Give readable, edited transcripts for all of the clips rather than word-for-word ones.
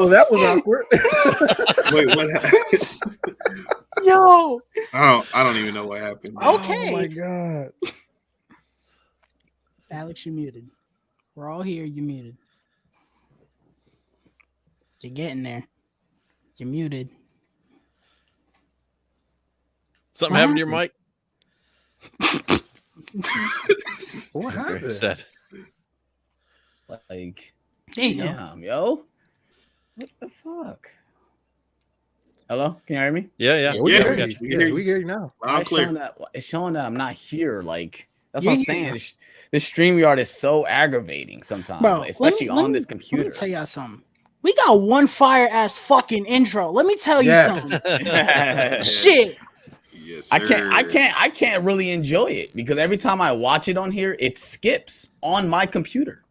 Oh, that was awkward. Wait, what happened? Yo. I don't even know what happened. Okay. Oh my god. Alex, you're muted. We're all here. You're muted. You're getting there. You're muted. Something happened to your mic? What happened? Upset. Like, There you go. damn, yo. What the fuck? Hello? Can you hear me? Yeah. We Yeah, hear we got you. you. We hear We hear you now. Loud and clear. It's showing that I'm not here. Like, that's You're what I'm here. saying. This StreamYard is so aggravating sometimes, Bro, like, especially on this computer. Let me tell y'all something. We got one fire ass fucking intro. Let me tell you Yes. something. Shit. Shit. Yes, I can't really enjoy it because every time I watch it on here, it skips on my computer.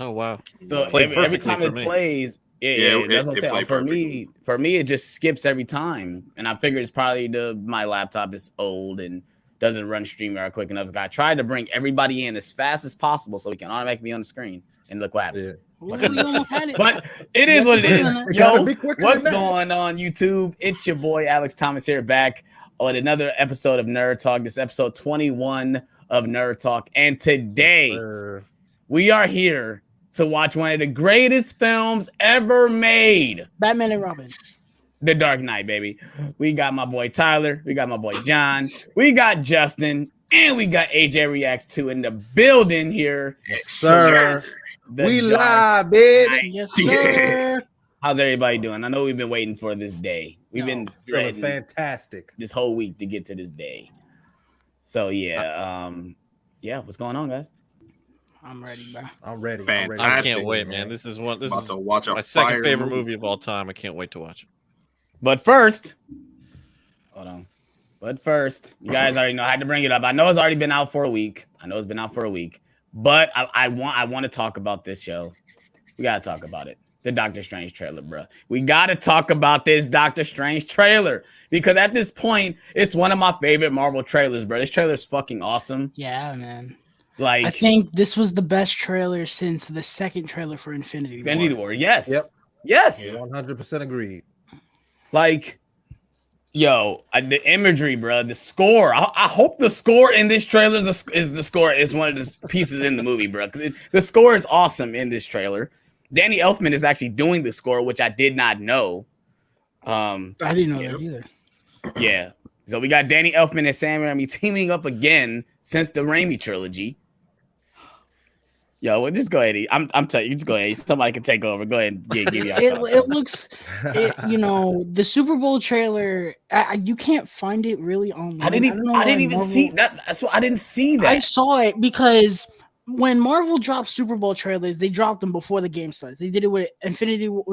Oh wow. So Played every perfectly time for it me. plays, that's what I'm saying. For me, it just skips every time. And I figured it's probably my laptop is old and doesn't run StreamYard quick enough. I tried to bring everybody in as fast as possible so we can automatically be on the screen. And look what happened. Yeah. Ooh, we almost had it. But it is what it is. You Yo, gotta be quicker what's than that. going on, YouTube? It's your boy Alex Thomas here, back on another episode of Nerd Talk. This episode 21 of Nerd Talk. And today we are here to watch one of the greatest films ever made. Batman and Robin. The Dark Knight, baby. We got my boy Tyler. We got my boy John. We got Justin. And we got AJ Reacts 2 in the building here. Yes, sir. The We Dark live, baby. Knight. Yes, sir. How's everybody doing? I know we've been waiting for this day. We've been Feeling dreading fantastic. this whole week to get to this day. So yeah, what's going on, guys? I'm ready, bro. I'm ready. Fantastic. I can't wait, man. This is About to watch a my second fire favorite movie of all time. I can't wait to watch it. But first, hold on. But first, you guys already know I had to bring it up. I know it's already been out for a week. But I want to talk about this show. We gotta talk about it. The Doctor Strange trailer, bro. We gotta talk about this Doctor Strange trailer because at this point, it's one of my favorite Marvel trailers, bro. This trailer is fucking awesome. Yeah, man. Like, I think this was the best trailer since the second trailer for Infinity War. Yes. Yep. Yes. 100% agreed. Like, yo, the imagery, bro, the score. I hope the score in this trailer is one of the pieces in the movie, bro. The score is awesome in this trailer. Danny Elfman is actually doing the score, which I did not know. I didn't know that either. Yeah. So we got Danny Elfman and Sam Raimi teaming up again since the Raimi trilogy. Yo, well, just go ahead. I'm telling you, just go ahead. Somebody can take over. Go ahead and give you. It looks, the Super Bowl trailer. You can't find it really online. I didn't even see that. That's what I didn't see that. I saw it because when Marvel dropped Super Bowl trailers, they dropped them before the game starts. They did it with Infinity War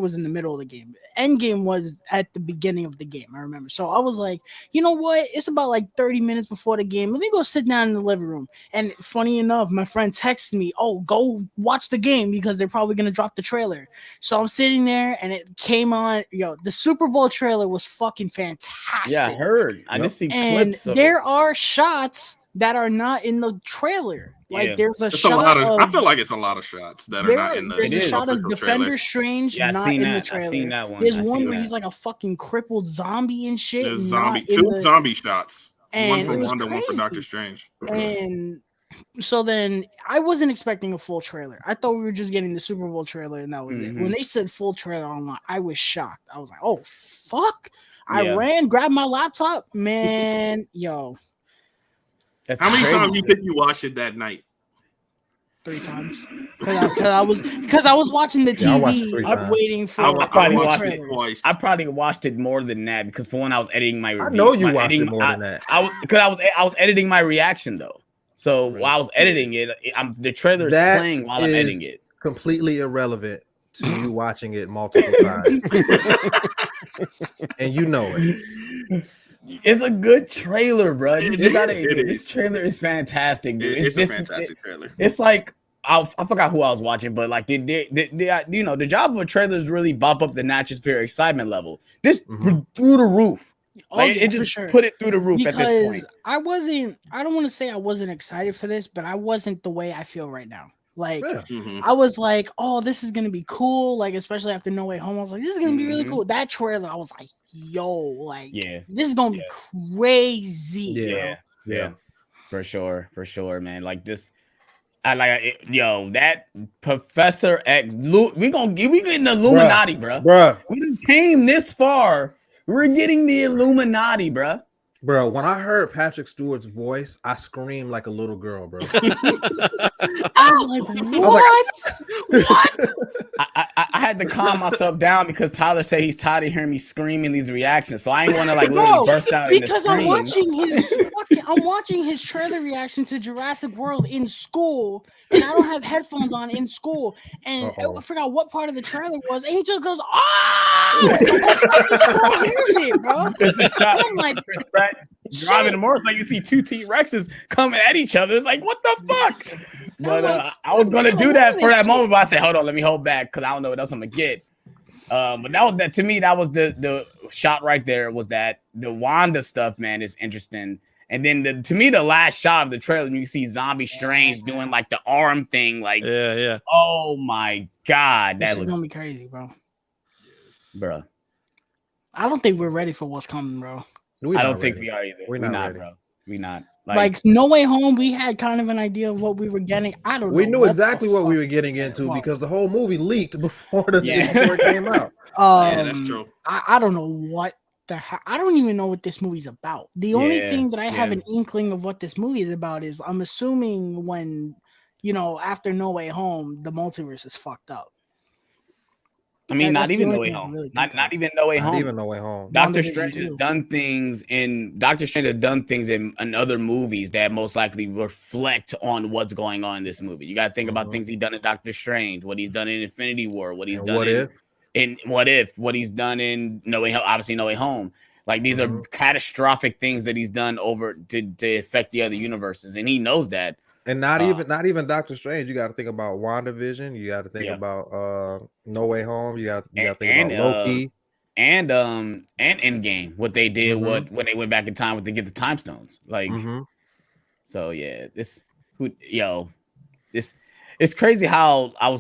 was in the middle of the game. Endgame was at the beginning of the game, I remember. So I was like, you know what? It's about like 30 minutes before the game. Let me go sit down in the living room. And funny enough, my friend texted me, oh, go watch the game because they're probably going to drop the trailer. So I'm sitting there and it came on. Yo, the Super Bowl trailer was fucking fantastic. Yeah, I heard. I just see clips of there it. are shots that are not in the trailer. Like there's a It's shot I feel like it's a lot of shots that are not in the There's a shot of Defender trailer. Strange Yeah, not in the I've trailer. seen that one. There's one where he's like a fucking crippled zombie and shit. There's two zombie shots. And one for it was Wanda, one for crazy. Doctor Strange. And so then I wasn't expecting a full trailer. I thought we were just getting the Super Bowl trailer and that was it. When they said full trailer online, I was shocked. I was like, oh fuck. I ran, grabbed my laptop, man. Yo. That's How many crazy. times you think you watched it that night? 3 times. Because I was watching the TV. I'm waiting for I probably watched watched it it twice. I probably watched it more than that because for one, I was editing my review. I know you watched it more than that. I was editing my reaction though. So while I was editing it, the trailer is playing while I'm editing it. Completely irrelevant to you watching it multiple times, and you know it. It's a good trailer, bro. This trailer is fantastic, dude. It's a fantastic trailer. It's like I forgot who I was watching, but like the job of a trailer is really bump up the Natchosphere excitement level. This through the roof. Like, it just put it through the roof because at this point. I don't want to say I wasn't excited for this, but I wasn't the way I feel right now. Like, Yeah. I was like, oh, this is gonna be cool. Like, especially after No Way Home, I was like, this is gonna be really cool. That trailer, I was like, yo, like, this is gonna be crazy. Yeah. Yeah, for sure, man. Like this, I like it, yo, that Professor X. We getting the Illuminati, Bruh. We done came this far. We're getting the Illuminati, bruh. Bro, when I heard Patrick Stewart's voice, I screamed like a little girl, bro. I was like, what? I had to calm myself down because Tyler said he's tired of hearing me screaming these reactions, so I ain't want to like really burst out because in the I'm watching his trailer reaction to Jurassic World in school, and I don't have headphones on in school, and I forgot what part of the trailer was, and he just goes, "Ah!" Hears it, bro. It's a shot. I'm like, driving the motorcycle, you see two T-Rexes coming at each other. It's like, what the fuck? But I was gonna do that for that moment, but I said, hold on, let me hold back because I don't know what else I'm gonna get. But that to me, that was the shot right there. Was that the Wanda stuff, man, is interesting. And then to me, the last shot of the trailer, you see Zombie Strange doing like the arm thing, like yeah. Oh my god, this is gonna be crazy, bro. I don't think we're ready for what's coming, bro. I don't think we are either. We're not ready. bro. We're not. Like No Way Home, we had kind of an idea of what we were getting. I don't know. We knew exactly what we were getting into because the whole movie leaked before before it came out. Yeah, that's true. I don't know what I don't even know what this movie's about. The only thing that I have an inkling of what this movie is about is I'm assuming when, after No Way Home, the multiverse is fucked up. I mean, not even No Way Home. Not even No Way Home. Not even No Way Home. Doctor Strange has done things in other movies that most likely reflect on what's going on in this movie. You got to think about things he's done in Doctor Strange, what he's done in Infinity War, what he's done in What If, what he's done in No Way Home, obviously No Way Home. Like these are catastrophic things that he's done over to affect the other universes, and he knows that. And not even Doctor Strange. You got to think about WandaVision. You got to think about No Way Home. You got to think about Loki and Endgame. What they did, when they went back in time to get the time stones. Like, so yeah, it's crazy how I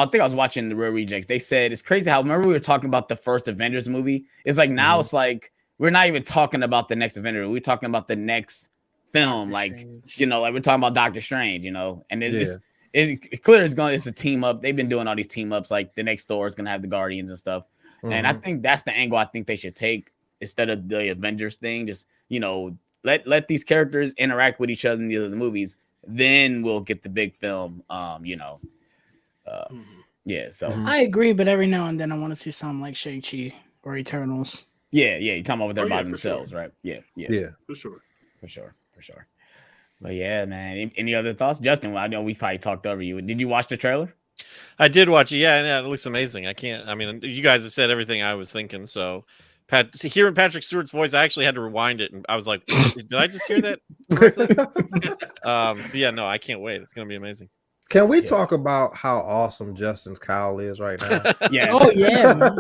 think I was watching the Real Rejects. They said it's crazy how remember we were talking about the first Avengers movie. It's like now it's like we're not even talking about the next Avenger. We're talking about the next film, like we're talking about Doctor Strange, and it's clear it's a team up. They've been doing all these team ups, like the next Thor is gonna have the Guardians and stuff, and I think that's the angle I think they should take instead of the Avengers thing. Just let these characters interact with each other in the other movies, then we'll get the big film. So I agree, but every now and then I want to see something like Shang-Chi or Eternals. Yeah, you're talking about what they're by themselves, right? Yeah, for sure. But yeah, man. Any other thoughts, Justin? Well, I know we probably talked over you. Did you watch the trailer? I did watch it. Yeah, it looks amazing. I mean, you guys have said everything I was thinking. So, hearing Patrick Stewart's voice, I actually had to rewind it, and I was like, "Did I just hear that correctly?" So yeah, no, I can't wait. It's gonna be amazing. Can we talk about how awesome Justin's cowl is right now? Yeah. Oh yeah. Man.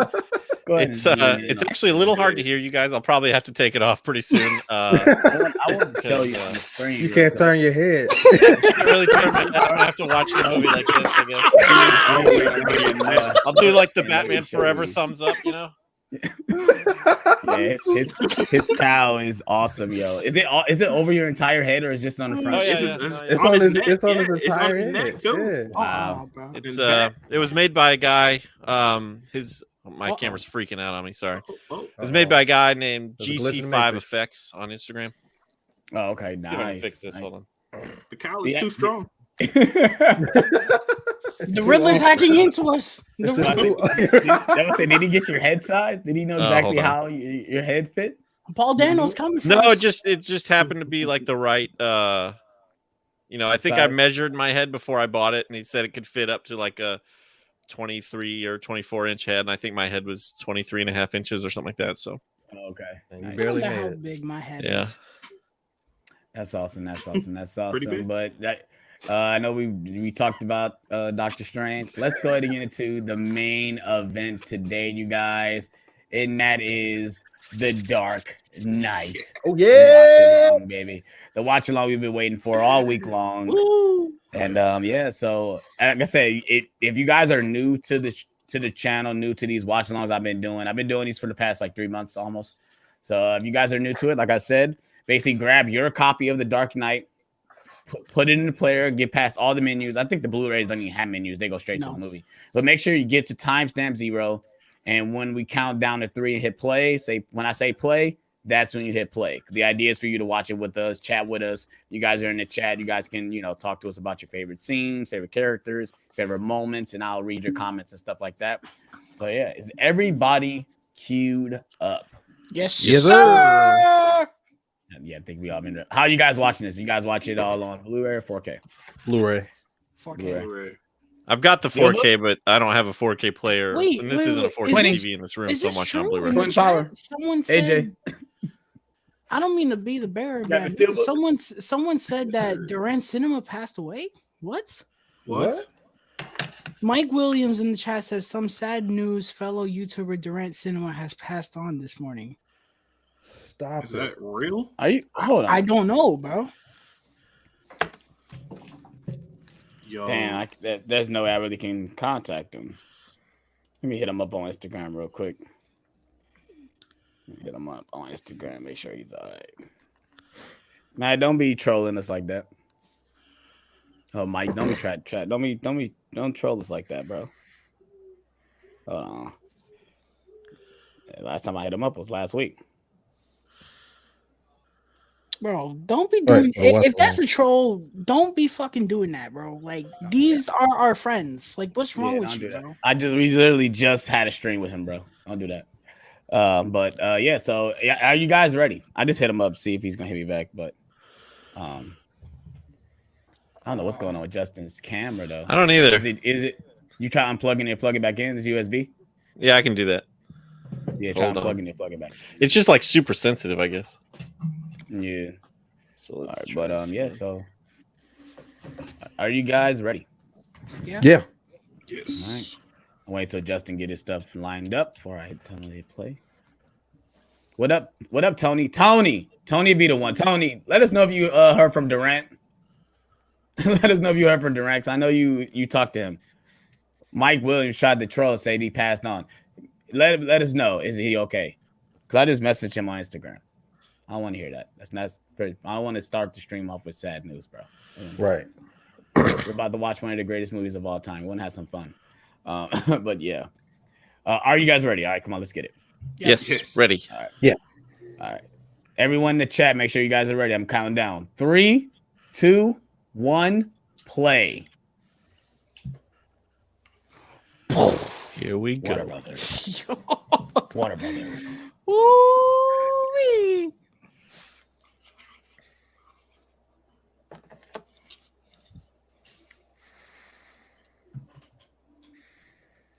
It's actually a little hard to hear you guys. I'll probably have to take it off pretty soon. I won't show you on the screen. You can't turn your head. I can't really turn my head. I'm gonna have to watch the movie like this, I guess. I'll do like the Batman Forever thumbs up, Yeah, his cowl is awesome, yo. Is it over your entire head or is it just on the front? Oh, yeah, It's on his entire head. Too. Wow. It was made by a guy. My camera's freaking out on me. Sorry. It was made by a guy named GC5 Effects on Instagram. Oh, okay, nice. Fix this. Hold on. The cow is too strong. The Riddler's hacking into us. Did he get your head size? Did he know exactly how your head fit? Paul Dano's coming. No, it just happened to be like the right. I think I measured my head before I bought it, and he said it could fit up to like a 23 or 24 inch head, and I think my head was 23 and a half inches or something like that. So okay, you barely made how it. big my head is. That's awesome. But I know we talked about Doctor Strange. Let's go ahead and get into the main event today, you guys, and that is the Dark night. Oh yeah, Watch along, baby. The watch along we've been waiting for all week long. Woo. And yeah, so like I said, if you guys are new to the channel, new to these watch alongs I've been doing these for the past like 3 months almost. So if you guys are new to it, like I said, basically grab your copy of The Dark Knight, put it in the player, get past all the menus. I think the Blu-rays don't even have menus; they go straight to the movie. But make sure you get to timestamp 0, and when we count down to 3 and hit play, when I say play, that's when you hit play. The idea is for you to watch it with us, chat with us. You guys are in the chat. You guys can, talk to us about your favorite scenes, favorite characters, favorite moments, and I'll read your comments and stuff like that. So yeah, is everybody queued up? Yes, sir. Yeah, I think we all been. How are you guys watching this? You guys watch it all on Blu-ray or 4K? Blu-ray. 4K. Blu-ray. I've got the 4K, but I don't have a 4K player. Wait, and this isn't a 4K TV in this room, so I'm watching on Blu-ray. Twin power. Someone said, AJ. I don't mean to be the bearer of bad news. Someone said that Durant Cinema passed away. What? Mike Williams in the chat says some sad news. Fellow YouTuber Durant Cinema has passed on this morning. Stop. Is that real? Hold on. I don't know, bro. Yo. Damn, there's no way I really can contact him. Let me hit him up on Instagram real quick. Hit him up on Instagram. Make sure he's all right. Man, don't be trolling us like that. Oh, Mike, don't be try. Don't troll us like that, bro. Hold on. Last time I hit him up was last week. Bro, don't be doing if that's a troll, don't be fucking doing that, bro. Like these are our friends. Like, what's wrong with you, bro? We literally just had a stream with him, bro. Don't do that. Yeah, so are you guys ready? I just hit him up, see if he's gonna hit me back, but I don't know what's going on with Justin's camera though. I don't either. Is it you try unplugging it, plug it back in? Is USB? Yeah, I can do that. Yeah, try unplugging it, plug it back. It's just like super sensitive, I guess. Yeah. So let's try yeah, so are you guys ready? Yeah. Yeah. Yes. All right. I'll wait till Justin get his stuff lined up before I tell him to play. What up, Tony? Tony be the one. Tony, let us know if you heard from Durant. Let us know if you heard from Durant, 'cause I know you talked to him. Mike Williams tried to troll, say he passed on. Let us know. Is he okay? Because I just messaged him on Instagram. I don't want to hear that. That's not pretty. I don't want to start the stream off with sad news, bro. Right. We're about to watch one of the greatest movies of all time. We want to have some fun. But yeah. Are you guys ready? All right, come on, let's get it. Yes. Ready. All right. Yeah. All right. Everyone in the chat, make sure you guys are ready. I'm counting down. 3, 2, 1, play. Here we go. Water Brothers. Water Brothers. Ooh-wee.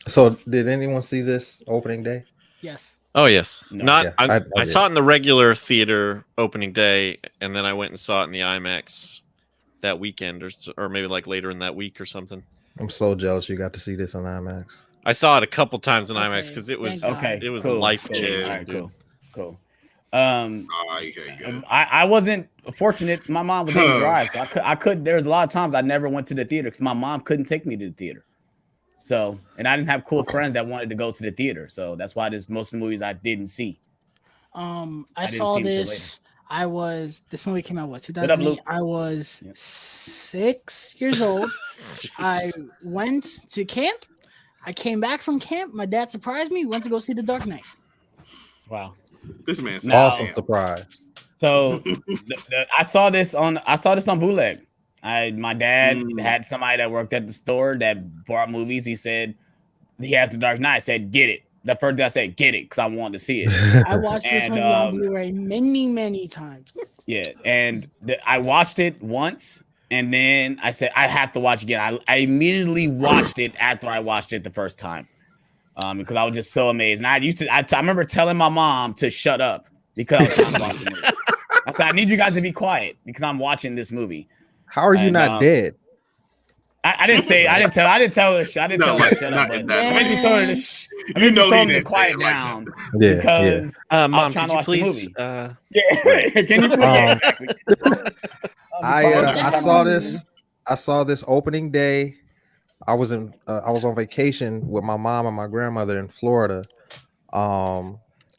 So, did anyone see this opening day? Yes. Oh yes. No, I saw it in the regular theater opening day, and then I went and saw it in the IMAX that weekend, or maybe like later in that week or something. I'm so jealous you got to see this on IMAX. I saw it a couple times in Okay, IMAX because it was thank God. it was cool, life cool. changing. All right, dude. cool. Okay, good. I wasn't fortunate. My mom didn't drive, so I could. There was a lot of times I never went to the theater because my mom couldn't take me to the theater. So, and I didn't have cool friends that wanted to go to the theater, so that's why most of the movies I didn't see. I saw this. This movie came out what 2008. I was 6 years old. I went to camp. I came back from camp. My dad surprised me. Went to go see The Dark Knight. Wow. This man's Awesome surprise. So I saw this on bootleg. My dad had somebody that worked at the store that bought movies. He said he has The Dark Knight. I said, get it. The first thing I said, get it, because I wanted to see it. I watched this movie on Blu-ray many times. Yeah, and I watched it once, and then I said, I have to watch again. I immediately watched it after I watched it the first time, because I was just so amazed. And I remember telling my mom to shut up because I was trying to watch the movie. I said, I need you guys to be quiet because I'm watching this movie. How are you not dead? I didn't say. I didn't tell her. I didn't tell her to shut up. But I meant to tell her to. I mean, you told me to quiet down because Mom, trying could to you watch please? the movie. Yeah, can you? I saw this opening day. I was on vacation with my mom and my grandmother in Florida.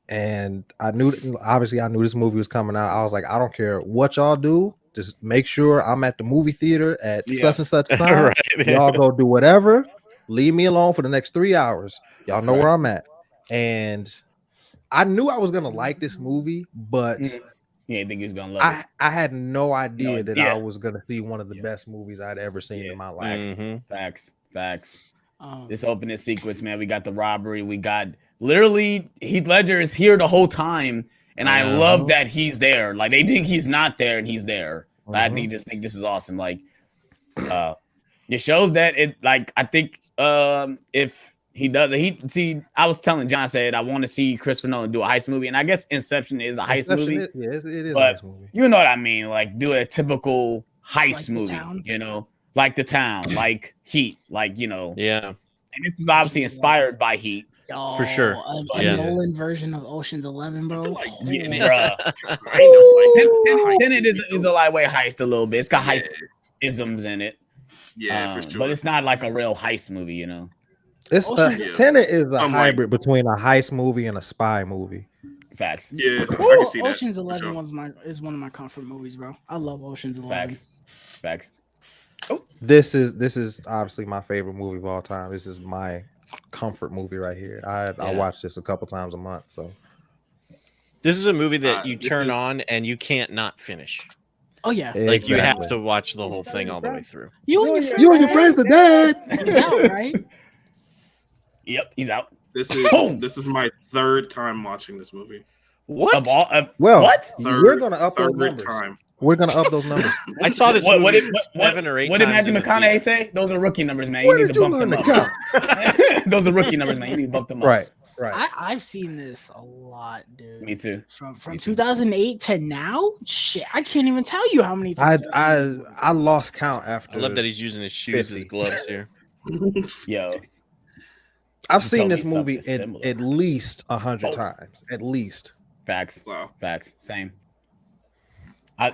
And I knew this movie was coming out. I was like, I don't care what y'all do, just make sure I'm at the movie theater at such and such time. Right. Y'all go do whatever. Leave me alone for the next 3 hours. Y'all know where I'm at. And I knew I was gonna like this movie, but you didn't think he was gonna love it. I had no idea that I was gonna see one of the best movies I'd ever seen in my life. Facts. This opening sequence, man. We got the robbery. We got literally Heath Ledger is here the whole time, and I love that he's there. Like they think he's not there, and he's there. I think this is awesome. Like, it shows that it. Like I think if he does it, I was telling John, said I want to see Christopher Nolan do a heist movie, and I guess Inception is a heist movie. It is a heist movie. You know what I mean? Like do a typical heist movie. You know, like The Town, like Heat, like Yeah. And this was obviously inspired by Heat. For sure. A Nolan version of Ocean's 11, bro. Tenet is a lightweight heist a little bit. It's got heist isms in it. Yeah, for sure. But it's not like a real heist movie, you know. It's Tenet is a hybrid between a heist movie and a spy movie. Facts. Yeah, I can see that. Ocean's 11 is one of my comfort movies, bro. I love Ocean's 11. Facts. Oh. This is obviously my favorite movie of all time. This is my comfort movie right here. I watch this a couple times a month. So this is a movie that you turn on and you can't not finish. Oh yeah, like you have to watch the whole thing all the way through. You and your friends are dead. He's out, right? Yep, he's out. This is my third time watching this movie. What? What? We're gonna up those numbers. We're gonna up those numbers. I saw this movie 7 or 8 times. What did Matthew McConaughey say? Those are rookie numbers, man. You need to bump them up. Those are rookie numbers, man. You need to bump them up. Right. I've seen this a lot, dude. Me too. From 2008 to now, shit, I can't even tell you how many times. I lost count after. I love that he's using his shoes as gloves here. Yo, I've seen this movie at least 100 times. At least. Facts. Wow. Facts. Same. I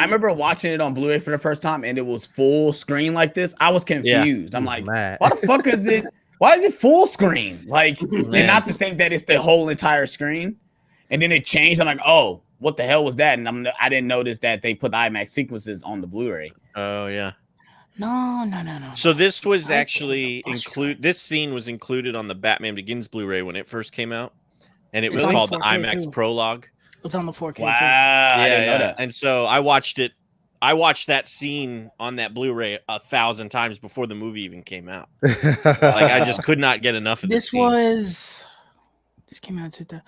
remember watching it on Blu-ray for the first time, and it was full screen like this. I was confused. I'm like, why the fuck is it? Why is it full screen? Like, and not to think that it's the whole entire screen. And then it changed. I'm like, oh, what the hell was that? And I didn't notice that they put the IMAX sequences on the Blu-ray. Oh yeah. No. So this was actually this scene was included on the Batman Begins Blu-ray when it first came out, and it was called the IMAX Prologue. It's on the 4K too. Wow. I didn't know that. And so I watched that scene on that Blu-ray 1,000 times before the movie even came out. Like I just could not get enough of this. This came out in 2000.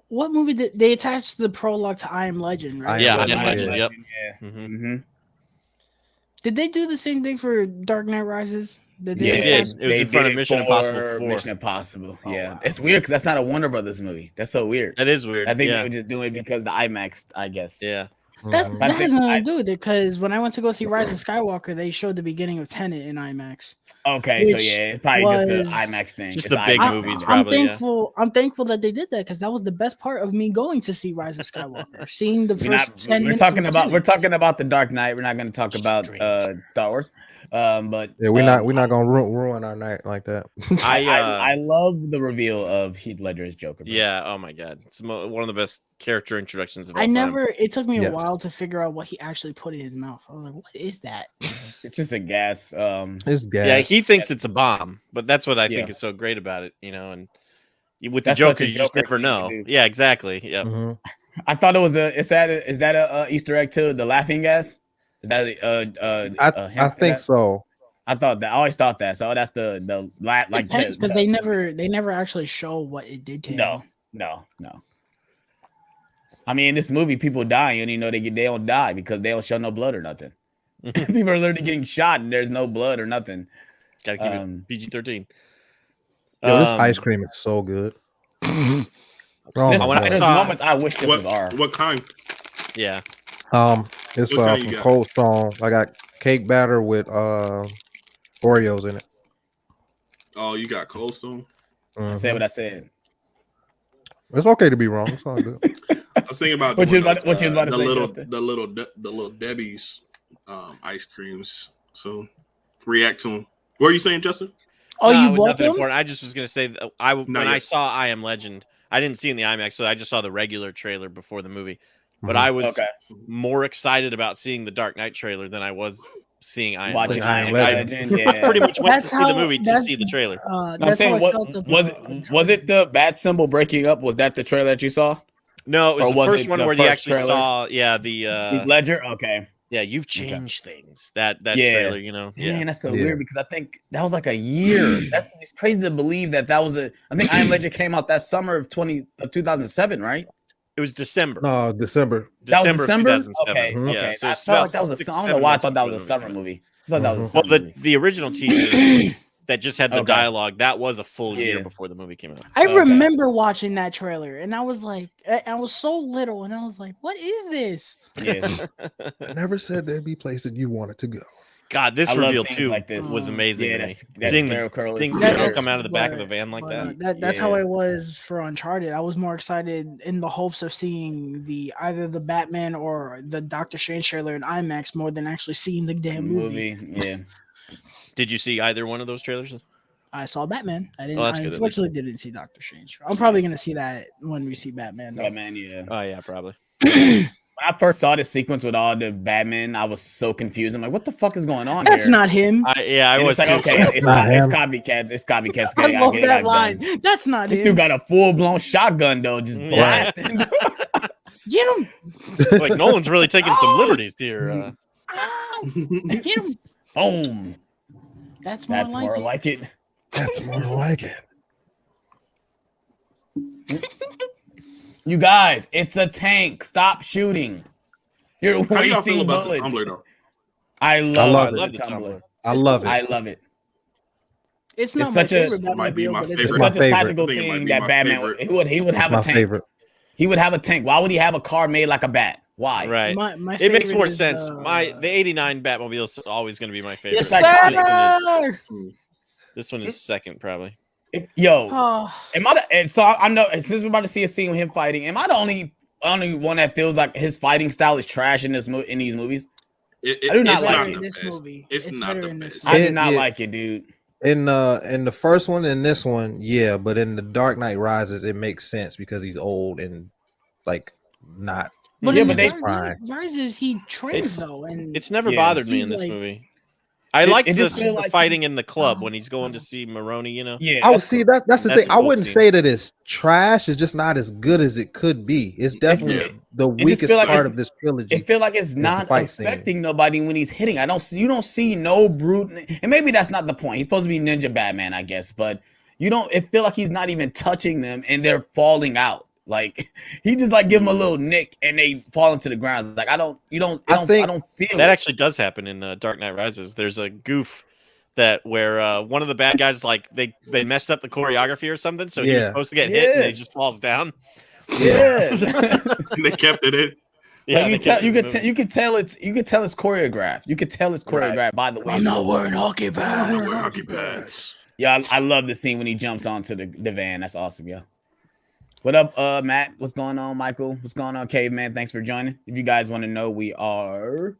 What movie did they attach the prologue to I Am Legend, right? I Am Legend. Yep. Yeah. Mm-hmm. Did they do the same thing for Dark Knight Rises? They did. It was in front of Mission Impossible 4. Mission Impossible. Yeah. Wow. It's weird because that's not a Warner Brothers movie. That's so weird. That is weird. I think they were just doing it because the IMAX, I guess. Yeah. That has nothing to do with it because when I went to go see Rise of Skywalker, they showed the beginning of Tenet in IMAX. Okay, so yeah, it's probably just an IMAX thing. Just the big movies, probably. I'm thankful that they did that because that was the best part of me going to see Rise of Skywalker. Seeing the first 10 minutes. We're talking about the Dark Knight. We're not going to talk about Star Wars. But yeah, we're not gonna ruin our night like that. I love the reveal of Heath Ledger's Joker. Bro. Yeah. Oh my god, it's one of the best character introductions of all time. It took me a while to figure out what he actually put in his mouth. I was like, what is that? It's just a gas. It's gas. Yeah, he thinks it's a bomb, but that's what I think is so great about it, you know. And with the Joker, you just never know. Yeah, exactly. Yeah. Mm-hmm. I thought it was is that a Easter egg to the laughing gas? Is that I think so. I always thought that. So that's the like because they never actually show what it did to him. No. I mean, in this movie, people die, and you know they don't die because they don't show no blood or nothing. People are literally getting shot, and there's no blood or nothing. Gotta keep it PG-13. This ice cream is so good. There's moments I wish this was R. What kind? Yeah. It's from Cold Stone. I got cake batter with Oreos in it. Oh, you got Cold Stone. I said what I said. It's okay to be wrong. It's all good. I was thinking about What you doing was about to say, Justin? the little Debbie's ice creams. So react to them. What are you saying, Justin? Oh, No, you it was bought nothing them? important. I just was gonna say that when I saw I Am Legend, I didn't see it in the IMAX, so I just saw the regular trailer before the movie. But I was more excited about seeing the Dark Knight trailer than I was seeing I Am Watching Legend. I Am Legend. Yeah. I pretty much went That's to see the how- movie to that's- see the trailer. That's how I felt about was it the bat symbol breaking up? Was that the trailer that you saw? No, it was Or the was first it one the where you first actually trailer? saw, Heath Ledger. Okay. yeah, you've changed things. That Yeah. trailer, you know. Yeah, Man, that's so Yeah. weird because I think that was like a year. It's crazy to believe that was a. I think I Am Legend came out that summer of 2007, right? it was December. No, December. That was December of December. 2007. Okay, Mhm. Yeah, okay. so I it's felt about like that was a. 6, I don't 7 know why I months thought that before was a the summer came out. movie. I thought that was a Well, summer movie. the original teaser that just had the Okay. dialogue, that was a full year Yeah. before the movie came out. I Okay. remember watching that trailer, and I was like, I was so little, and I was like, "What is this?" Yeah. I never said there'd be places you wanted to go. God, this I love reveal things too like this. was amazing. Yeah, to me. that's Seeing Sparrow Curl is seeing Sparrow. Sparrow That's- come out of the back of the but- van like but, that. That's Yeah. how it was for Uncharted. I was more excited in the hopes of seeing either the Batman or the Doctor Strange trailer in IMAX more than actually seeing the damn movie. Yeah. Did you see either one of those trailers? I saw Batman. I didn't. Oh, that's I good, at unfortunately didn't see Doctor Strange. I'm probably gonna see that when we see Batman. Though. Batman, yeah. Oh yeah, probably. When I first saw the sequence with all the Batman, I was so confused. I'm like, what the fuck is going on That's here? not him. I And was it's like, too. okay, it's not him. copycats. It's copycats. I love They that got line. guns. That's not This him. dude got a full blown shotgun though, just Yeah. blasting. Get him! Like Nolan's really taking some Oh. liberties here. Ow! Get him! Boom. That's more That's like more it. like it. That's more like it. You guys, it's a tank. Stop shooting. You're How do y'all feel wasting about the bullets. tumbler though? I I love, love the it. tumbler. I love it. I love it. It's not It's my such a- favorite Might be Batmobile, my but It's it's my such a favorite. tactical I think it might thing be that my Batman favorite. he would have It's a my tank. favorite. He would have a tank. Why would he have a car made like a bat? Why? Right. my It makes favorite more is, sense. The '89 Batmobile is always going to be my favorite. Yes, It's like- sir! This one is second, probably. Yo, Oh, am I? And so I know since we're about to see a scene with him fighting, am I the only one that feels like his fighting style is trash in these movies? I do not it's like better it. in this movie. It's not better the in this best. I movie. did not Yeah. like it, dude. In the first one and this one, yeah, but in the Dark Knight Rises, it makes sense because he's old and like not. But Yeah, in but the they- Dark Knight Rises, he trains It's- though, and It's never Yeah. bothered me in He's this like- movie. I It- like it just the feel like fighting he's- in the club Oh. when he's going to see Maroni. You know. Yeah, I would that's see cool. that's the That's thing. a I cool wouldn't scene. say that it's trash. It's just not as good as it could be. It's definitely the just weakest feel like part it's- of this trilogy. It feel like it's the not fight scene. affecting nobody when he's hitting. You don't see no brute, and maybe that's not the point. He's supposed to be Ninja Batman, I guess, but you don't. It feel like he's not even touching them, and they're falling out. Like he just like give them a little nick, and they fall into the ground. Like I don't feel think That it. actually does happen in Dark Knight Rises. There's a goof that where one of the bad guys like they messed up the choreography or something, so he was Yeah. supposed to get hit and Yeah. he just falls down. Yeah. They kept it in. Yeah, Like, they you tell kept it you in the could movie. you could tell it's choreographed. You could tell it's choreographed by the way. I'm not wearing hockey pads. Hockey pads. Yeah, I love the scene when he jumps onto the van. That's awesome, yo. What up, Matt? What's going on, Michael? What's going on, Caveman? Thanks for joining. If you guys want to know, we are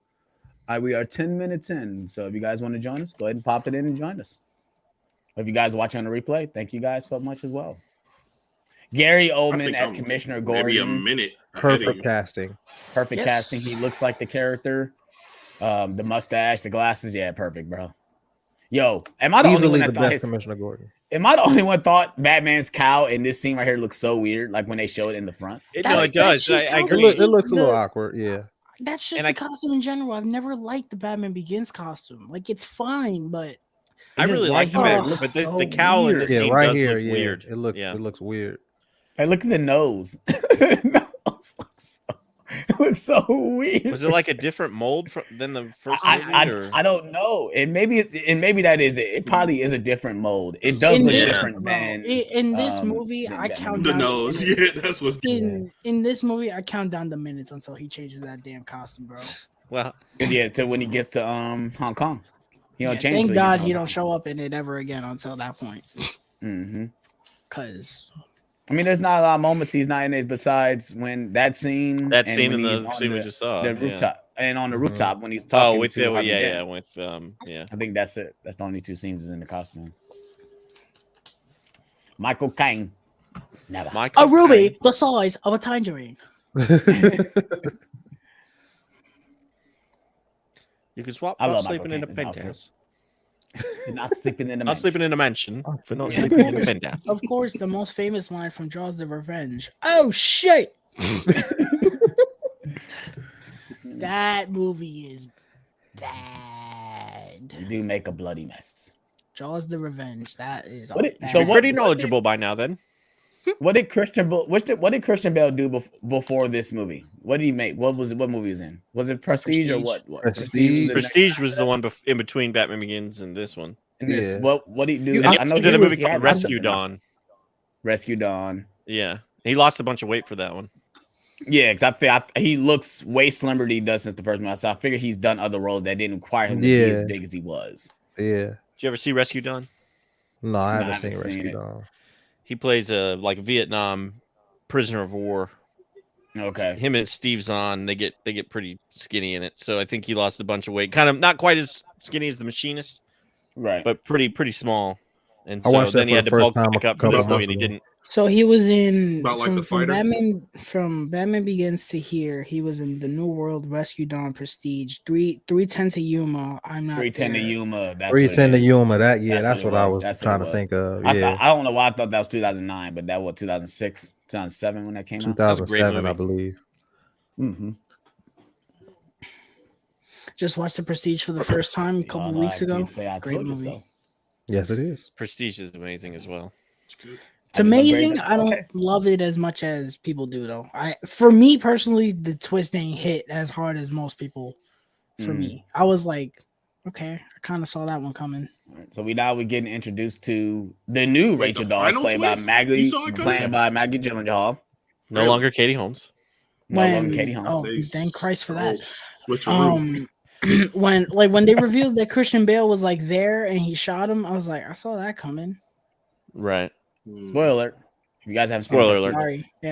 10 minutes in. So if you guys want to join us, go ahead and pop it in and join us. If you guys are watching on the replay, thank you guys so much as well. Gary I Oldman think as I'm Commissioner Maybe a Gordon. minute. ahead of Perfect you. casting. Perfect Yes. casting. He looks like the character. The mustache, the glasses. Yeah, perfect, bro. Yo, am I the only Easily one the that thought best his, Commissioner Gordon. am I the only one thought Batman's cowl in this scene right here looks so weird? Like when they show it in the front. No, That's- it does. that's just I how agree. It looks a little The- awkward. Yeah. That's just And the I- costume in general. I've never liked the Batman Begins costume. Like it's fine, but I Just really right like the here, man, it looks but so the cowl in weird. this Yeah, scene right does here. look Yeah, weird. it looks weird. Hey, look at the nose. The nose it looks so weird. Was it like a different mold than the first movie? I don't know. And maybe that is it. It probably is a different mold. It does in look this, different bro, than in this movie, than I that count The down nose. minutes. Yeah, that's what's In this movie, I count down the minutes until he changes that damn costume, bro. Well, Yeah, to when he gets to Hong Kong. He don't change. Thank God he don't show up in it ever again until that point. Mm-hmm. Cause I mean, there's not a lot of moments he's not in it besides when that scene in the scene we just saw, the rooftop and on the rooftop when he's talking. with to yeah. I think that's it. That's the only two scenes is in the costume. Michael Caine. Never. A ruby the size of a tangerine. You can swap I not love sleeping in a Michael Caine. penthouse. Not sleeping in a Not sleeping in a mansion for not Yeah. sleeping in a penthouse. Of course, the most famous line from Jaws: The Revenge. Oh shit! That movie is bad. You do make a bloody mess. Jaws: The Revenge. That is So pretty knowledgeable by now. Then what did Christian Bale do before this movie? What did he make? What movie was in? Was it Prestige or what? Prestige was the one in between Batman Begins and this one. And this, what did he do? I know he did a movie called Rescue Dawn. Rescue Dawn. Yeah, he lost a bunch of weight for that one. Yeah, because I feel he looks way slimmer than he does since the first one. So I figure he's done other roles that didn't require him to be as big as he was. Yeah. Did you ever see Rescue Dawn? No, I haven't seen Rescue Dawn. He plays a Vietnam prisoner of war. Okay. Him and Steve Zahn, they get pretty skinny in it. So I think he lost a bunch of weight. Kind of not quite as skinny as the Machinist, right? But pretty small. And so then he had to bulk back up for this movie, and he didn't. So he was in from Batman Begins to here. He was in The New World, Rescue Dawn, Prestige, 310 to Yuma. I'm not 310 to Yuma. 310 to Yuma. That's what I was trying to think of. Yeah. I don't know why I thought that was 2009, but that was 2006, 2007 when that came out. 2007, I believe. Mm-hmm. Just watched The Prestige for the first time a couple weeks ago. Great movie. So. Yes, it is. Prestige is amazing as well. It's amazing. I don't love it as much as people do, though. For me personally, the twist ain't hit as hard as most people. For me, I was like, okay, I kind of saw that one coming. Right, so we're getting introduced to the new Rachel Dawes, played by Maggie Gyllenhaal. No longer Katie Holmes. Katie Holmes. Oh, thank Christ for that. when they revealed that Christian Bale was like there and he shot him, I was like, I saw that coming. Right. Spoiler alert. If you guys haven't seen Spoiler alert.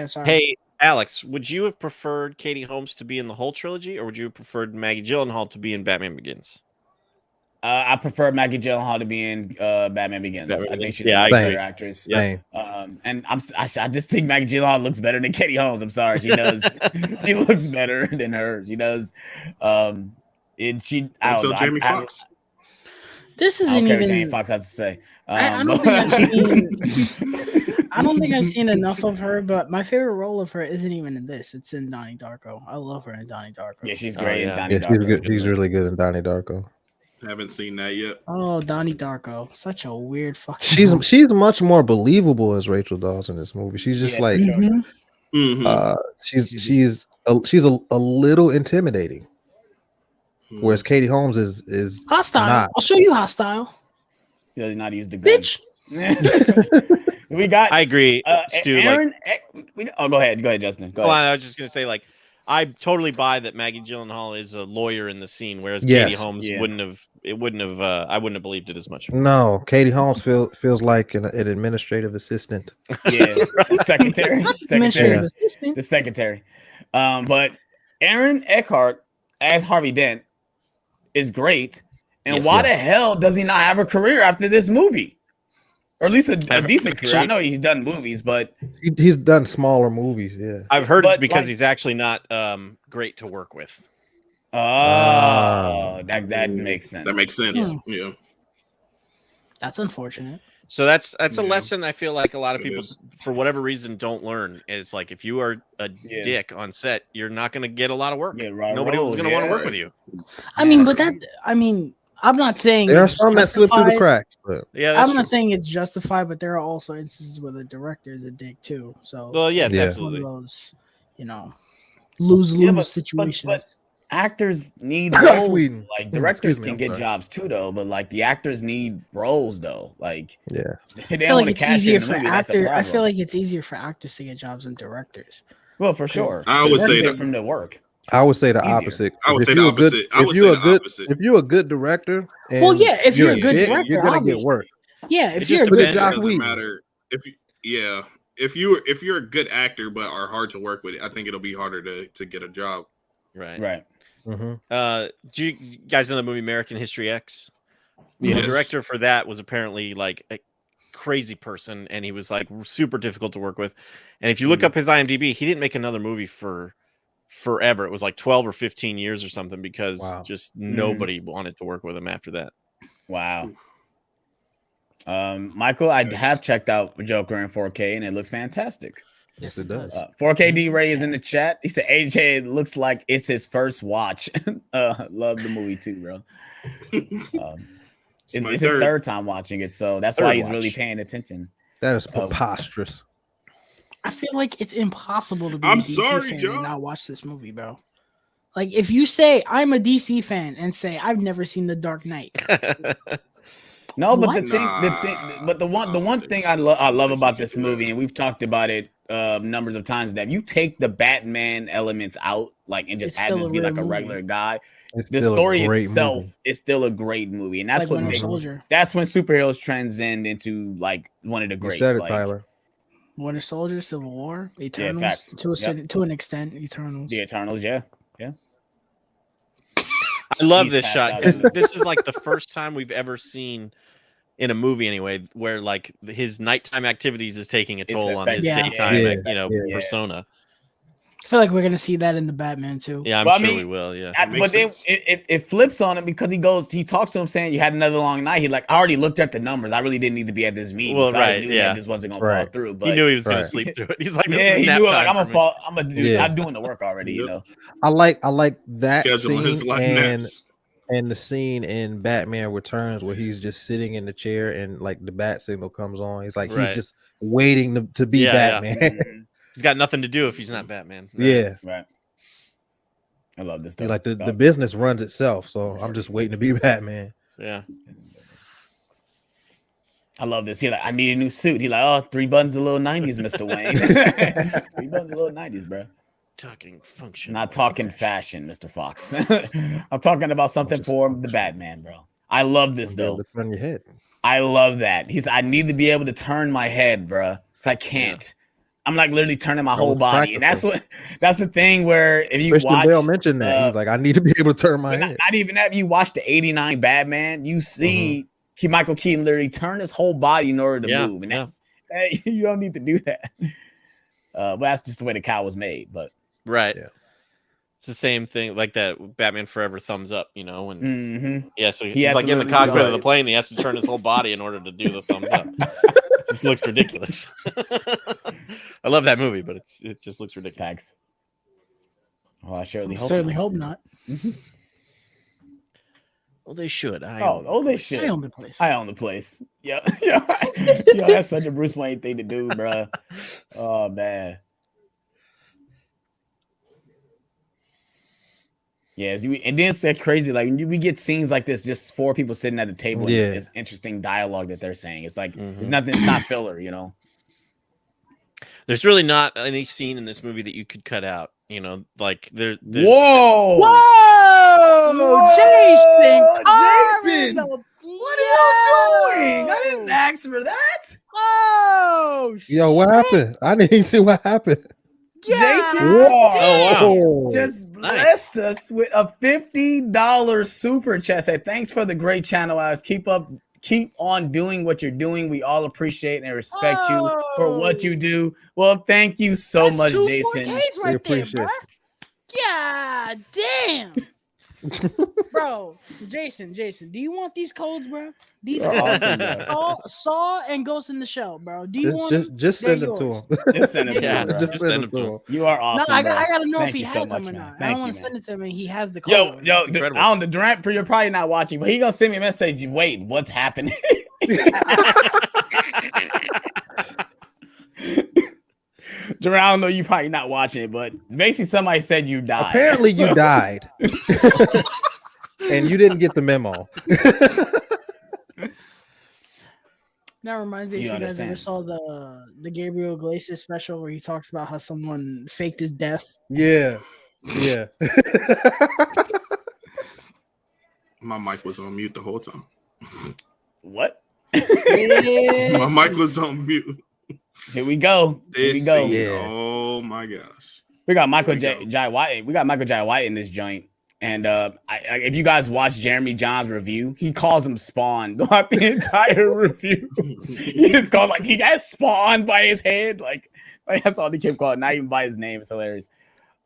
Sorry. Hey, Alex, would you have preferred Katie Holmes to be in the whole trilogy, or would you have preferred Maggie Gyllenhaal to be in Batman Begins? I prefer Maggie Gyllenhaal to be in Batman Begins. I think she's a better actress. Yeah. And I just think Maggie Gyllenhaal looks better than Katie Holmes. I'm sorry, she does. She looks better than her. She does. Until Jamie Foxx. This isn't even. Jamie Foxx has to say. I don't think I've seen enough of her, but my favorite role of her isn't even in this. It's in Donnie Darko. I love her in Donnie Darko. Yeah, she's great in Donnie Darko. She's good. She's really good in Donnie Darko. Haven't seen that yet. Oh, Donnie Darko, such a weird fucking. She's much more believable as Rachel Dawes in this movie. She's just she's a little intimidating, whereas Katie Holmes is hostile. not. I'll show you hostile. He does not use the gun. Bitch. We got. I agree, Stu. Aaron, go ahead, Justin. Go ahead. Well, I was just gonna say, I totally buy that Maggie Gyllenhaal is a lawyer in the scene, whereas Katie Holmes wouldn't have. I wouldn't have believed it as much. No, Katie Holmes feels like an administrative assistant. Yeah, secretary. The secretary. But Aaron Eckhart as Harvey Dent is great. And why the hell does he not have a career after this movie? Or at least a decent career. I know he's done movies, but he's done smaller movies. Yeah, I've heard it's because he's actually not great to work with. Oh, that makes sense. That makes sense. Yeah. That's unfortunate. So that's a lesson I feel like a lot of people, for whatever reason, don't learn. It's like if you are a dick on set, you're not going to get a lot of work. Nobody was going to want to work with you. I'm not saying there are some that slip through the cracks, but I'm not saying it's justified, but there are also instances where the director is a dick too. So absolutely. One of those, lose situations. But actors need roles. Like directors can get jobs too, though. But like the actors need roles, though. Like I feel like it's easier for actors. I feel like it's easier for actors to get jobs than directors. Well, for sure. I always say that from the work. I would say the Easier. opposite. I would If say the you're a good- opposite. I if would you're say a the good- opposite. If you're a good director, Well, and yeah, if you're a good hit, director, you're gonna get obviously. work. Yeah, It if just you're a Look good at It Josh doesn't Whedon. matter if you're a good actor but are hard to work with. I think it'll be harder to get a job. Right. Right. Mhm. Do you guys know the movie American History X? Yes. The director for that was apparently like a crazy person, and he was like super difficult to work with. And if you look up his IMDb, he didn't make another movie for forever. It was like 12 or 15 years or something, because Wow. just nobody wanted to work with him after that. Wow. Michael, I have checked out Joker in 4K, and it looks fantastic. Yes, it does. 4K D Ray is in the chat. He said, AJ, it looks like it's his first watch. Love the movie too, bro. It's his third time watching it, so that's why he's really paying attention. That is preposterous. I feel like it's impossible to be I'm a DC sorry, fan John. and not watch this movie, bro. Like, if you say I'm a DC fan and say I've never seen The Dark Knight, No, but What? the one thing I love about this movie, and we've talked about it numbers of times, that you take the Batman elements out, like, and just It's have still this a be real like a movie. regular guy. It's The still a story great itself movie. is still a great movie, and it's that's like what Winter makes Soldier. that's when superheroes transcend into like one of the You greats. said it, like, Tyler. Winter Soldier, Civil War, Eternals, facts. to an extent, Eternals. The Eternals, yeah. I love He's this passed shot. out. This is like the first time we've ever seen in a movie, anyway, where like his nighttime activities is taking a It's toll on his affecting- daytime, Yeah. persona. I feel like we're gonna see that in the Batman too. Yeah, I'm Well, I sure mean, we will. Yeah, But then it flips on him, because he talks to him saying you had another long night. He like, I already looked at the numbers. I really didn't need to be at this meeting. Well, so I right, knew yeah. that this wasn't gonna fall Right. through. But he knew he was going Right. to sleep through it. He's like, this yeah, is he nap knew it, like, time I'm for gonna me. fall. I'm gonna do. Yeah. I'm doing the work already. You know. I like that Scheduling his scene life and naps. the scene in Batman Returns where he's just sitting in the chair and like the bat signal comes on. He's like Right. he's just waiting to be Yeah, Batman. Mhm. He's got nothing to do if he's not Batman. Right. Yeah. Right. I love this stuff. He's like the business runs itself, so I'm just waiting to be Batman. Yeah. I love this. He like, I need a new suit. He like, oh, 3 buttons, a little 90s, Mr. Wayne. 3 buttons, a little 90s, bro. Talking function. Not talking fashion, Mr. Fox. I'm talking about something for the Batman, bro. I love this Be able though. to turn your head. I love that. I need to be able to turn my head, bro. Because I can't. I'm like literally turning my whole it's body. And that's the thing where if you Christian watch Bale mentioned that. He's like, I need to be able to turn my but head. not even that, if you watch the 89 Batman, you see Michael Keaton literally turn his whole body in order to Yeah, move. And that's you don't need to do that. But that's just the way the cow was made. But Right. Yeah. It's the same thing, like that Batman Forever thumbs up, and mhm. yeah, so He he's has like to in the literally do cockpit all of the that. plane. He has to turn his whole body in order to do the thumbs up. It just looks ridiculous. I love that movie, but it just looks ridiculous. Facts. Oh, I surely hope. Certainly not. hope not. Well, they should. They I should. own the place. I own the place. Yeah. Yo, that's such a Bruce Wayne thing to do, bro. Oh man. Yes, and then it's like crazy. Like when we get scenes like this, just 4 people sitting at the table. And Yeah. it's interesting dialogue that they're saying. It's like it's Mhm. nothing. It's not filler, There's really not any scene in this movie that you could cut out. Like there's Whoa! Whoa, Jason! Jason! Carvin, What are you doing? I didn't ask for that. Oh, Yo, what happened? I didn't even see what happened. Jason God Oh, wow. just blessed us with a $50 super chat. Say thanks for the great channel, guys. Keep on doing what you're doing. We all appreciate and respect you for what you do. Well, thank you so That's much, 2 Jason. 4Ks We right there, appreciate bro. it. God damn. Bro, Jason, do you want these codes, bro? These You're codes, awesome, bro. Saw and Ghost in the Shell, bro. Do you want? Just They're send them to yours. him. Just send it to Yeah. him, bro. Just send them to him. You are No, awesome. I bro. gotta know Thank if he you so has them much, or man. not. I Thank don't want you, to send man. it to him and he has the Yo, code. yo, It's incredible. I don't know, Durant, you're probably not watching, but he gonna send me a message. Wait, what's happening? Durant, I don't know, you probably not watching it, but basically somebody said you died. Apparently, you died, and you didn't get the memo. That reminds me, if You you guys ever understand. saw the Gabriel Iglesias special where he talks about how someone faked his death. Yeah, Yeah. My mic was on mute the whole time. What? My mic was on mute. Here we go. Here we This go. scene, Yeah. oh my gosh. We got Michael There we Jai White. We got Michael Jai White in this joint. And if you guys watch Jeremy John's review, he calls him Spawn throughout the entire review. He just called like he got Spawn by his head. Like that's all he kept calling, not even by his name. It's hilarious.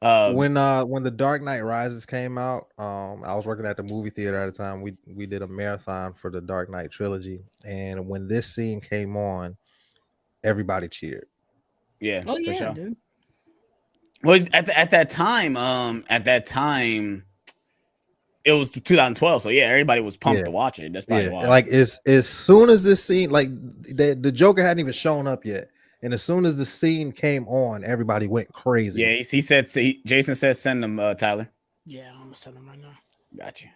When The Dark Knight Rises came out, I was working at the movie theater at the time. We did a marathon for the Dark Knight trilogy, and when this scene came on, everybody cheered. Yeah. Oh for yeah, sure. dude. Well, at that time, it was 2012. So yeah, everybody was pumped to watch it. That's probably why. Like as soon as this scene, like the Joker hadn't even shown up yet, and as soon as the scene came on, everybody went crazy. Yeah, he said. Jason said, "Send them, Tyler." Yeah, I'm gonna send him right now. Got you.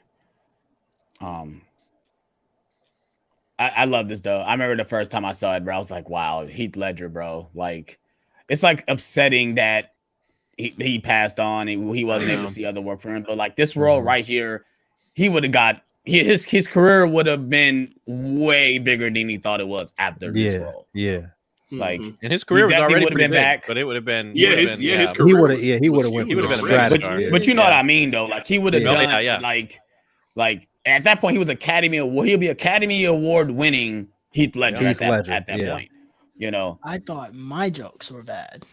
I love this though. I remember the first time I saw it, bro. I was like, "Wow, Heath Ledger, bro." Like, it's like upsetting that he passed on and he wasn't able to see other work for him. But like this role right here, he would have got his career would have been way bigger than he thought it was after this role. Yeah. Like, and his career was already pretty been big, back, but it would have been his he career would have went he would have been a strategy. big star. But you know what I mean, though. Like he would have done yeah. like at that point he was he'll be Academy Award winning Heath Ledger at that point. You know, I thought my jokes were bad.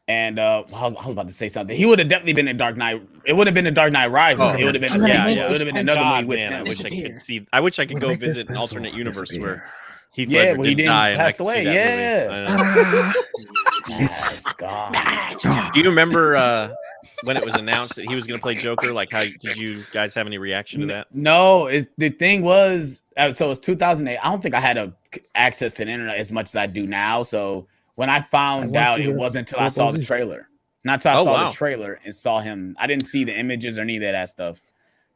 And I was about to say something. He would have definitely been in Dark Knight. It would have been a Dark Knight Rises. It would have been it would have been another movie with him. I wish I could go visit an alternate universe where Heath where Ledger he didn't die and passed away. Yeah. Do you remember when it was announced that he was going to play Joker? Like, how did you guys have any reaction to that? No, the thing was, so it's 2008. I don't think I had access to the internet as much as I do now. So when I found out, it wasn't until I saw the trailer. Not until I saw the trailer and saw him. I didn't see the images or any of that stuff.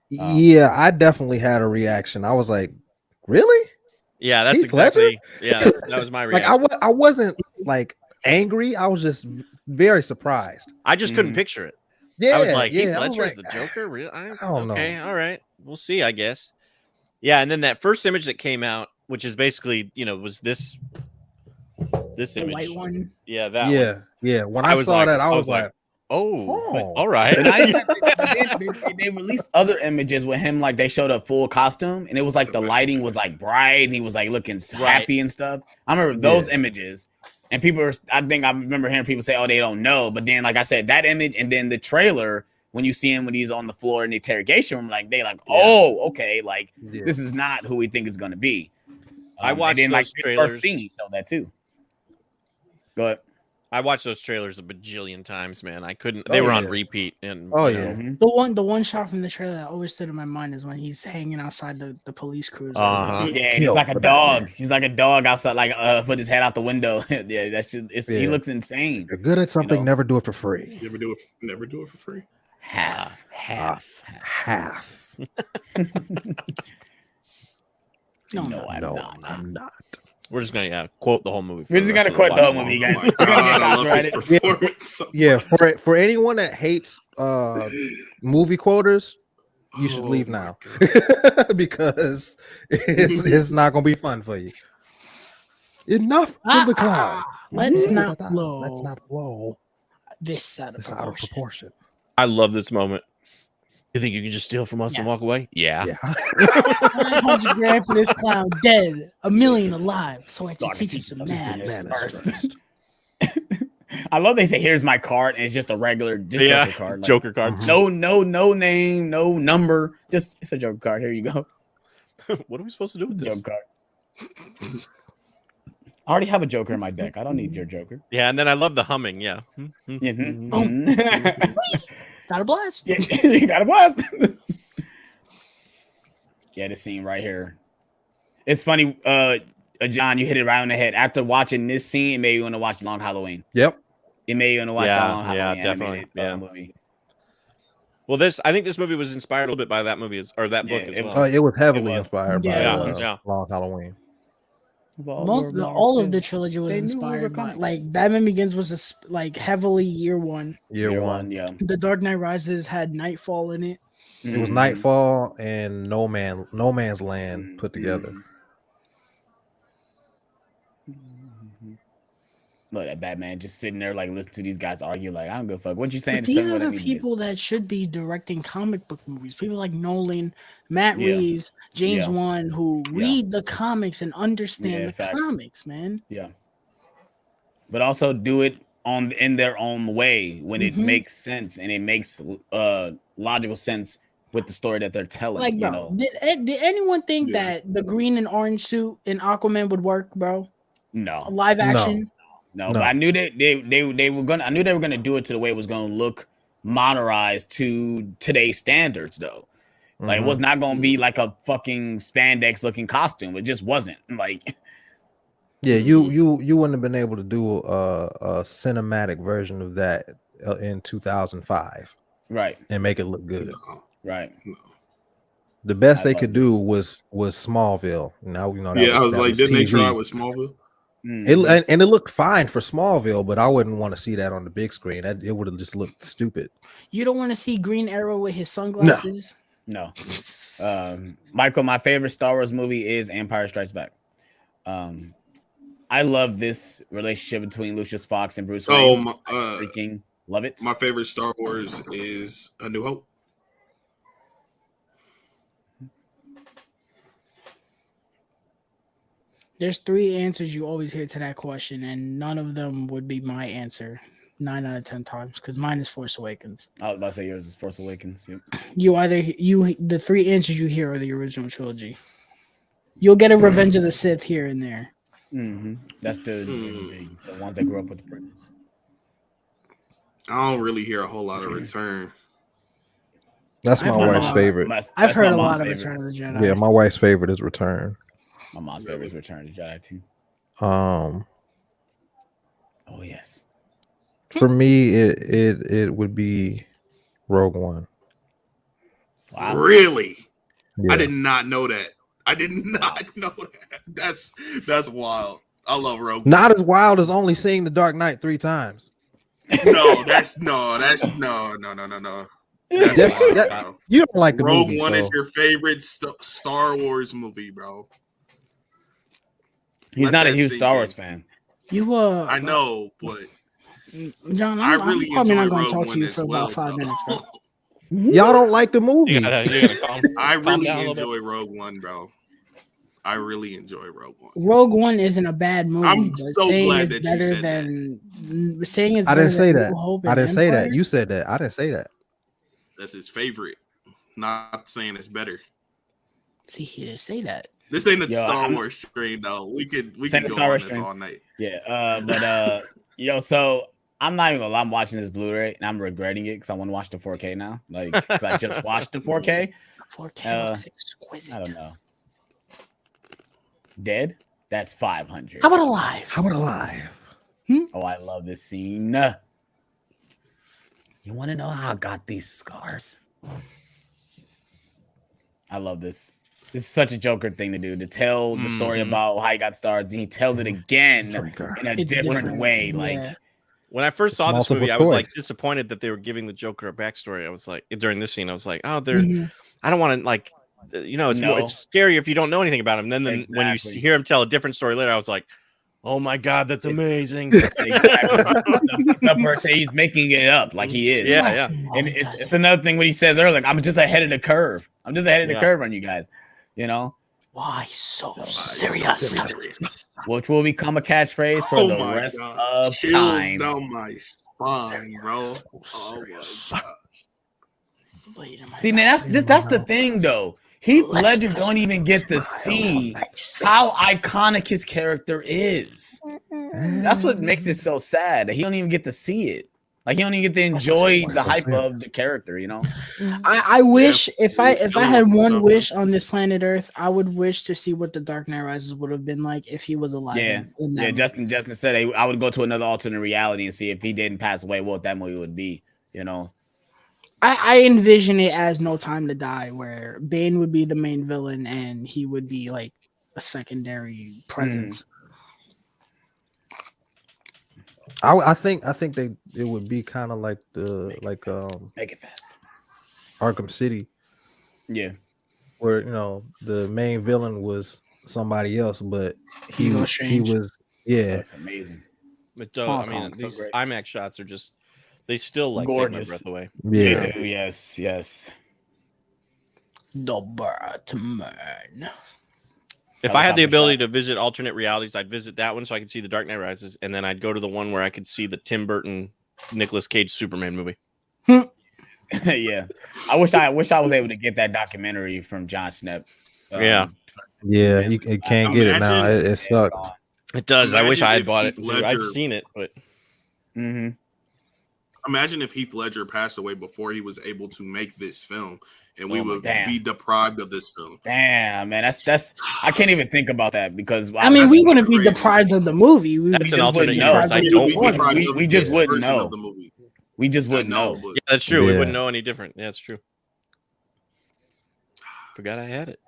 Yeah, I definitely had a reaction. I was like, really? Yeah, that's Heath exactly. Ledger? Yeah, that was my reaction. Like I wasn't like angry. I was just very surprised. I just couldn't picture it. Yeah, I was like, Heath I was Ledger is like, the Joker? Really? I don't know. Okay, all right. We'll see, I guess. Yeah, and then that first image that came out, which is basically, was this image. White one. Yeah, that one. Yeah. When I saw that, I was like, oh, all right. They released other images with him, like they showed a full costume, and it was like the lighting was like bright, and he was like looking happy and stuff. I remember those images, and I remember hearing people say, "Oh, they don't know," but then, like I said, that image, and then the trailer when you see him when he's on the floor in the interrogation room, like oh, okay, like this is not who we think is going to be. I watched and then, those trailers. First scene, you know that too. Go ahead. I watched those trailers a bajillion times, man. I couldn't. They were on repeat. And The one shot from the trailer that always stood in my mind is when he's hanging outside the police cruiser. Yeah, he's like a dog. He's like a dog outside, like put his head out the window. Yeah, that's just. He looks insane. You're good at something. Never do it for free. Never do it for free. Half. No, I'm not. We're just gonna quote the whole movie. We're just gonna quote the whole movie, guys. Yeah, for anyone that hates movie quoters, you should leave now because it's not gonna be fun for you. Enough of the cloud. Let's not blow this out of proportion. I love this moment. You think you can just steal from us and walk away? Yeah. 100 grand for this clown dead, 1 million alive. So I can teach him some manners first. I love they say, "Here's my card," and it's just a regular Joker card. Like, Joker card. No name, no number. Just it's a Joker card. Here you go. What are we supposed to do with this Joker card? I already have a Joker in my deck. I don't need your Joker. Yeah, and then I love the humming. Yeah. Got a blast. Yeah, you got a blast. Yeah, this scene right here. It's funny, John, you hit it right on the head. After watching this scene, it made you want to watch Long Halloween. Yep. It made you want to watch Long Halloween. Yeah, definitely. Movie. Well, I think this movie was inspired a little bit by that movie or that book as well. It was heavily inspired by Yeah. Long Halloween. All of the trilogy was inspired by, like, Batman Begins was like heavily year one. Year one, yeah. The Dark Knight Rises had Nightfall in it. It was Nightfall and No Man's Land put together. Look at Batman just sitting there like listening to these guys argue like I don't give a fuck. What you saying? But these are the people that should be directing comic book movies. People like Nolan, Matt Reeves, James Wan, who read the comics and understand the comics, man. Yeah. But also do it in their own way when it makes sense and it makes logical sense with the story that they're telling. Like, bro, did anyone think that the green and orange suit in Aquaman would work, bro? No. Live action? No, but I knew that they were gonna. I knew they were gonna do it to the way it was gonna look modernized to today's standards, though. Like it was not gonna be like a fucking spandex looking costume. It just wasn't like. Yeah, you wouldn't have been able to do a cinematic version of that in 2005, right? And make it look good, right? The best they could do was Smallville. Now you know. I was like, didn't they try with Smallville? It looked fine for Smallville, but I wouldn't want to see that on the big screen. It would have just looked stupid. You don't want to see Green Arrow with his sunglasses? No. Michael, my favorite Star Wars movie is Empire Strikes Back. I love this relationship between Lucius Fox and Bruce Wayne. Freaking love it. My favorite Star Wars is A New Hope. There's 3 answers you always hear to that question, and none of them would be my answer 9 out of 10 times, because mine is Force Awakens. I was about to say yours is Force Awakens. Yep. The 3 answers you hear are the original trilogy. You'll get a Revenge of the Sith here and there. That's the ones that grew up with the prequels. I don't really hear a whole lot of Return. That's my wife's favorite. I've heard a lot of Return of the Jedi. Yeah, my wife's favorite is Return. My mom's favorite is Return of the Jedi too. Oh yes. For me, it would be Rogue One. Wow. Really? Yeah. I did not know that. I did not know that. That's wild. I love Rogue One. Not as wild as only seeing The Dark Knight 3 times. No. That's no. You don't like the Rogue movie, One is your favorite Star Wars movie, bro. He's not a huge Star Wars fan. I know, but John, I'm really probably not going to Rogue talk to you One for as about 5 minutes, bro. Y'all don't like the movie. I really enjoy Rogue One, bro. I really enjoy Rogue One. Rogue One isn't a bad movie. I'm so glad that you said that. Saying it's I didn't say that. I didn't say that. You said that. I didn't say that. That's his favorite. Not saying it's better. See, he didn't say that. This ain't a Star Wars stream, though. We could go on this all night. Yeah, but so I'm not even gonna lie. I'm watching this Blu-ray and I'm regretting it because I want to watch the 4K now. Like, cause I just watched the 4K. 4K looks exquisite. I don't know. Dead? That's 500. How about alive? Oh, I love this scene. You want to know how I got these scars? I love this. This is such a Joker thing to do, to tell the story about how he got stars, and he tells it again in a different way. Like, when I first saw this movie, I was like disappointed that they were giving the Joker a backstory. I was like, during this scene, I was like, oh, I don't want to, like, it's scary if you don't know anything about him. And then when you hear him tell a different story later, I was like, oh my God, that's amazing. The person, he's making it up like he is. Yeah. And it's another thing when he says earlier, like, I'm just ahead of the curve. I'm just ahead of the curve on you guys. You know? Why so serious? Which will become a catchphrase for the rest of time. Down my spine, bro. Oh my God. See, that's the thing, though. Heath Ledger don't even get to see how iconic his character is. That's what makes it so sad. That he don't even get to see it. Like, he don't even get to enjoy the hype of the character, you know? I wish if I had one wish on this planet Earth, I would wish to see what the Dark Knight Rises would have been like if he was alive. Yeah. Justin said I would go to another alternate reality and see if he didn't pass away, what that movie would be, you know? I envision it as No Time to Die, where Bane would be the main villain and he would be like a secondary presence. I think it would be kind of like Make it fast. Arkham City, Yeah. where the main villain was somebody else, but he Hugo he Strange. was yeah. That's amazing. But Hong I mean, Kong, so these great. IMAX shots are just they still like take my Gorgeous. breath away. Yeah. Yes. The Batman. If I had the ability to visit alternate realities, I'd visit that one so I could see the Dark Knight Rises, and then I'd go to the one where I could see the Tim Burton, Nicolas Cage Superman movie. Yeah. I wish I was able to get that documentary from John Snepp. Yeah. You can't get it now. It sucked. It does. I wish I had if bought it. Heath Too. Ledger- I've seen it, but Imagine if Heath Ledger passed away before he was able to make this film, and we would damn. be deprived of this film. Damn, man, that's I can't even think about that because I mean, that's we wouldn't be crazy. deprived of the movie. That's just an alternate wouldn't be universe. deprived I of the don't We'd be movie. deprived of we just this wouldn't version know. of the movie. we just I wouldn't know, know. but yeah, that's true. We Yeah. wouldn't know any different. Yeah, that's true. Forgot I had it.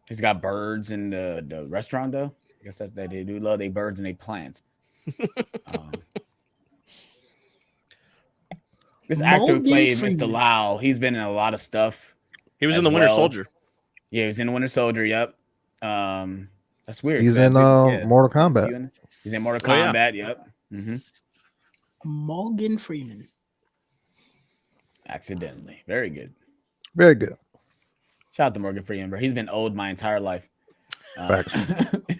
He's got birds in the restaurant though. I guess that's that they do love their birds and their plants. This actor who Morgan played Freeman. Mr. Lau, he's been in a lot of stuff. He was As in the Winter well. Soldier. Yeah, he was in the Winter Soldier. Yep. That's weird. He's 'cause in yeah. Mortal Kombat. He's in Mortal Oh, yeah. Kombat. Yep. Mm-hmm. Morgan Freeman. Accidentally. Very good. Very good. Shout out to Morgan Freeman, bro. He's been old my entire life. Facts.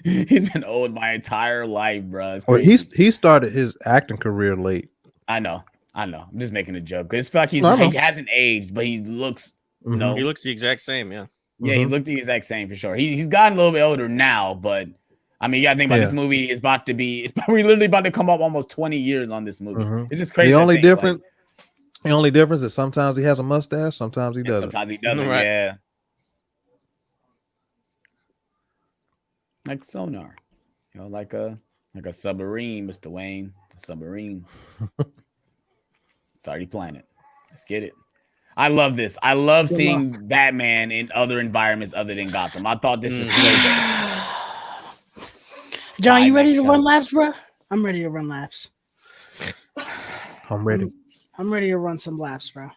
He's been old my entire life, bro. It's Well, crazy. he started his acting career late. I know. I'm just making a joke. It's like he No, I know. hasn't aged, but he looks. Mhm. No. He looks the exact same. Yeah. Yeah, he looked the exact same for sure. He's gotten a little bit older now, but I mean, you gotta think about Yeah. this movie is about to be. It's probably literally about to come up almost 20 years on this movie. Mhm. It's just crazy. The to only think, like, difference is sometimes he has a mustache, sometimes he and doesn't. sometimes he doesn't. Right. Yeah. Like sonar, like a submarine, Mr. Wayne, a submarine. It's already planet. Let's get it. I love this. I love seeing Batman in other environments other than Gotham. I thought this is so good. John, you ready to IMAX run shots. laps, bro? I'm ready to run laps. I'm ready. I'm ready to run some laps, bro.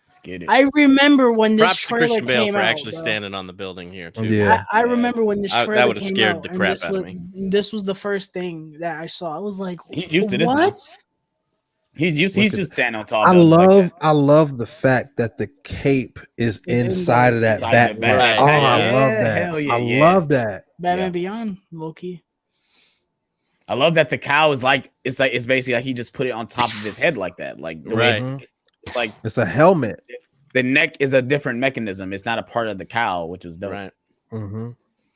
Let's get it. I remember when this Props to trailer Christian Bale came for out. actually bro. standing on the building here too. Yeah. I remember Yes. when this That trailer would've came scared out, the and crap this out of was, me. This was the first thing that I saw. I was like, He's used to this now. what? He's Look just at standing on top. I of buildings like that. love the fact that the cape is inside of that Inside the Batman. Batman. Oh, I Yeah, love that. hell yeah, I yeah. love that. Batman Yeah. Beyond, Loki. I love that the cow is like it's basically like he just put it on top of his head like that. Like the way Right. it's like It's a helmet. the neck is a different mechanism. It's not a part of the cow, which was dope. Right. Mm-hmm.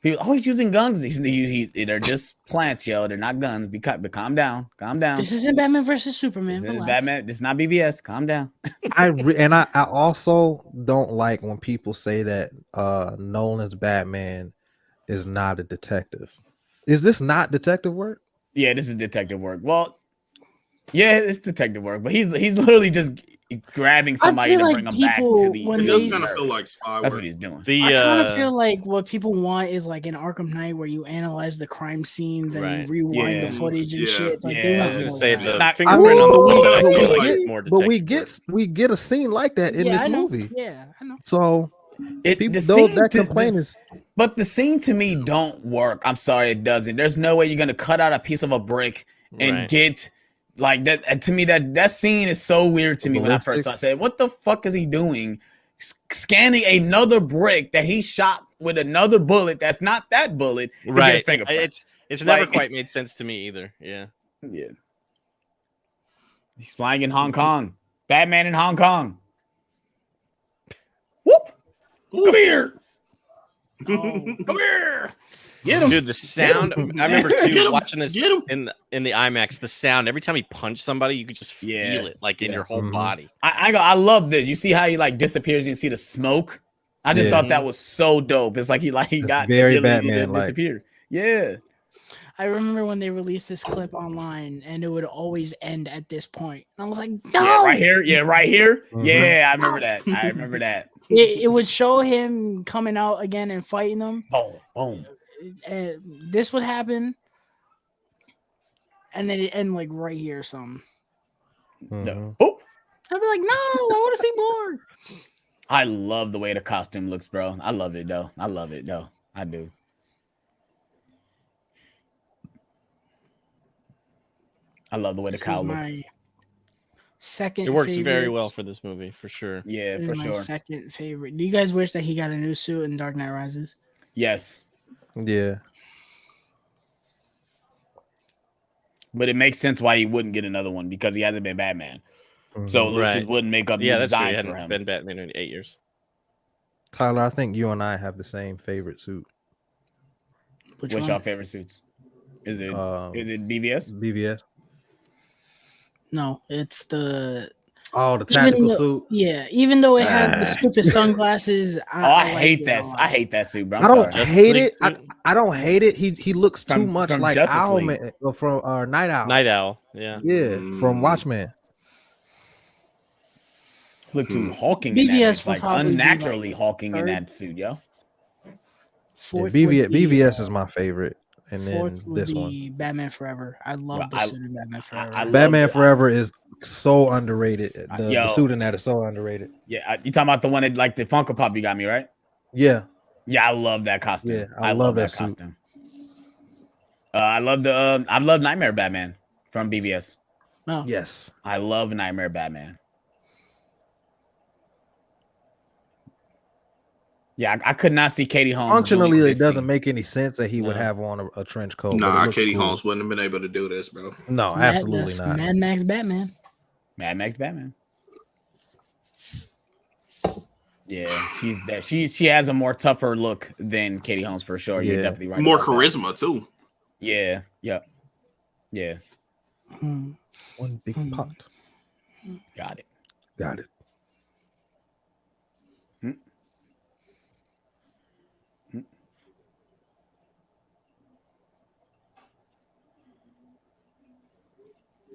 He's using guns. They're just plants, yo. They're not guns. But calm down. Calm down. This isn't Batman versus Superman. This is Relax. Batman. This is not BVS. Calm down. I also don't like when people say that Nolan's Batman is not a detective. Is this not detective work? Yeah, this is detective work. Well, yeah, it's detective work, but he's literally just grabbing somebody feel to like bring him back people, to the. when It to does they- the kind of murder. feel like spy That's work. what he's doing. The I kind of feel like what people want is like in Arkham Knight where you analyze the crime scenes and Right. you rewind Yeah. the footage and Yeah. shit. Like Yeah. they I want was more gonna of say that. the It's not- fingerprint I on the mean, wall. but I we feel like get- it's more But we detective work. get a scene like that in Yeah, this I know. movie. Yeah, I know. So people, The though scene that to- complaint this- is But the scene to me don't work. I'm sorry, it doesn't. There's no way you're gonna cut out a piece of a brick and Right. get like that. And to me, that scene is so weird to me when I first saw it. I said, "What the fuck is he doing? Scanning another brick that he shot with another bullet that's not that bullet to get a Right. fingerprint." It's never Like- quite made sense to me either. Yeah. Yeah. He's flying in Hong Kong. Batman in Hong Kong. Whoop! Come here! Come here! Get him! Dude, the sound. I remember Get too him. watching this Get him. in the IMAX. The sound every time he punched somebody, you could just Yeah. feel it like in Yeah. your whole Mhm. body. I love this. You see how he like disappears and you see the smoke? I just Yeah. thought that was so dope. It's like he It's got very ability to Batman-like. disappear. Yeah. I remember when they released this clip online and it would always end at this point. And I was like, no! Yeah, right here. Yeah, right here. Mhm. Yeah, I remember that. I remember that. It would show him coming out again and fighting them. Boom, boom. And this would happen. and then it end like right here or something. Mhm. Oh, I'd be like, no, I want to see more. I love the way the costume looks, bro. I love it though. I do. I love the way the This cow is looks. my second. It works favorite. very well for this movie, for sure. Yeah, This for is my sure. second favorite. Do you guys wish that he got a new suit in Dark Knight Rises? Yes, Yeah. but it makes sense why he wouldn't get another one because he hasn't been Batman. So Mhm. this Right. just wouldn't make up Yeah, new that's true. He designs for hadn't him. been Batman in 8 years. Tyler, I think you and I have the same favorite suit. Which What's one? your favorite suits? Is it Um, BVS? BVS. No, it's the Oh, the tactical though, suit. Yeah, even though it has the Ah. stupid sunglasses. I like hate it that. a lot. I hate that suit, bro. I don't sorry. hate it. Justice League I don't hate it. He looks too From- much from like Justice League. Owlman from Night Owl. Night Owl. Yeah. Yeah, from Watchmen. Look too hulking in that. BVS It's will like probably be, unnaturally like, hulking in third. that suit, yo. Yeah, Fourth BVS, would be, BVS is my favorite, and then fourth would this one. be Batman Forever. I love Bro, the suit in Batman Forever. I love Batman it. Forever is so underrated. The Yo. suit in that is so underrated. Yeah, you talking about the one that like the Funko Pop you got me, right? Yeah, Yeah, I love that costume. Yeah, I love that suit. costume. I love Nightmare Batman from BVS. No. yes. I love Nightmare Batman. Yeah, I could not see Katie Holmes. Functionally, doing it this doesn't scene. make any sense that he would No. have on a trench coat. but it Nah, looks Katie cool. Holmes wouldn't have been able to do this, bro. No, Mad- absolutely that's not. Mad Max Batman. Mad Max Batman. Yeah, she has a more tougher look than Katie Holmes for sure. You're Yeah. definitely right. More about that. charisma too. Yeah. Yep. Yeah. Hmm. One big Hmm. pot. Got it. Got it.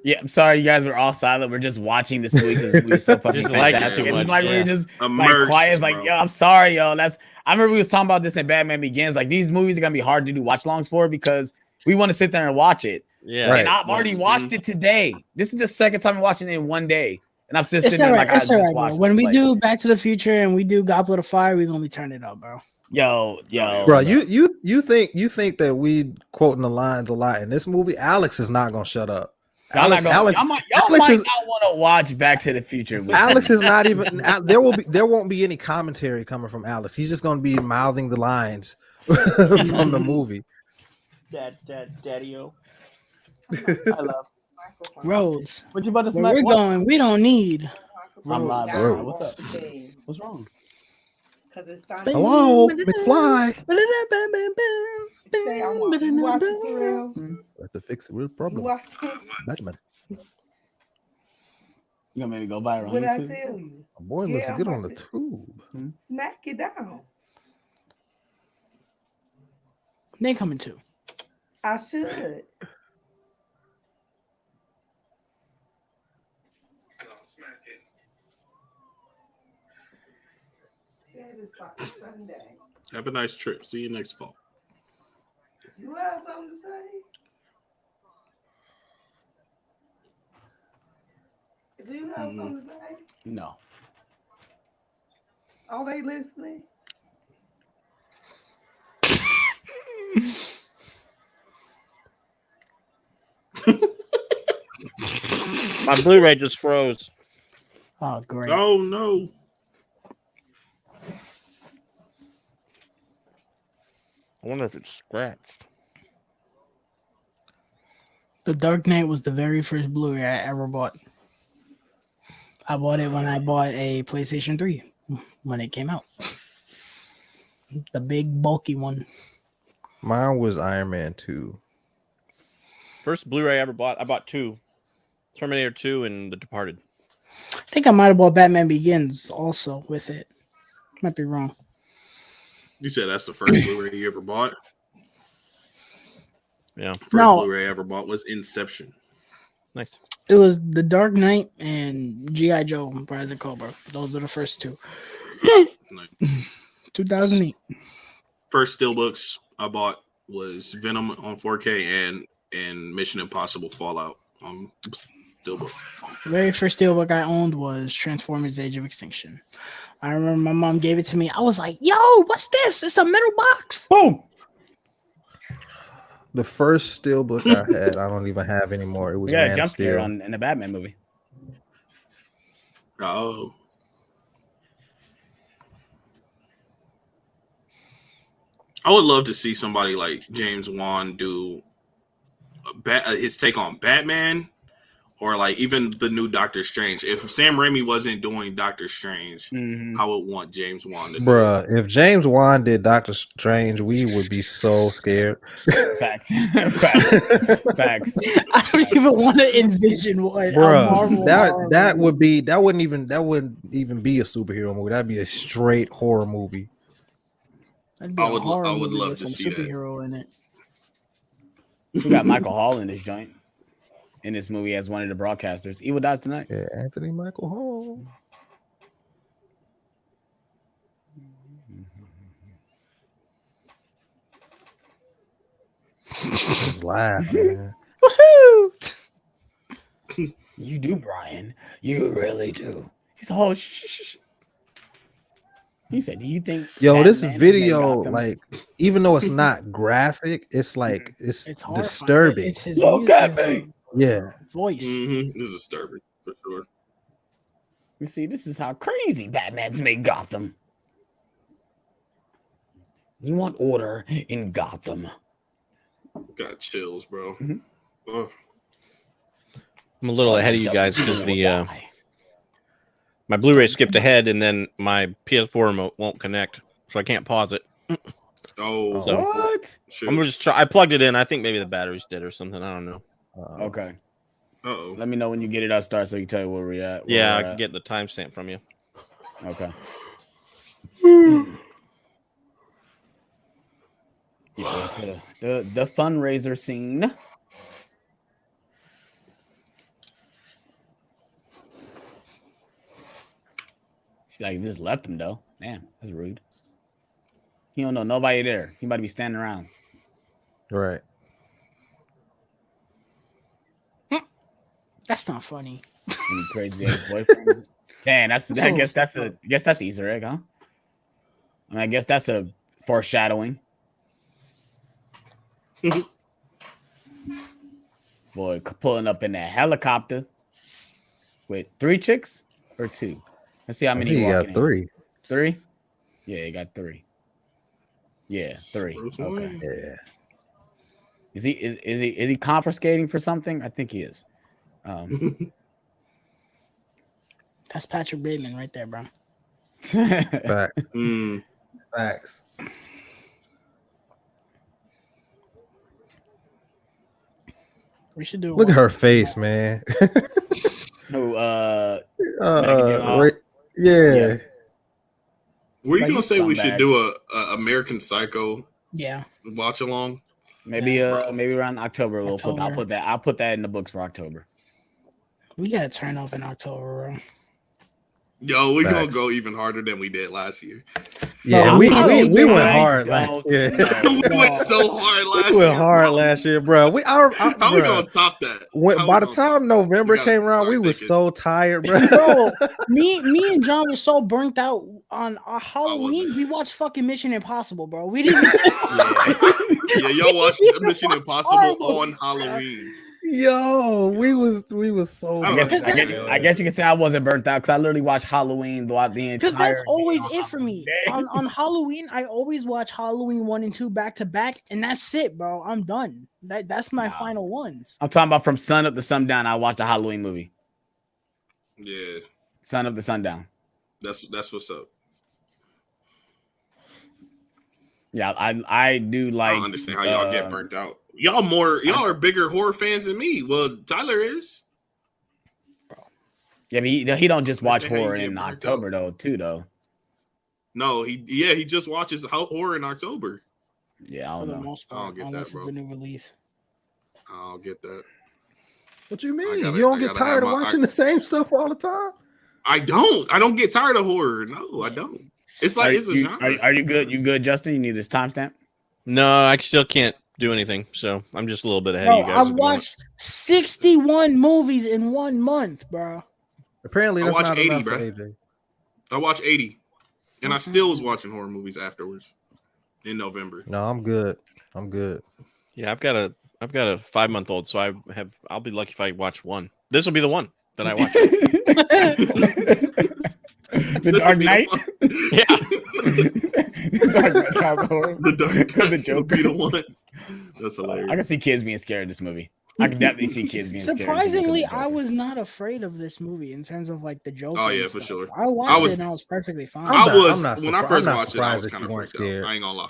Yeah, I'm sorry, you guys were all silent. We're just watching this movie because we were so fucking Just like it fantastic. too It's much, like we yeah. were just like Immersed, quiet. It's like, bro. yo, I'm sorry, yo. I remember we was talking about this in Batman Begins. Like these movies are gonna be hard to do watch longs for because we want to sit there and watch it. Yeah. Right. And I've already watched it today. This is the second time I'm watching it in one day. And I'm still It's sitting all there right. like I It's just all right, watched bro. When it. we Like, do Back to the Future and we do Goblet of Fire, we're gonna be turning it up, bro. yo, Bro, you think that we quoting the lines a lot in this movie? Alex is not gonna shut up. y'all Alex might Alex not want to watch Back to the Future. with Alex me. is not even. There won't be any commentary coming from Alex. He's just gonna be mouthing the lines from the movie. Daddy-o. I love Roads. What you about to Where smack? we're What? going, we don't need I'm live. roads. Roads. What's up? Because What's wrong? it's time. Hello, McFly. Say I want you watch it for real. Have to fix the real You problem. watch it. Batman. You gonna maybe go viral What on I YouTube? tell you? My boy Yeah, looks I'm good on about the to- tube. Smack it down. They coming too. I should. That is like Sunday. Have a nice trip. See you next fall. You have something to say? Do you have something to say? No. Are they listening? My Blu-ray just froze. Oh, great. Oh no. I wonder if it's scratched. The Dark Knight was the very first Blu-ray I ever bought. I bought it when I bought a PlayStation 3 when it came out. The big bulky one. Mine was Iron Man 2. First Blu-ray I ever bought. I bought 2. Terminator 2 and The Departed. I think I might have bought Batman Begins also with it. Might be wrong. You said that's the first Blu-ray you ever bought? Yeah. First No. Blu-ray I ever bought was Inception. Nice. It was The Dark Knight and G.I. Joe Rise of Cobra. Those are the first two. Like, 2008. first steelbooks I bought was Venom on 4K and and Mission Impossible Fallout. Steelbook. The very first steelbook I owned was Transformers: Age of Extinction. I remember my mom gave it to me. I was like, "Yo, what's this? It's a metal box." Boom. The first steelbook I had, I don't even have anymore. It was We got a Man jump of Steel. scare in the Batman movie. Oh. I would love to see somebody like James Wan do his take on Batman, or like even the new Doctor Strange. If Sam Raimi wasn't doing Doctor Strange, I would want James Wan to do Bruh, if James Wan did Doctor Strange, we would be so scared. Facts. Facts. I don't even want to envision what Bruh, that wouldn't even be a superhero movie. That'd be a straight horror movie. That'd be I a would horror movie love with to some see that. superhero in it. We got Michael Hall in this joint. In this movie as one of the broadcasters. Evil dies tonight. Yeah, Anthony Michael Hall. Laugh, man. Woohoo! You do, Brian. You really do. He's all shh. He said, "Do you think?" Yo, this Batman video, made Gotham?" like, even though it's not graphic, it's like it's horrifying. disturbing. It's his Look at me. Yeah. voice. This is disturbing for sure. You see, this is how crazy Batman's made Gotham. You want order in Gotham? Got chills, bro. I'm a little ahead of you guys because my Blu-ray skipped ahead, and then my PS4 remote won't connect, so I can't pause it. Oh, So what? Shoot. I'm gonna just try. I plugged it in. I think maybe the battery's dead or something. I don't know. Okay. Uh-oh. Let me know when you get it up, start so we can tell you where we're at. Yeah, I can get the timestamp from you. Okay. the fundraiser scene. She like just left him though. Damn, that's rude. He don't know nobody there. He might be standing around. Right. That's not funny. Any crazy ex boyfriends. Damn, I guess that's Easter egg, huh? I mean, I guess that's a foreshadowing. Boy, pulling up in that helicopter with 3 chicks or 2. Let's see how many He you got walking 3. in. 3? Yeah, he got 3. Yeah, 3. Okay. Yeah. Is he confiscating for something? I think he is. That's Patrick Bateman right there, bro. Facts. Facts. We should do. Look at her face, man. Who? Yeah. Were you Like, gonna you say we scumbag. should do a American Psycho Yeah. watch along? Maybe Yeah. maybe around October. October. I'll put that in the books for October. We gotta turn up in October, bro. Yo, we gonna Facts. go even harder than we did last year. Yeah, No, we I'm went nice. hard No, last year. We went so hard last We year. went hard last year, bro. How we Bruh, gonna top that? How by we the gonna top time that? November We gotta came around, start we was thinking. so tired, bro. Bro, me and John were so burnt out on our Halloween. We watched fucking Mission Impossible, bro. We didn't. Yeah, y'all watched Mission Impossible horrible. on Halloween. Yo, we was so. I I guess you can say I wasn't burnt out because I literally watched Halloween throughout the entire. Because that's always day it for me. Halloween. On Halloween, I always watch Halloween 1 and 2 back to back, and that's it, bro. I'm done. That's my final ones. I'm talking about from sun up to sundown. I watched a Halloween movie. Yeah, Sun up to sundown. that's what's up. Yeah, I do like. I don't understand how y'all get burnt out. Y'all are bigger horror fans than me. Well, Tyler is. Yeah, but he don't just watch Understand how you horror get in burnt October though. No, he just watches horror in October. Yeah, I For don't the know. most I part, don't get unless that, it's bro. a new release. I don't get that. What you mean? gotta- You don't I get gotta tired have of my- watching the same stuff all the time? I don't get tired of horror. No, I don't. It's like it's a genre. Are you good? You good, Justin? You need this timestamp? No, I still can't do anything, so I'm just a little bit ahead Bro, of you guys. I at the moment. watched 61 movies in 1 month, bro. Apparently, I that's watched not 80, enough for bro. AJ. I watched 80, and I still was watching horror movies afterwards in November. No, I'm good. I'm good. Yeah, I've got a 5-month-old, so I'll be lucky if I watch one. This will be the one that I watch. The Dark Knight. Yeah, The The Joker. Be the one. That's hilarious. I can see kids being scared of this movie. I can definitely see kids being scared. Surprisingly, I was not afraid of this movie in terms of like the Joker. Oh, and yeah, for stuff. sure. I watched I was- it and I was perfectly fine. I was I'm not when I surpri- first I'm not watched it, I surprised was that kind you of weren't freaked out. scared. I ain't gonna lie.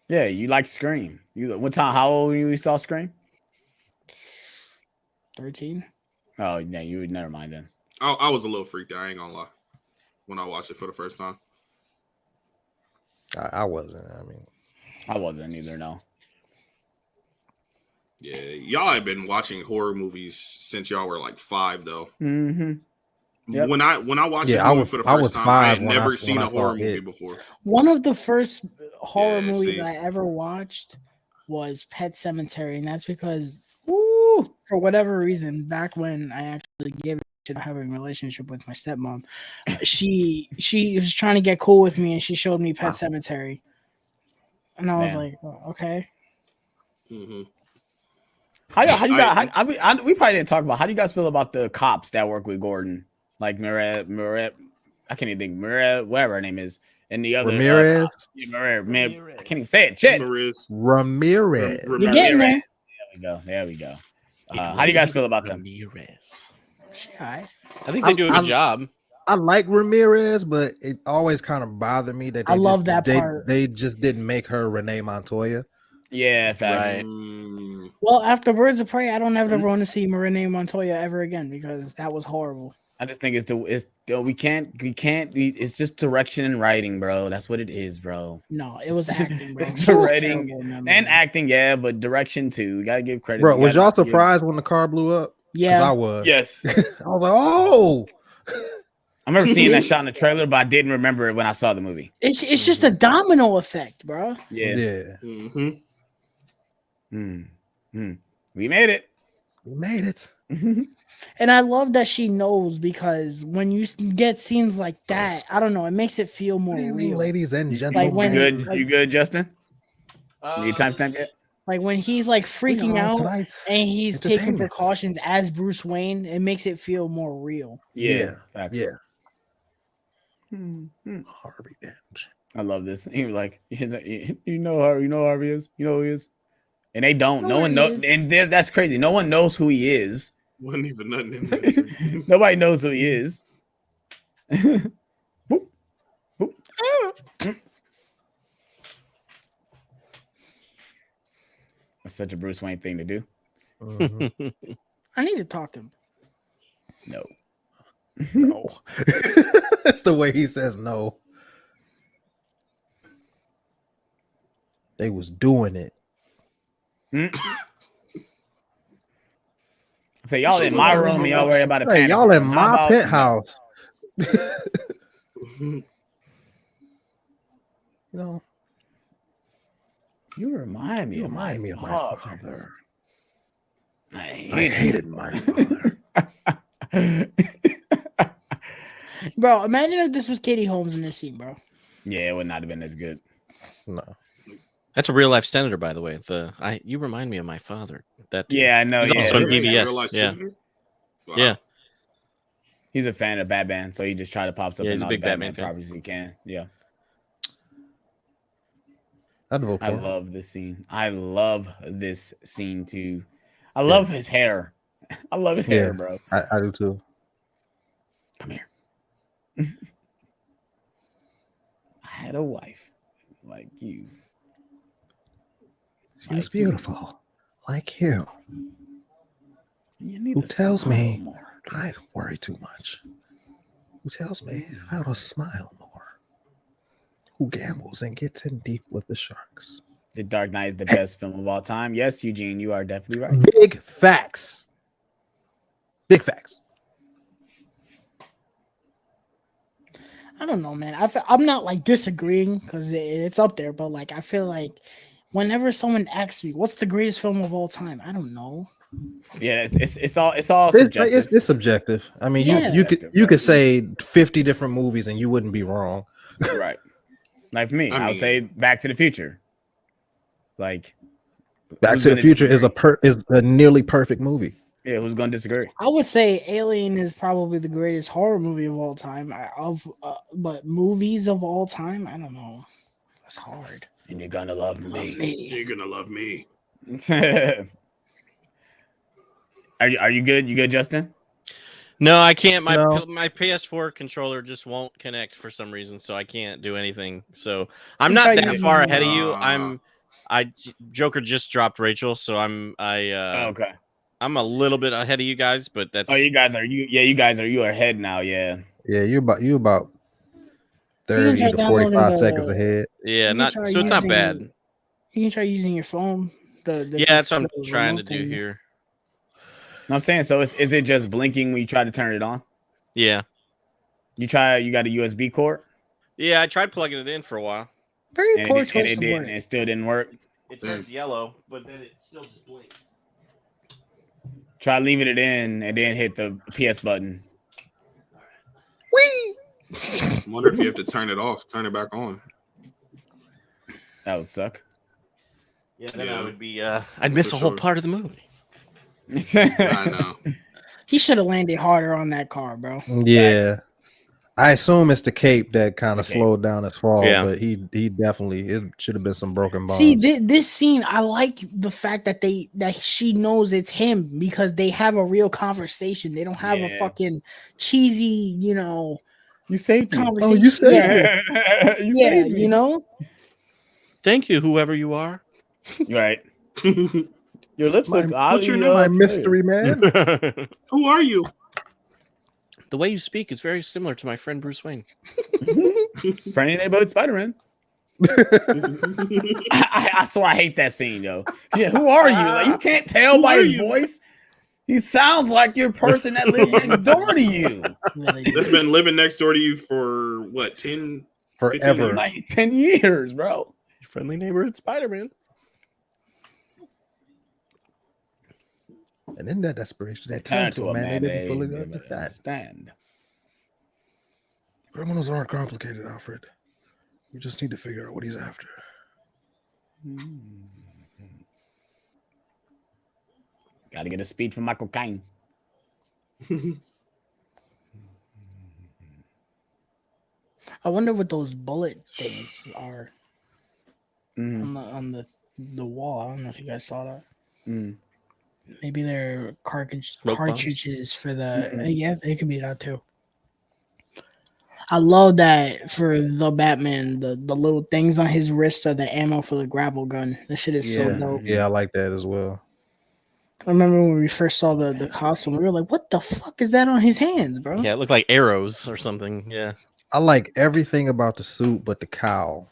Yeah, you like Scream. What time? How old were you when you saw Scream? 13. Oh, yeah, you would never mind then. I was a little freaked out. I ain't gonna lie. When I watched it for the first time. I wasn't. I mean, I wasn't either. No. Yeah, y'all have been watching horror movies since y'all were like 5, though. Mm-hmm. Yep. When I watched Yeah, this I movie was- for the I first was time, 5 I had when never I seen a saw horror it. movie before. One of the first horror Yeah, movies see. I ever watched was Pet Cemetery, and that's because Woo! for whatever reason, back when I actually gave it to having a relationship with my stepmom, she was trying to get cool with me, and she showed me Pet Cemetery, and I was Damn. like, oh, okay. Mm-hmm. How you guys? We probably didn't talk about how do you guys feel about the cops that work with Gordon, like Miret? I can't even think Miret, whatever her name is, and the other Ramirez. Miret. I can't even say it. Shit. Ramirez. You're getting there. There we go. How do you guys feel about them? Ramirez. Alright. I think they do a good job. I like Ramirez, but it always kind of bothered me that I love that they, part. They just didn't make her Renee Montoya. Yeah, facts. Right. Well, after Birds of Prey, I don't ever want to see Marine Montoya ever again because that was horrible. I just think we can't it's just direction and writing, bro. That's what it is, bro. No, it was acting, bro. It's She was writing terrible in that and movie. acting, yeah, but direction too. We gotta give credit. Bro, We was gotta y'all give- surprised when the car blew up? 'Cause Yeah. I was. Yes. I was like, oh. I remember seeing that shot in the trailer, but I didn't remember it when I saw the movie. It's just a domino effect, bro. Yeah. Yeah. Mm-hmm. We made it. We made it. And I love that she knows because when you get scenes like that, I don't know, it makes it feel more Good evening, real. ladies and You gentlemen. when- good? like- You good, Justin? You timestamp yet? Like when he's like freaking We are out tonight's and he's taking entertainment. precautions as Bruce Wayne, it makes it feel more real. Yeah. Facts. Yeah. Harvey Dent. I love this. He was like, he's like, you know Harvey is. You know who he is. And they don't. Know No who one he knows. is. And that's crazy. No one knows who he is. Wasn't even nothing in there. Nobody knows who he is. Boop. Boop. That's such a Bruce Wayne thing to do. Mhm. I need to talk to him. No. No. That's the way he says no. They was doing it. So y'all in my room and y'all worry about a Hey, panic y'all in room. How my about- penthouse. You know, You remind me you of remind me of my father. father. I I hate hated my father. Bro, imagine if this was Katie Holmes in this scene, bro. Yeah, it would not have been as good. No. That's a real life senator, by the way. You remind me of my father. That Yeah, I know. He's Yeah. also in Real BVS. life Yeah. senator? Wow. Yeah. He's a fan of Batman, so he just try to pop up Yeah, he's in a all big the Batman Batman fan. properties he can. Yeah. I'd vote for I him. love this scene. I love this scene too. I love his hair. I love his hair, Yeah. bro. I do too. Come here. I had a wife like you. She was Like you. beautiful. Like you. You need Who to tells smile me more. I worry too much? Who tells me how to smile more? Who gambles and gets in deep with the sharks? The Dark Knight is the best film of all time. Yes, Eugene, you are definitely right. Big facts. Big facts. I don't know, man. I'm not like disagreeing because it's up there, but like I feel like whenever someone asks me, "What's the greatest film of all time?" I don't know. Yeah, it's all subjective. It's subjective. I mean, Yeah. you could say 50 different movies and you wouldn't be wrong. Right. Like for me, I I would mean- say Back to the Future. Like Back who's to the gonna Future disagree? is a nearly perfect movie. Yeah, who's gonna disagree? I would say Alien is probably the greatest horror movie of all time. But movies of all time, I don't know. That's hard. And you're gonna love me. You're gonna love me. Are you good? You good, Justin? No, I can't. My No. my PS4 controller just won't connect for some reason, so I can't do anything. So I'm You not try that using far your- ahead of you. Joker just dropped Rachel, so Okay. I'm a little bit ahead of you guys, but that's Oh, you guys are ahead now. Yeah. Yeah, you about You 30 can to try 45 downloading seconds the- ahead. yeah, you can not try so it's not bad. using- You can try using your phone. Yeah, that's what I'm the trying to remote do thing. here. No, I'm saying, so is it just blinking when you try to turn it on? Yeah, You got a USB cord, yeah. I tried plugging it in for a while. Very and poor it choice of didn't. word. It still didn't work. It turns yellow, but then it still just blinks. Try leaving it in and then hit the PS button. Whee! I wonder if you have to turn it off, turn it back on. That would suck. Yeah, then Yeah. I would be. I'd miss For a whole sure. part of the movie. I know. He should have landed harder on that car, bro. Yeah. I assume it's the cape that kind of The cape. slowed down his fall, Yeah. but he definitely it should have been some broken bones. See, this scene, I like the fact that she knows it's him because they have a real conversation. They don't have a Yeah. fucking cheesy, You saved me. conversation. Oh, you saved yeah, You yeah, saved me. you know. Thank you, whoever you are. Right. Your lips look what's your oddly, name? My familiar. mystery man. The Who are you? way you speak is very similar to my friend Bruce Wayne. Friendly neighborhood Spider-Man. I swear I hate that scene, yo. Yeah, who are you? Like, you can't tell Who by are his you? voice. He sounds like your person that lives next door to you. Really. That's been living next door to you for what, 10? Forever. Like 10 years, bro. Friendly neighborhood Spider-Man. And in that desperation, that Turn turned to a man they didn't fully they understand. understand. Criminals aren't complicated, Alfred. You just need to figure out what he's after. Got to get a speech from Michael Caine. I wonder what those bullet things are Mm, on the wall. I don't know if you guys saw that. mm. Maybe they're Smoke bombs? cartridges for the. Mhm. Yeah, they could be that too. I love that for the Batman. The little things on his wrist are the ammo for the grapple gun. That shit is so dope. Yeah, I like that as well. I remember when we first saw the costume, we were like, "What the fuck is that on his hands, bro?" Yeah, it looked like arrows or something. Yeah. I like everything about the suit but the cowl.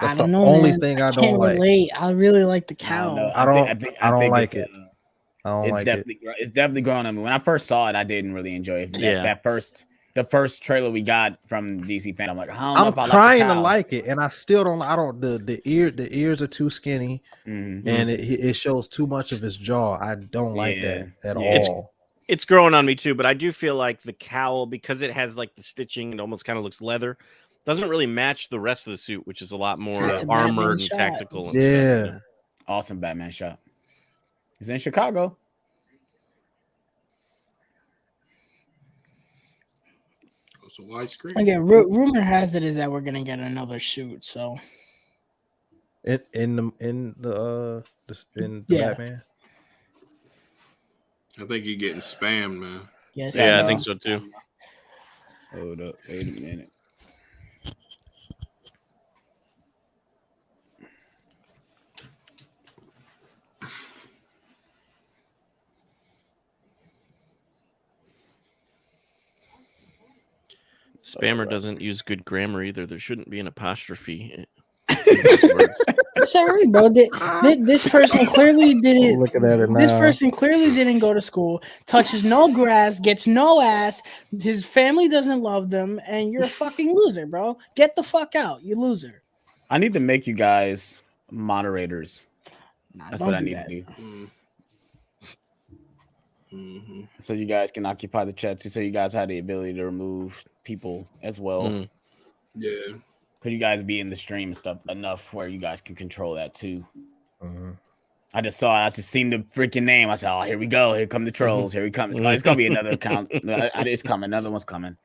That's I don't the know. only man. thing I don't can't like. relate. I really like the I cow. don't know. I don't- I don't think like it's, it. I don't It's like it. definitely it's definitely grown on me. When I first saw it, I didn't really enjoy it. Yeah. The first trailer we got from DC fan, I'm like, I don't know I'm if I trying like the to cowl. like it, and I still don't. I don't. The ears are too skinny, Mhm. and it shows too much of his jaw. I don't like Yeah. that at Yeah. all. It's growing on me too, but I do feel like the cowl, because it has like the stitching, it almost kind of looks leather, doesn't really match the rest of the suit, which is a lot more That's a Batman armored and shot. tactical. And Yeah. stuff, Awesome Batman shot. He's in Chicago. It's a widescreen. Again, rumor has it is that we're gonna get another suit. So In the Yeah. Batman. I think you're getting spammed, man. yes, Yeah, Yeah, I no. think so too. Hold up. Wait a minute. Spammer doesn't use good grammar either. There shouldn't be an apostrophe. It's all right, bro. This person clearly I'm didn't. looking at it now. This person clearly didn't go to school, touches no grass, gets no ass. His family doesn't love them, and you're a fucking loser, bro. Get the fuck out, you loser. I need to make you guys moderators. Nah, That's don't what I do need that. to do. Mm-hmm. So you guys can occupy the chat too. So you guys have the ability to remove people as well. Yeah. Could you guys be in the stream and stuff enough where you guys can control that too? I just saw it. I just seen the freaking name. I said, "Oh, here we go. Here come the trolls. Here we come. It's gonna be another account. It's coming. Another one's coming.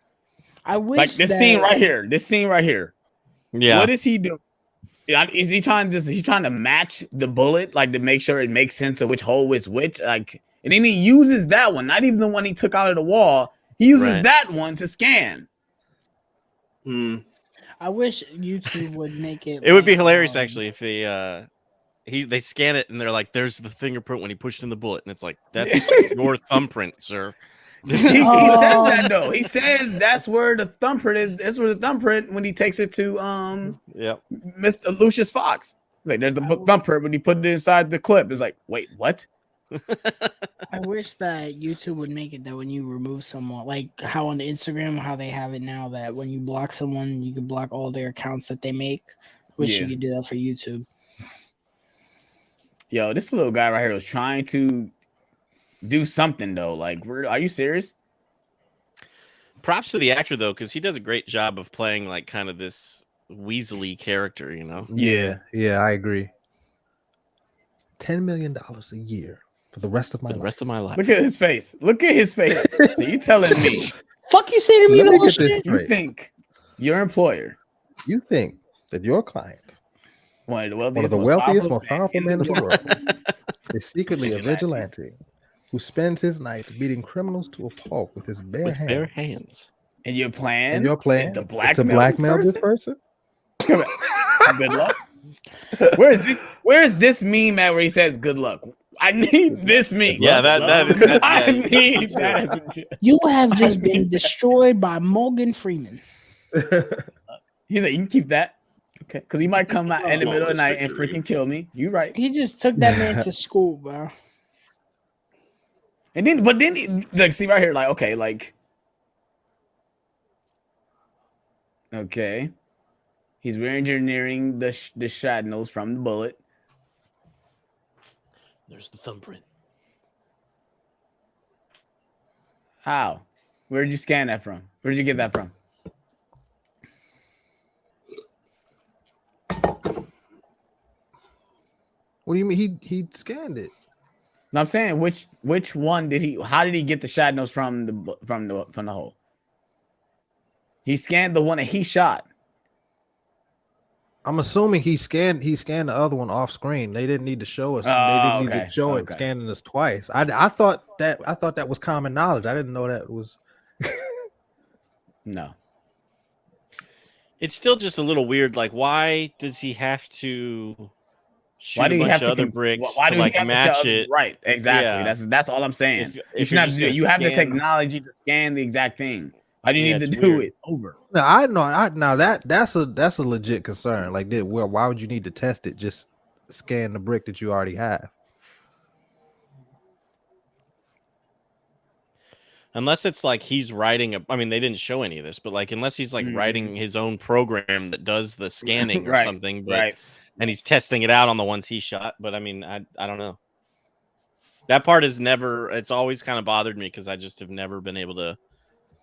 I wish Like this scene right here. This scene right here. Yeah. What is he doing? Is he trying to he's trying to match the bullet, like to make sure it makes sense of which hole is which? Like, and then he uses that one, not even the one he took out of the wall. He uses that one to scan. I wish YouTube would make it. It would be hilarious actually if they scan it and they're like, "There's the fingerprint when he pushed in the bullet," and it's like, "That's your thumbprint, sir." He says that though. He says that's where the thumbprint is. That's where the thumbprint when he takes it to Mr. Lucius Fox. Like there's the thumbprint when he put it inside the clip. It's like, wait, what? I wish that YouTube would make it that when you remove someone, like how on Instagram, how they have it now, that when you block someone, you can block all their accounts that they make. Wish you could do that for YouTube. Yo, this little guy right here was trying to do something though. Like, are you serious? Props to the actor though, because he does a great job of playing like kind of this Weasley character, you know? Yeah, I agree. $10 million a year for the rest of my life. Look at his face. Look at his face. So you telling me? Fuck you say to me, little shit. You think your employer? You think that your client, one of the wealthiest, most powerful men in the world, is secretly a vigilante who spends his nights beating criminals to a pulp with his bare hands. And your plan? Is to blackmail this person? Good luck. Where's this meme at where he says good luck? I need this meme. Yeah, I need that. You have just been destroyed by Morgan Freeman. He's like, you can keep that. Okay, because he might come out in the middle of the night and freaking kill me. You right. He just took that man to school, bro. And then, like, see right here, like, okay, like, okay, he's re-engineering the shadows from the bullet. There's the thumbprint. How? Where'd you scan that from? Where'd you get that from? What do you mean? He scanned it. No, I'm saying which one did he? How did he get the shadows from the hole? He scanned the one that he shot. I'm assuming he scanned the other one off screen. They didn't need to show us. They didn't need to show it scanning us twice. I thought that was common knowledge. I didn't know that was. No. It's still just a little weird. Like, why does he have to shoot why do a you bunch have of other bricks to like match it? Right, exactly. Yeah. That's all I'm saying. If you have to do it. You have the technology to scan the exact thing. Why do you need to do it over? No, I know. That's a legit concern. Like, why would you need to test it? Just scan the brick that you already have. Unless it's like he's writing I mean, they didn't show any of this, but like unless he's like writing his own program that does the scanning or something, but and he's testing it out on the ones he shot. But I mean, I don't know. That part is never. It's always kind of bothered me because I just have never been able to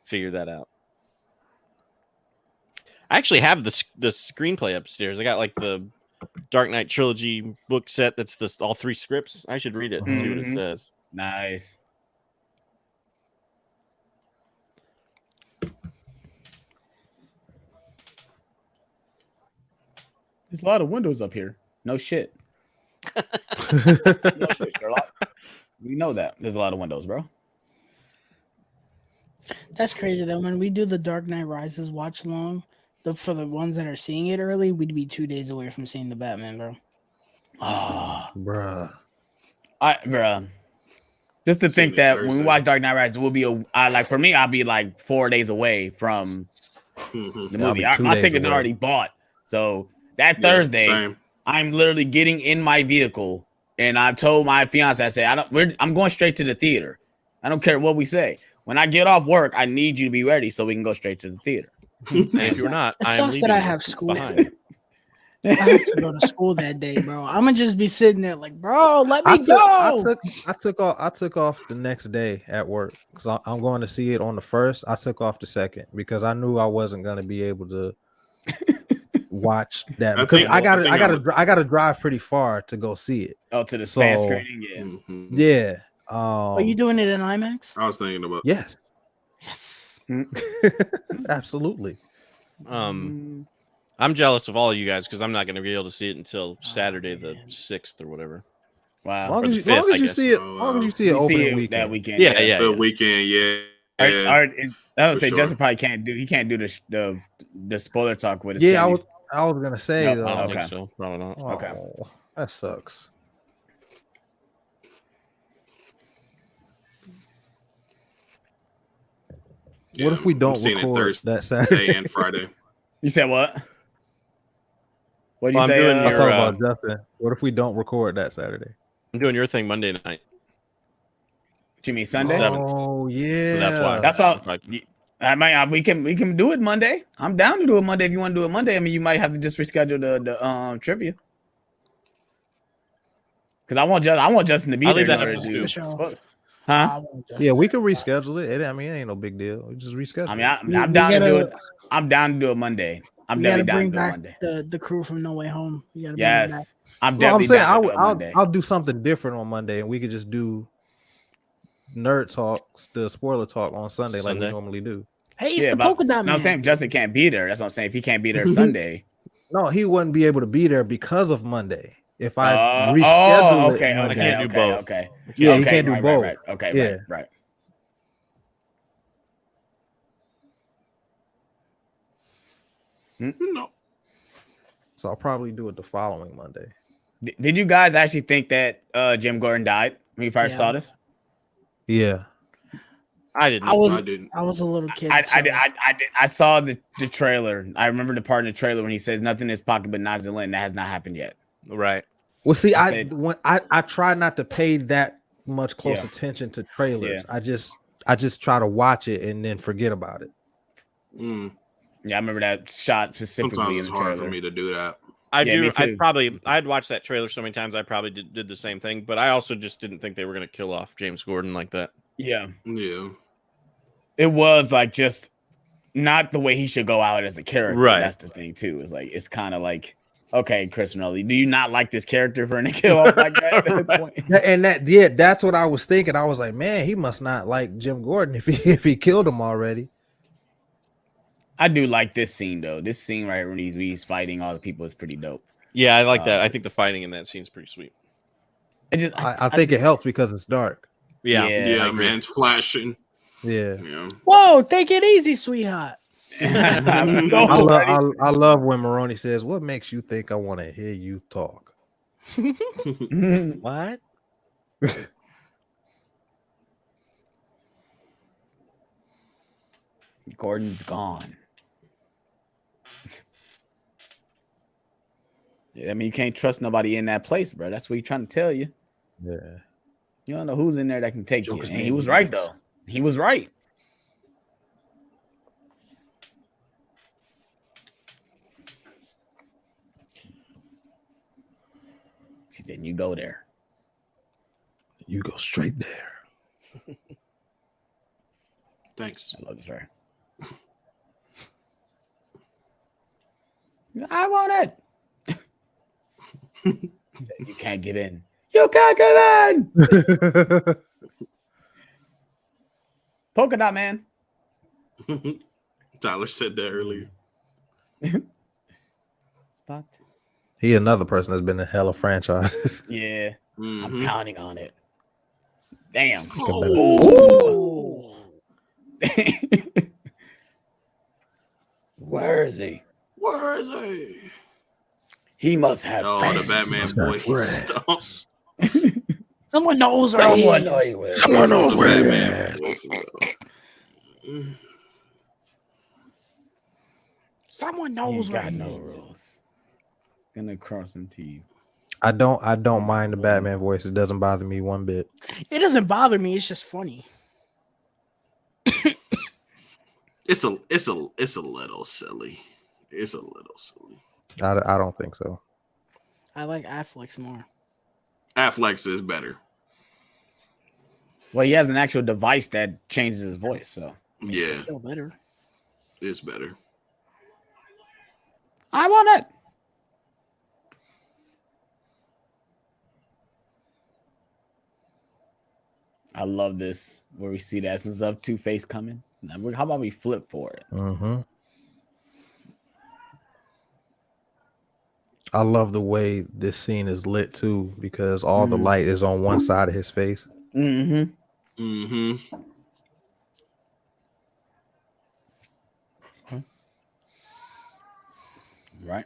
figure that out. I actually have the screenplay upstairs. I got like the Dark Knight trilogy book set. That's all 3 scripts. I should read it and see what it says. Nice. There's a lot of windows up here. No shit. No shit, Sherlock. We know that. There's a lot of windows, bro. That's crazy though. When we do the Dark Knight Rises watch along, for the ones that are seeing it early, we'd be 2 days away from seeing the Batman, bro. Bruh. Bruh. Just to think that when we watch Dark Knight Rises, we'll be like for me, I'll be like 4 days away from the movie. My ticket's already bought. So that Thursday, I'm literally getting in my vehicle and I've told my fiance, I said, I'm going straight to the theater. I don't care what we say. When I get off work, I need you to be ready so we can go straight to the theater. And if you're not, it sucks that I have school. I have to go to school that day, bro. I'm gonna just be sitting there like, bro, let me I go. took off the next day at work because I'm going to see it on the 1st. I took off the 2nd because I knew I wasn't going to be able to watch that because I gotta drive pretty far to go see it. Oh, to the span screening, yeah. Mm-hmm. Yeah. Are you doing it in IMAX? I was thinking about. Yes. Yes. Absolutely. I'm jealous of all of you guys because I'm not going to be able to see it until Saturday the 6th or whatever. Wow. Long as you see it opening weekend. That weekend. Yeah. The weekend, yeah. I would say Justin probably can't do. He can't do the spoiler talk with us. Yeah, I was gonna say No, though. I don't think so. Probably not. Okay. That sucks. Yeah, what if we don't I'm seeing it record that Thursday Saturday and Friday? You said what? What did you Well, I'm say? doing I your- saw about Justin. What if we don't record that Saturday? I'm doing your thing Monday night. What you mean Sunday? 7th. Oh yeah. So that's why. That's all. I might. We can do it Monday. I'm down to do it Monday if you want to do it Monday. I mean, you might have to just reschedule the trivia. Because I want Justin to be I'll there. leave that in order up to to do you. spoiler. Huh? Yeah, we can reschedule it. I mean, it ain't no big deal. We just reschedule. I mean, I'm down to do it. I'm down to do it Monday. I'm We gotta definitely down bring to do it back Monday. the crew from No Way Home. You gotta Yes, I'm Well, I'm definitely saying down to do it Monday. I'll do something different on Monday, and we could just do nerd talks, the spoiler talk on Sunday, like we normally do. Hey, it's the polka dot man. I'm saying Justin can't be there. That's what I'm saying. If he can't be there Sunday, no, he wouldn't be able to be there because of Monday. If I reschedule okay, it, I can't do both. Okay, yeah, okay, he can't do right, both. Right, okay, yeah. right. No. So I'll probably do it the following Monday. Did you guys actually think that Jim Gordon died when you first saw this? Yeah, I didn't. I was a little kid. I saw the trailer. I remember the part in the trailer when he says nothing in his pocket but Nazarin. That has not happened yet. Right. Well, see, I try not to pay that much close attention to trailers. Yeah. I just try to watch it and then forget about it. Yeah, I remember that shot specifically. Sometimes in it's the hard trailer. for me to do that. I'd watched that trailer so many times. I probably did the same thing, but I also just didn't think they were going to kill off James Gordon like that. Yeah. It was like just not the way he should go out as a character. Right. That's the thing too. It's kind of like, okay, Chris Nolan, do you not like this character for him to kill off like that? At that point? And that's what I was thinking. I was like, man, he must not like Jim Gordon if he killed him already. I do like this scene though. This scene right when he's fighting all the people is pretty dope. Yeah, I like that. I think the fighting in that scene is pretty sweet. I think it helps because it's dark. Yeah, man, it's flashing. Yeah. Whoa, take it easy, sweetheart. I love when Maroney says, "What makes you think I want to hear you talk?" What? Gordon's gone. Yeah, I mean, you can't trust nobody in that place, bro. That's what he's trying to tell you. Yeah. You don't know who's in there that can take you. And he was right, though. He was right. She said, you go there. You go straight there. Thanks. I love this right. I want it. He said, you can't get in. You can't get in. Polka dot man. Tyler said that earlier. Spot. He another person that's been in hella franchises. Yeah. I'm counting on it. Damn. Oh. Where is he? Where is he? He must have the Batman voice. Someone knows where Someone he knows is. where. Someone knows where Batman he voice, Someone knows You where got he no is. rules. Gonna cross them to you. I don't mind the Batman voice. It doesn't bother me one bit. It doesn't bother me. It's just funny. It's a little silly. It's a little silly. I don't think so. I like Affleck's more. Affleck's is better. Well, he has an actual device that changes his voice, so Yeah, It's still better. it's better. I want it. I love this where we see the essence of Two-Face coming. Now, how about we flip for it? Mm-hmm. I love the way this scene is lit too, because all the light is on one side of his face. Mm-hmm. Mm-hmm. Right?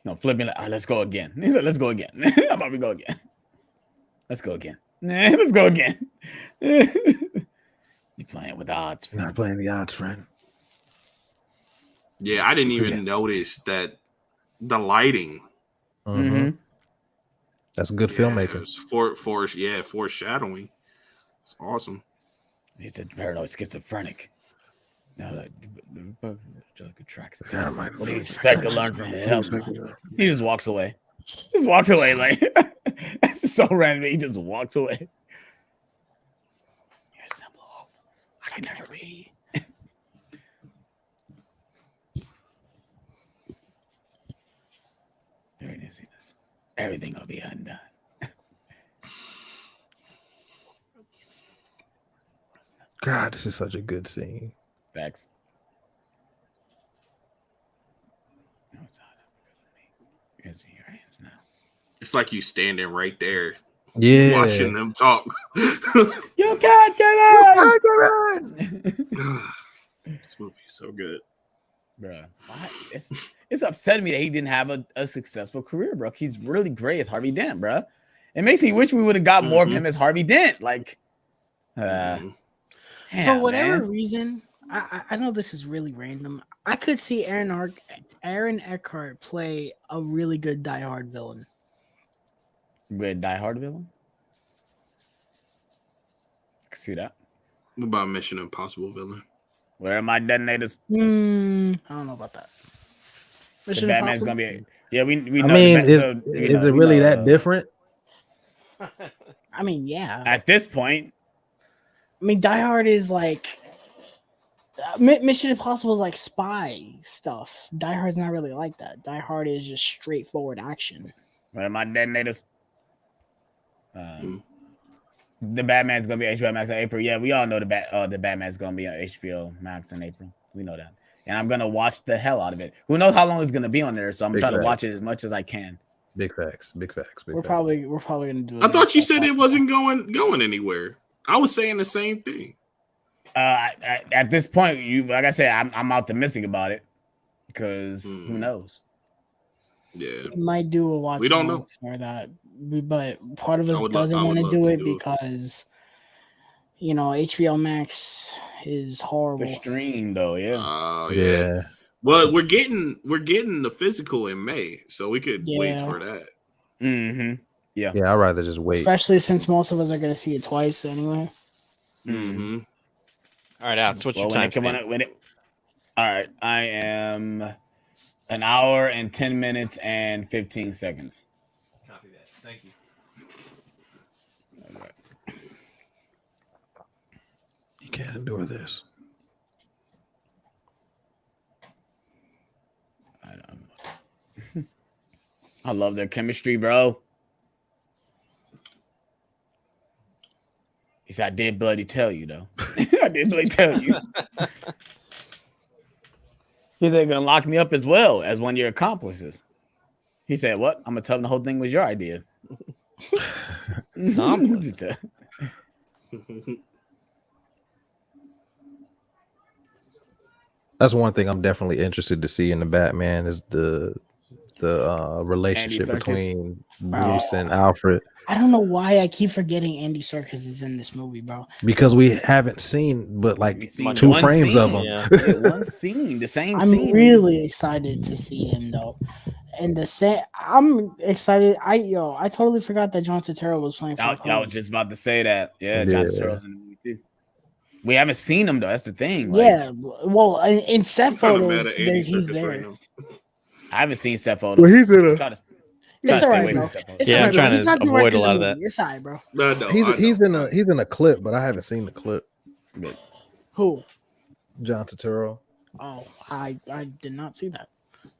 No, flipping. Like, all right, let's go again. He said, "Let's go again." How about we go again? Let's go again. Let's go again. You're playing with odds. You're not playing the odds, friend. Yeah, I didn't even notice that the lighting. Mm-hmm. That's good filmmaking. Foreshadowing. It's awesome. He's a paranoid schizophrenic. No, tracks. What do you expect to learn from him? He just walks away. Just walks away like it's just so random. He just walks away. You're a symbol. I can never be. There it is. Everything will be undone. God, this is such a good scene. Facts. It's in your hands now. It's like you standing right there, watching them talk. You can't get in. This movie is so good, Bro, it's upsetting me that he didn't have a successful career, bro. He's really great as Harvey Dent, bro. It makes me wish we would have got more of him as Harvey Dent. Like, for whatever reason, I know this is really random. I could see Aaron Eckhart play a really good Die Hard villain. Good Die Hard villain? I can see that. What about Mission Impossible villain? Where are my detonators? I don't know about that. The Batman's gonna be. Yeah, we know. I mean, is it really that different? I mean, yeah. At this point, I mean, Die Hard is like Mission Impossible is like spy stuff. Die Hard's not really like that. Die Hard is just straightforward action. where are my detonators? The Batman's gonna be HBO Max in April. Yeah, we all know the Batman's gonna be on HBO Max in April. We know that, and I'm gonna watch the hell out of it. Who knows how long it's gonna be on there? So I'm trying to watch it as much as I can. Big facts. We're probably gonna do it. I thought you said it wasn't going anywhere. I was saying the same thing. At this point, like I said, I'm optimistic about it because who knows? Yeah, we might do a watch. We don't know for that, but part of us doesn't want to do it because HBO Max is horrible. The stream though, yeah. Yeah. Well, we're getting the physical in May, so we could wait for that. Mm-hmm. Yeah. Yeah, I'd rather just wait. Especially since most of us are going to see it twice anyway. Mm-hmm. All right, Alex, what's your time? All right, I am an hour and 10 minutes and 15 seconds. Copy that. Thank you. All right. You can't endure this. I love their chemistry, bro. He said, I did bloody tell you, though. I did bloody tell you. He said, they're going to lock me up as well as one of your accomplices. He said, what? I'm going to tell them the whole thing was your idea. That's one thing I'm definitely interested to see in the Batman is the relationship between Bruce and Alfred. I don't know why I keep forgetting Andy Serkis is in this movie, bro. Because we haven't seen but like 2 frames of him. Yeah. One scene, the same I'm scene. really excited to see him though. And I'm excited. I totally forgot that John Turturro was playing for I was just about to say that. Yeah, John Turturro's in the movie too. We haven't seen him though. That's the thing. Well, in set photos, he's there. I haven't seen set photos. Well, he's in a. Try to It's stay all right, away bro. from set photos. It's Yeah, all I'm right, bro. trying He's to not avoid directing a lot the of that. movie. It's all right, bro. No, He's in a clip, but I haven't seen the clip. Who? John Turturro. Oh, I did not see that.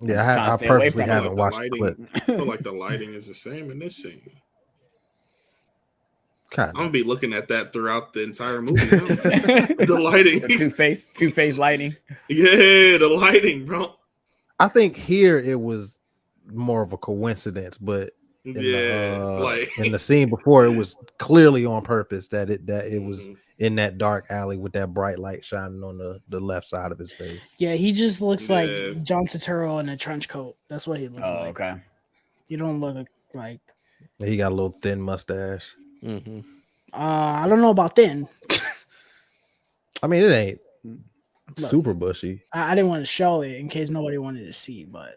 Yeah, trying to I stay away purposely from haven't watched the clip. I feel like the lighting is the same in this scene. Kind I'm gonna of. be looking at that throughout the entire movie. The lighting, Two-face lighting. yeah, the lighting, bro. I think here it was more of a coincidence, but in Like in the scene before, it was clearly on purpose that it was Mhm. in that dark alley with that bright light shining on the left side of his face. Yeah, he just looks Yeah. like John Turturro in a trench coat. That's what he looks Oh, like. okay. You don't look like. He got a little thin mustache. Mm-hmm. I don't know about thin. I mean, it ain't Look. super bushy. I didn't want to show it in case nobody wanted to see, but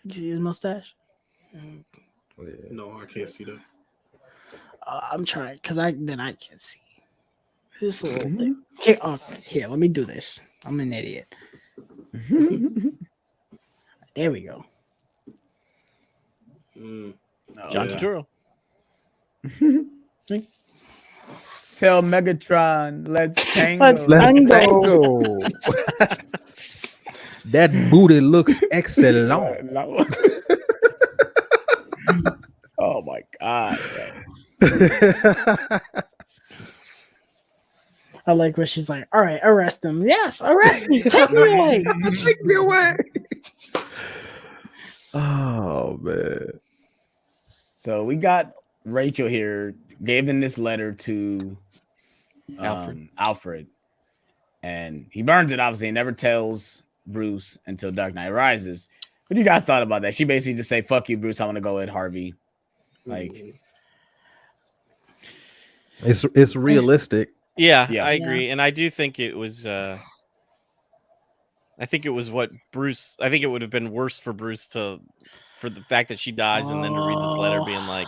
you see his mustache? Yeah. no, I can't see that. I'm trying because I can't see. This a little bit. Here, here, let me do this. I'm an idiot. There we go. Mm. John Yeah. Turturro. Tell Megatron, let's tango. Let's Let's Tango. tango. That booty looks excellent. Oh my god. I like where she's like, all right, arrest him. Yes, arrest me. Take me away. Take me away. Oh man. So we got Rachel here giving this letter to Alfred, and he burns it. Obviously, and never tells Bruce until Dark Knight Rises. What do you guys thought about that? She basically just say, "Fuck you, Bruce. I want to go with Harvey." Like, It's realistic. Yeah, Yeah. I agree, and I do think it was. I think it was what Bruce. I think it would have been worse for Bruce for the fact that she dies, and then to read this letter being like,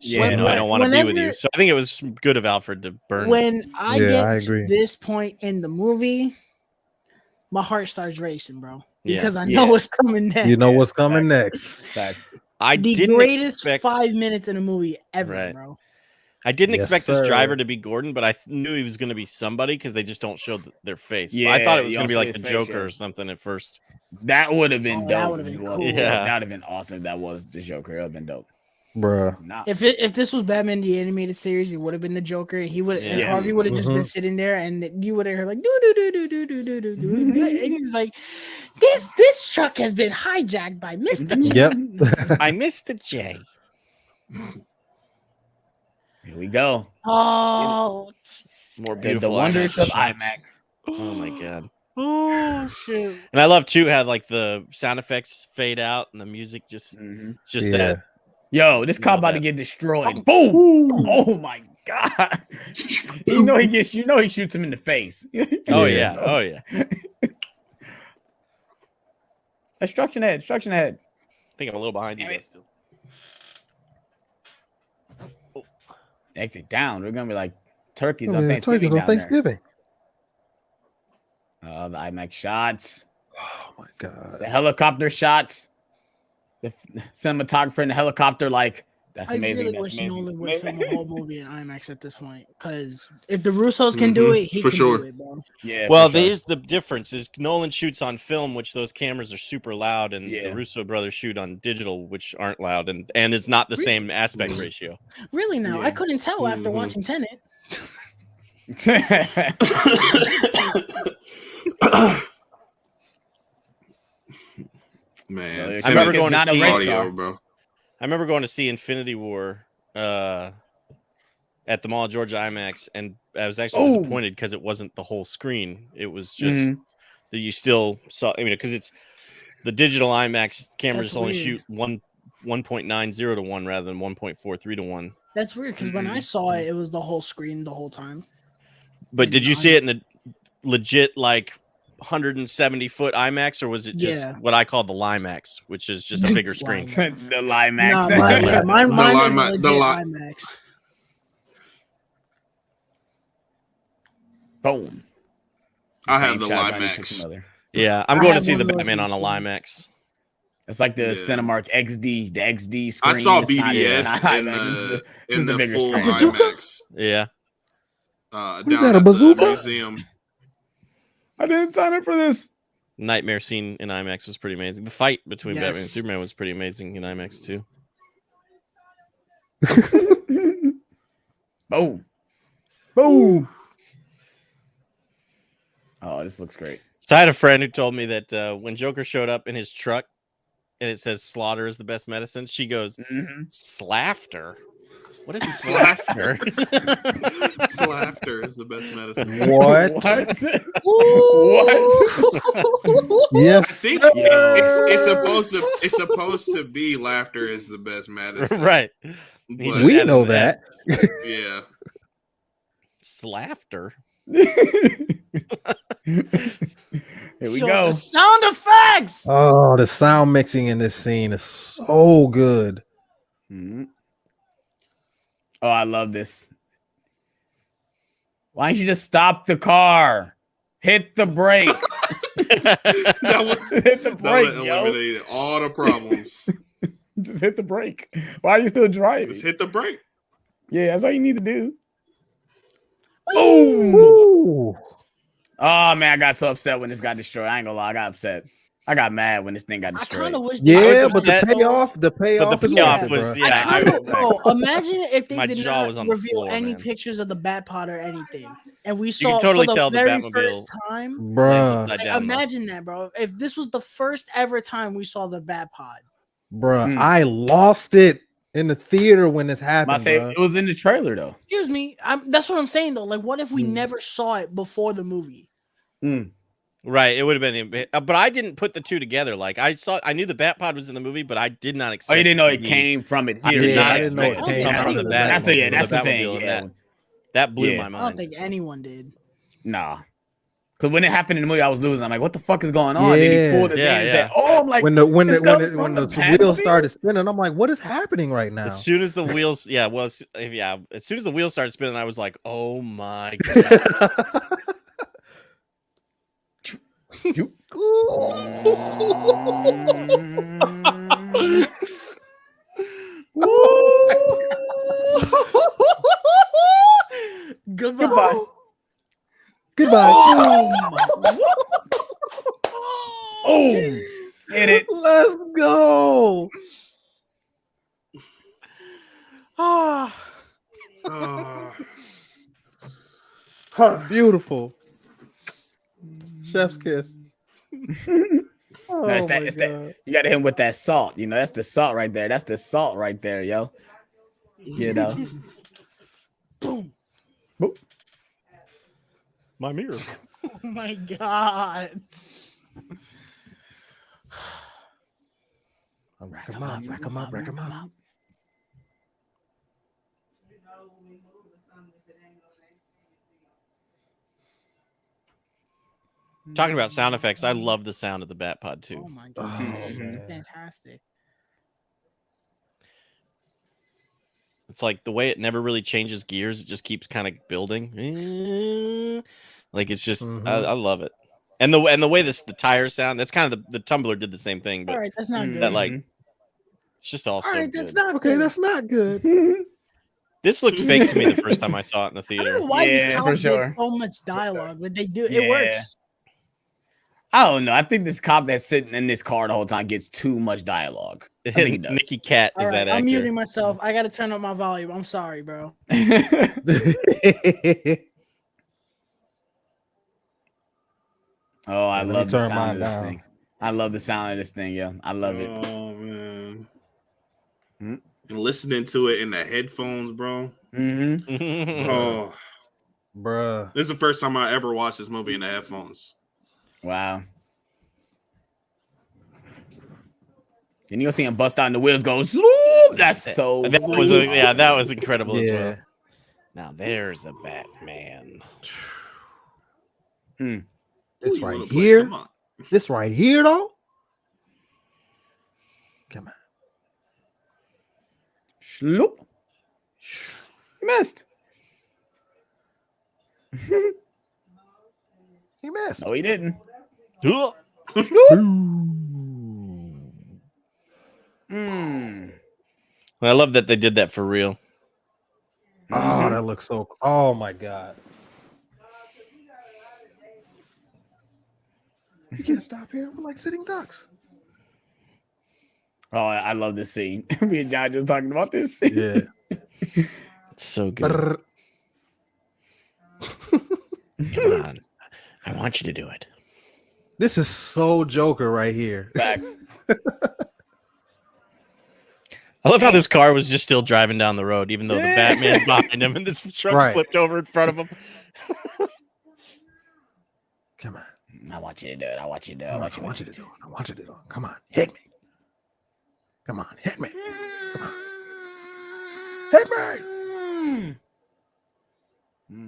Yeah, I don't want to be with you. whenever- So I think it was good of Alfred to burn. When I Yeah, get I to agree. this point in the movie, my heart starts racing, bro. Yeah. Because I know Yeah. what's coming next. You know what's coming Facts. next. I the didn't greatest expect. 5 minutes in a movie ever, Right. bro. I didn't Yes, expect this sir. driver to be Gordon, but I knew he was going to be somebody because they just don't show their face. Yeah, I thought it was you going to don't be like see the his face, Joker yeah. or something at first. That would have been Oh, dope. that would've been cool. Yeah, Yeah. that would have been awesome if that was the Joker. It would have been dope. Bruh. Nah. If this was Batman the animated series, it would have been the Joker. He would and Yeah. Harvey would have just been sitting there, and you would have heard like do do do do do do do do do, and he was like, "This truck has been hijacked by Mister J." Yep. I missed the J. Here we go. Oh, More The beautiful wonders IMAX of shots. IMAX. Oh my god! oh shit! And I love too how like the sound effects fade out and the music just Mhm. just Yeah. that. Yo, this You cop know about to that. get destroyed. Boom! Oh my god! You know he shoots him in the face. Oh Yeah. yeah! Oh yeah! Destruction head. I think I'm a little behind you Damn it. guys still. Exit down. We're gonna be like turkeys Oh, on yeah, Thanksgiving. turkeys on down there. Thanksgiving. The IMAX shots, Oh my god. the helicopter shots, the cinematographer in the helicopter. Like that's I amazing. really That's wish amazing. Nolan would film a whole movie in IMAX at this point, because if the Russos can do it, he For can sure. do it, bro. Yeah. Well, for sure. there's the difference: is Nolan shoots on film, which those cameras are super loud, and Yeah. the Russo brothers shoot on digital, which aren't loud, and it's not the same aspect ratio. Really, now Yeah. I couldn't tell after Mhm. watching Tenet. Man, I Tenet remember is going to see- audio, bro. I remember going to see Infinity War at the Mall of Georgia IMAX, and I was actually Oh. disappointed because it wasn't the whole screen. It was just Mhm. that you still saw. I mean, because it's the digital IMAX cameras That's only weird. shoot 1.90 to 1 rather than 1.43 to 1. That's weird because when I saw it, it was the whole screen the whole time. But did you And see it in a legit like 170-foot IMAX, or was it just Yeah. what I call the Limax, which is just a bigger screen? Limax. The Limax. Nah, mine, yeah, mine is Lima- legit the Li- IMAX. Boom. I have Same the shot, Ronnie took Limax. another. Yeah, I'm I going to have see one the of those Batman in on the a cinema. Limex. It's like the Yeah. Cinemark XD, the XD screen. I saw It's not- BVS not in IMAX. This in is the the bigger full screen. bazooka? IMAX Yeah. What is down that, a at bazooka? the museum. I didn't sign up for this. Nightmare scene in IMAX was pretty amazing. The fight between Batman and Yes. Superman was pretty amazing in IMAX too. Boom. Boom. Oh, this looks great. So I had a friend who told me that when Joker showed up in his truck and it says slaughter is the best medicine, she goes, Slafter? What is slafter? Slafter is the best medicine. What? What? Yes. I think Yo. it's supposed to be laughter is the best medicine. Right. But, He just We added know an that. S. yeah. Slafter. Here we Yo, go. the sound effects. Oh, the sound mixing in this scene is so good. Mhm. Oh, I love this. Why don't you just stop the car? Hit the brake. That would, Hit the that brake, would yo. eliminate all the problems. Just hit the brake. Why are you still driving? Just hit the brake. Yeah, that's all you need to do. Boom! Woo. Oh man, I got so upset when this got destroyed. I ain't gonna lie, I got upset. I got mad when this thing got I destroyed. kind of wish. they Yeah, did but the that. payoff But the is payoff worth it, was, bro. yeah. I kind of, bro. Imagine if they My did jaw not was on the reveal floor, any man. pictures of the Batpod or anything, and we You saw can it totally for tell the the very Batmobile first time. lands Bruh, upside Like, down, though. imagine that, bro. If this was the first ever time we saw the Batpod. bruh, I lost it in the theater when this I happened, say bruh. it was in the trailer though. Excuse me. That's what I'm saying though. Like, what if we never saw it before the movie? Right, it would have been, but I didn't put the two together. Like I knew the Batpod was in the movie, but I did not expect. Oh, you didn't know to it be- came from it I here. did Yeah, not I didn't know expect it it to came come out from of the the That's Batmobile. that's the Batmobile, thing. and Yeah. that blew Yeah. my I don't mind. think anyone did. Nah. Because when it happened in the movie, I was losing. I'm like, what the fuck is going on? Then he Yeah. pulled his Yeah, hand and yeah. said, oh, I'm like, When the this comes from the wheels Batmobile? started spinning, I'm like, what is happening right now? As soon as the wheels, as soon as the wheels started spinning, I was like, "Oh my god!" Goodbye. Goodbye. Oh, hit it. Let's go. Ah. Beautiful. Chef's kiss. Oh, No, it's that, my it's God. that. You got to hit him with that salt. You know, that's the salt right there. That's the salt right there, yo. You know. Boom. Boop. My mirror. Oh my god. Rack 'em up, rack 'em up, rack 'em up. Talking about sound effects, I love the sound of the Batpod too. Oh my god. It's fantastic. It's like the way it never really changes gears; it just keeps kind of building. Like it's just, I love it. And the way the tire sound, that's kind of the tumbler did the same thing, but All right, that's not good. that like it's just all All so right, good. that's not Okay, good. that's not good. This looked fake to me the first time I saw it in the I theater. don't know why these Yeah, for cops sure. get so much dialogue, but they do. Yeah. It works. I don't know. I think this cop that's sitting in this car the whole time gets too much dialogue. I think he does. Nikki Cat All is right, that I'm actor. muting myself. I got to turn up my volume. I'm sorry, bro. Oh, I Let me love the turn sound mine of this down. thing. I love the sound of this thing, yeah. I love it. Oh man. Hmm? And listening to it in the headphones, bro. Mm-hmm. Oh, Bruh. this is the first time I ever watched this movie in the headphones. Wow. And you'll see him bust out and the wheels go, zoom. That's so that was cool. that was incredible as Yeah. well. Now there's a Batman. This Ooh, you right wanna play? here. Come on. This right here, though. Come on. Shloop. You missed. He missed. No, he didn't. Ugh. I love that they did that for real. Oh, that looks so. Oh my god. You can't stop here. We're like sitting ducks. Oh, I love this scene. Me and John just talking about this scene. Yeah. It's so good. Come on. I want you to do it. This is so Joker right here. Facts. I love how this car was just still driving down the road, even though the Batman's behind him and this truck flipped over in front of him. Come on. I want you to do it. I want you to do it. I want you to do it. I want you to do it. Come on. Hit me. Come on. Hit me. Come on. Hit me.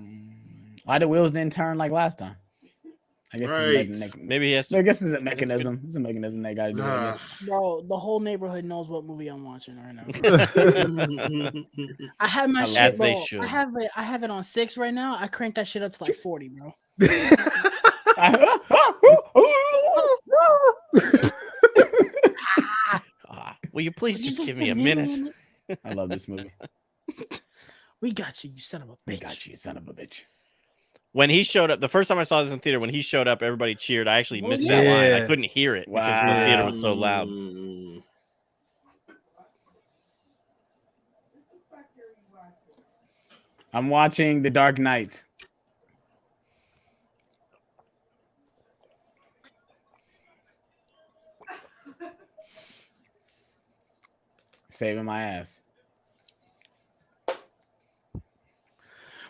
Why the wheels didn't turn like last time? I guess maybe he has to. I guess it's a mechanism. It's a mechanism they gotta do. Bro, the whole neighborhood knows what movie I'm watching right now. I have my shit, bro. I have it on 6 right now. I cranked that shit up to like 40, bro. Will you please just give me a minute? I love this movie. We got you, you son of a bitch. We got you, son of a bitch. When he showed up, the first time I saw this in theater, when he showed up, everybody cheered. I actually missed that line. I couldn't hear it because the theater was so loud. I'm watching The Dark Knight. Saving my ass.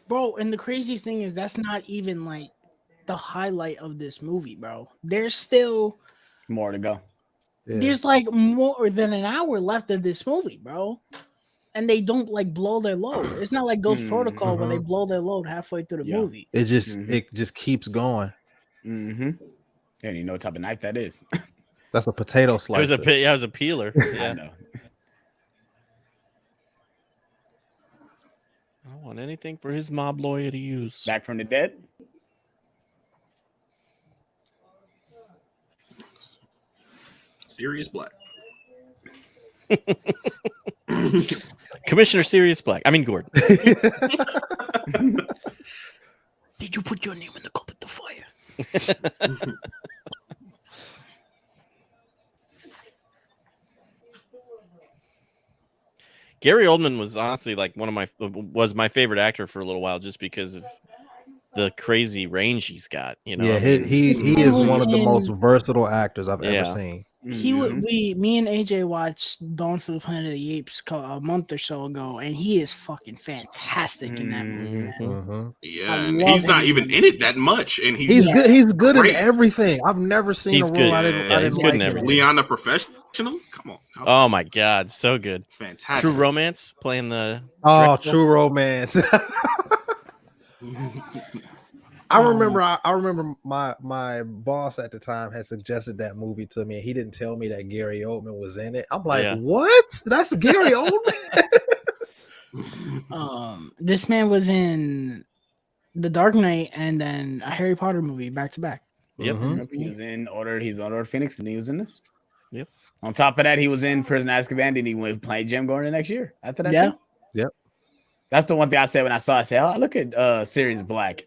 Bro, and the craziest thing is that's not even like the highlight of this movie, bro. There's still more to go. Yeah. There's like more than an hour left of this movie, bro. And they don't like blow their load. It's not like Ghost Protocol where they blow their load halfway through the movie. It just keeps going. And you know what type of knife that is. That's a potato slicer. It was a peeler. Yeah. I know. I don't want anything for his mob lawyer to use. Back from the dead? Sirius Black. Commissioner Sirius Black. I mean Gordon. Did you put your name in the cup of the fire? Gary Oldman was honestly like was my favorite actor for a little while just because of the crazy range he's got. You know, yeah, he is one of the most versatile actors I've ever seen. Me and AJ watched Dawn for the Planet of the Apes a month or so ago, and he is fucking fantastic in that movie. Yeah, and he's not even in it that much, and he's good. He's good in everything. I've never seen a role I didn't good like in everything. Leon the Professional. Come on. Oh my God, so good. Fantastic. True Romance playing the. True Romance. I remember my boss at the time had suggested that movie to me, and he didn't tell me that Gary Oldman was in it. I'm like, what? That's Gary Oldman? This man was in The Dark Knight and then a Harry Potter movie back to back. Yep. He's in Order of Phoenix, and he was in this. Yep. On top of that, he was in Prison Azkaban, and he went play Jim Gordon next year. After that, yeah. Yep. That's the one thing I said when I saw it. I said, "Oh, look at Sirius Black."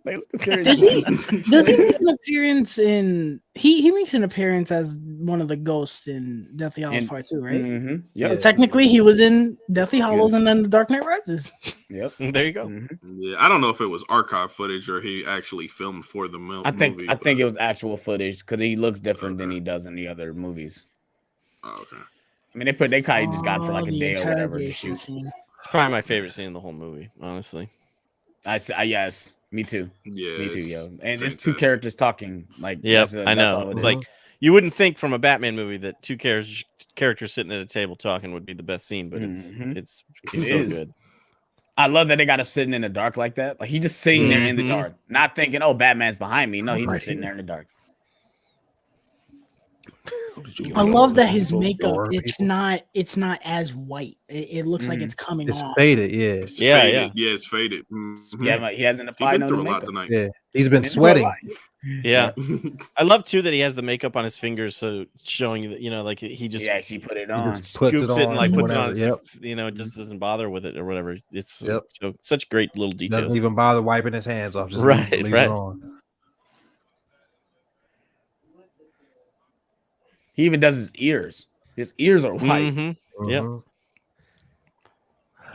Does he make an appearance in? He makes an appearance as one of the ghosts in Deathly Hallows Part 2, right? Yep. So technically, he was in Deathly Hallows and then The Dark Knight Rises. Yep. There you go. Yeah, I don't know if it was archive footage or he actually filmed for the movie. I think it was actual footage because he looks different than he does in the other movies. Oh, okay. I mean, they probably just got it for like a day or whatever to shoot. Scene. It's probably my favorite scene in the whole movie, honestly. Yes, me too. Yeah, me too, yo. And fantastic. it's two characters talking. Like, yeah, I know. It's like you wouldn't think from a Batman movie that two characters sitting at a table talking would be the best scene, but it's so good. I love that they got him sitting in the dark like that. Like he just sitting there in the dark, not thinking, "Oh, Batman's behind me." No, he's just sitting there in the dark. I love that his makeup. It's not as white. It looks like it's coming It's off. faded. Yeah. It's Yeah, faded. yeah. It's faded. Mm-hmm. Yeah, he hasn't He's applied been no through a makeup. lot tonight. Yeah. He's been sweating. Yeah. I love too that he has the makeup on his fingers, so showing you that, you know, like he just He put it on. Puts it scoops it and like puts it on whenever. his, you know, just doesn't bother with it or whatever. It's Yep. so such great little details. Doesn't even bother wiping his hands off. Just Right, leaves right. it on. He even does his ears. His ears are white. Mm-hmm. Yep. Mhm.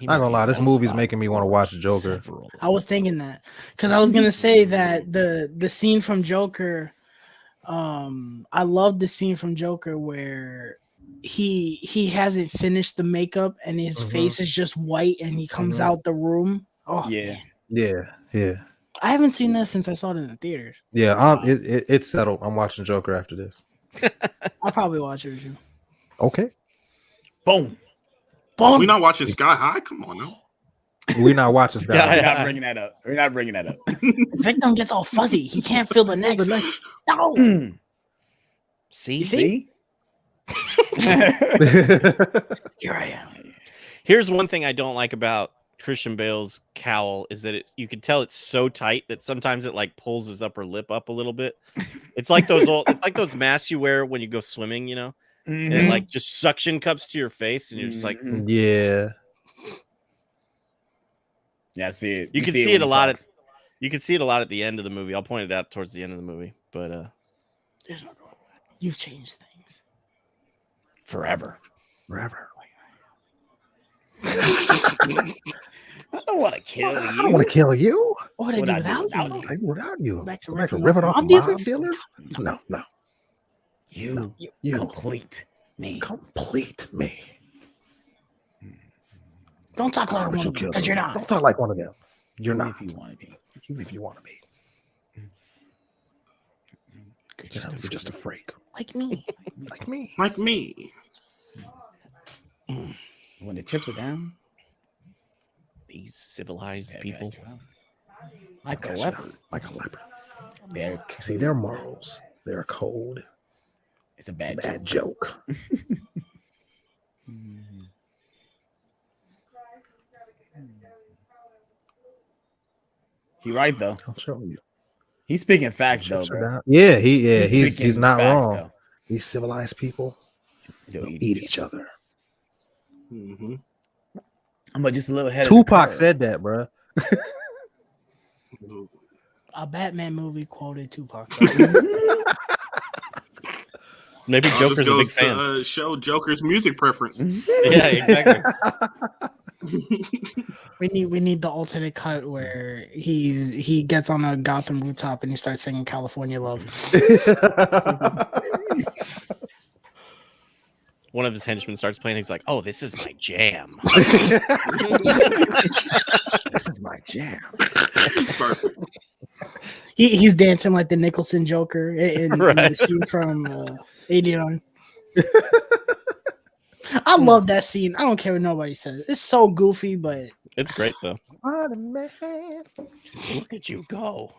Not gonna lie, this movie's making me want to watch Joker. I was thinking that because I was gonna say that the scene from Joker, I love the scene from Joker where he hasn't finished the makeup and his face is just white and he comes out the room. Oh Yeah. man. Yeah. I haven't seen that since I saw it in the theaters. Yeah, it's settled. I'm watching Joker after this. I'll probably watch it with you. Okay. Boom. We're not watching Sky High. Come on now. We're not watching We're that. not bringing that up. We're not bringing that up. Victim gets all fuzzy. He can't feel the next. No. See? Here I am. Here's one thing I don't like about Christian Bale's cowl is that you can tell it's so tight that sometimes it like pulls his upper lip up a little bit. It's like those masks you wear when you go swimming, you know, and it like just suction cups to your face, and you're just like, Yeah. Yeah, I see it. you can see it a lot. You can see it a lot at the end of the movie. I'll point it out towards the end of the movie, but There's no going back. You've changed things. forever. I don't want to kill you. I don't want to kill you. What would I do without you? I do without you. Go back to ripping ripping off off mob dealers? dealers? No. You complete me. Complete me. Don't talk like one because you're not. Don't talk like one of them. You're Even not. if you want to be. Even if you want to be. You're just a freak. Like me. Like me. Like me. When the chips are down, these civilized yeah, people. like a leopard. Like a leopard. They're See, their morals. They're cold. It's a bad joke. He right though. I'll show you. He's speaking facts though, bro. Yeah, he's speaking not facts, wrong. though. These civilized people They'll eat each other. Mm-hmm. I'm just a little ahead. Tupac said that, bro. A Batman movie quoted Tupac. Maybe Joker's a big fan. To, show Joker's music preference. Yeah, exactly. We need the alternate cut where he gets on a Gotham rooftop and he starts singing California Love. One of his henchmen starts playing. He's like, "Oh, this is my jam." This is my jam. Perfect. He's dancing like the Nicholson Joker in the scene from 89. I love that scene. I don't care what nobody says. It's so goofy, but it's great though. What a man. Look at you go.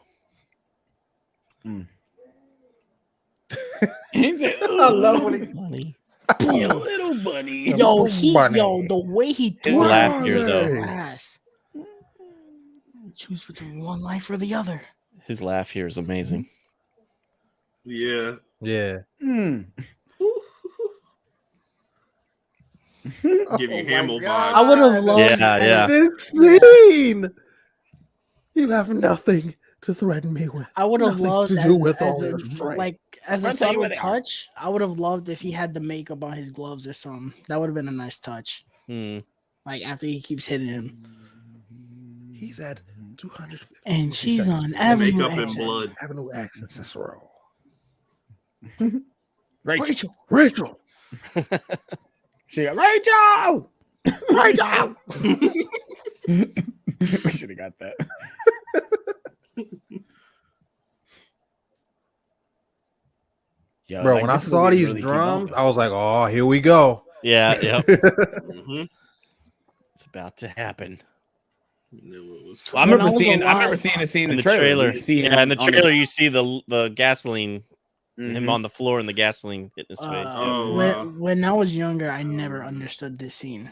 He said, I love when he Bunny. little bunny. yo, Bunny. the way he His threw laugh here, though. ass. Choose between one life or the other. His laugh here is amazing. Yeah. Yeah. Give you Hamill vibes. I would have loved Yeah. This scene. You have nothing to threaten me with. I would have Nothing loved to do with all your a strength. as a I'll tell you subtle what, touch. I would have loved if he had the makeup on his gloves or something. That would have been a nice touch. Like after he keeps hitting him. He's at 250. And she's on Makeup Avenue and X. blood. Avenue X in Cicero. Rachel. She got Rachel. Rachel. We should have got that. Yo, Bro, like, when I this saw movie these really keep drums, going. I was like, oh, here we go. Yeah. Yep. Mm-hmm. It's about to happen. I remember seeing a scene in In the the trailer. You see him Yeah, in the on trailer, you see the gasoline Him on the floor and the gasoline hitting his face. Oh, wow. When I was younger, I never understood this scene.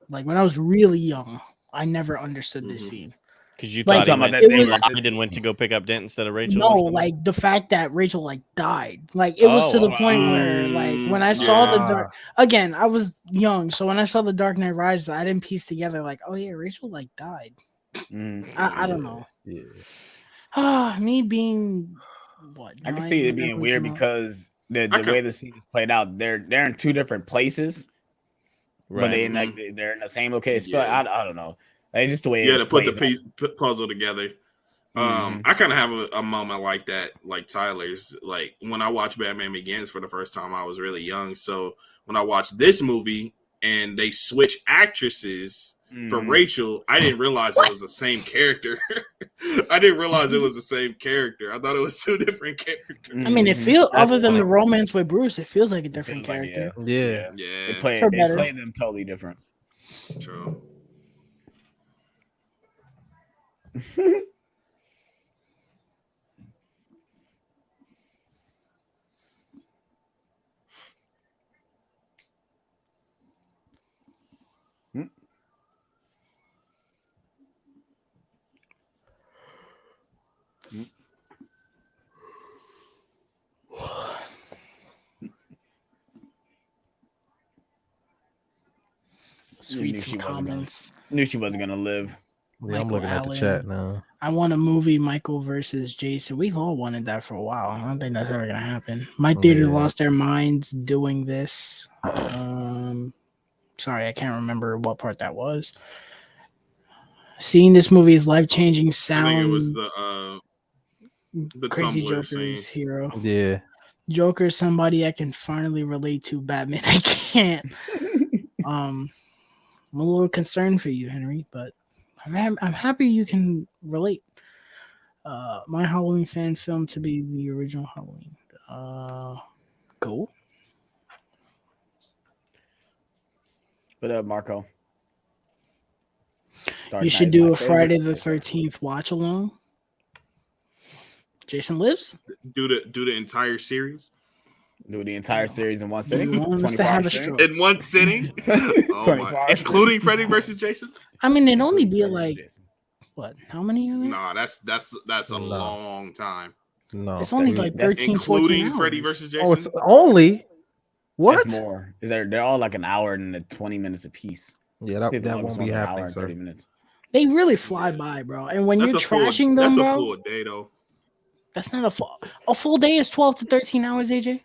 Like when I was really young, I never understood this scene. Because you Like, thought he talking about went, that he thing where- lied and went to go pick up Dent instead of Rachel. No, or something? like the fact that Rachel like died. Like it was to the point where like when I saw the dark again, I was young, so when I saw the Dark Knight Rises, I didn't piece together like, oh yeah, Rachel like died. I don't know. Yeah. Me being what? I can see it being weird because the way the scene is played out, they're in two different places, but they they're in the same location. Yeah. I don't know. It's just the way. Yeah, to put the puzzle together. Mhm. I kind of have a moment like that, like Tyler's. Like when I watched Batman Begins for the first time, I was really young. So when I watched this movie and they switch actresses for Rachel, I didn't realize it was the same character. I didn't realize it was the same character. I thought it was two different characters. I mean, it feels other than the romance with Bruce, it feels like a different Like, character. Yeah. Yeah, They For better. play them totally different. true. Sweet some comments. Knew she wasn't gonna live. Yeah, I'm Michael looking at the Allen. chat now. I want a movie Michael versus Jason. We've all wanted that for a while. I don't think that's ever gonna happen. My theater Yeah. lost their minds doing this. Sorry, I can't remember what part that was. Seeing this movie is life changing. I Sound think it was the Crazy Tumblr Joker's scene. hero. Yeah. Joker is somebody I can finally relate to. Batman, I can't. I'm a little concerned for you, Henry, but I'm happy you can relate. My Halloween fan film to be the original Halloween. Cool. What up, Marco? Dark You should Knight's do my a Friday favorite. the 13th watch along. Jason Lives? Do the entire series Do the entire series in one sitting. You want us to 24 have a hours straight? stroke? in one sitting. Oh 24 my! hours. Including Freddy versus Jason. I mean, it'd only be Jason. like, what? How many are there? Nah, that's a No. long time. No. It's only like That's 13, 14 Including hours. Freddy versus Jason. Oh, it's only what? That's more. They're all like an hour and 20 minutes apiece. Yeah, I think the that longest won't be one's an hour happening, and sir. 30 minutes. They really fly by, bro. And when you're That's a full- trashing them, that's a bro, full day though. that's not a full day is 12 to 13 hours, AJ.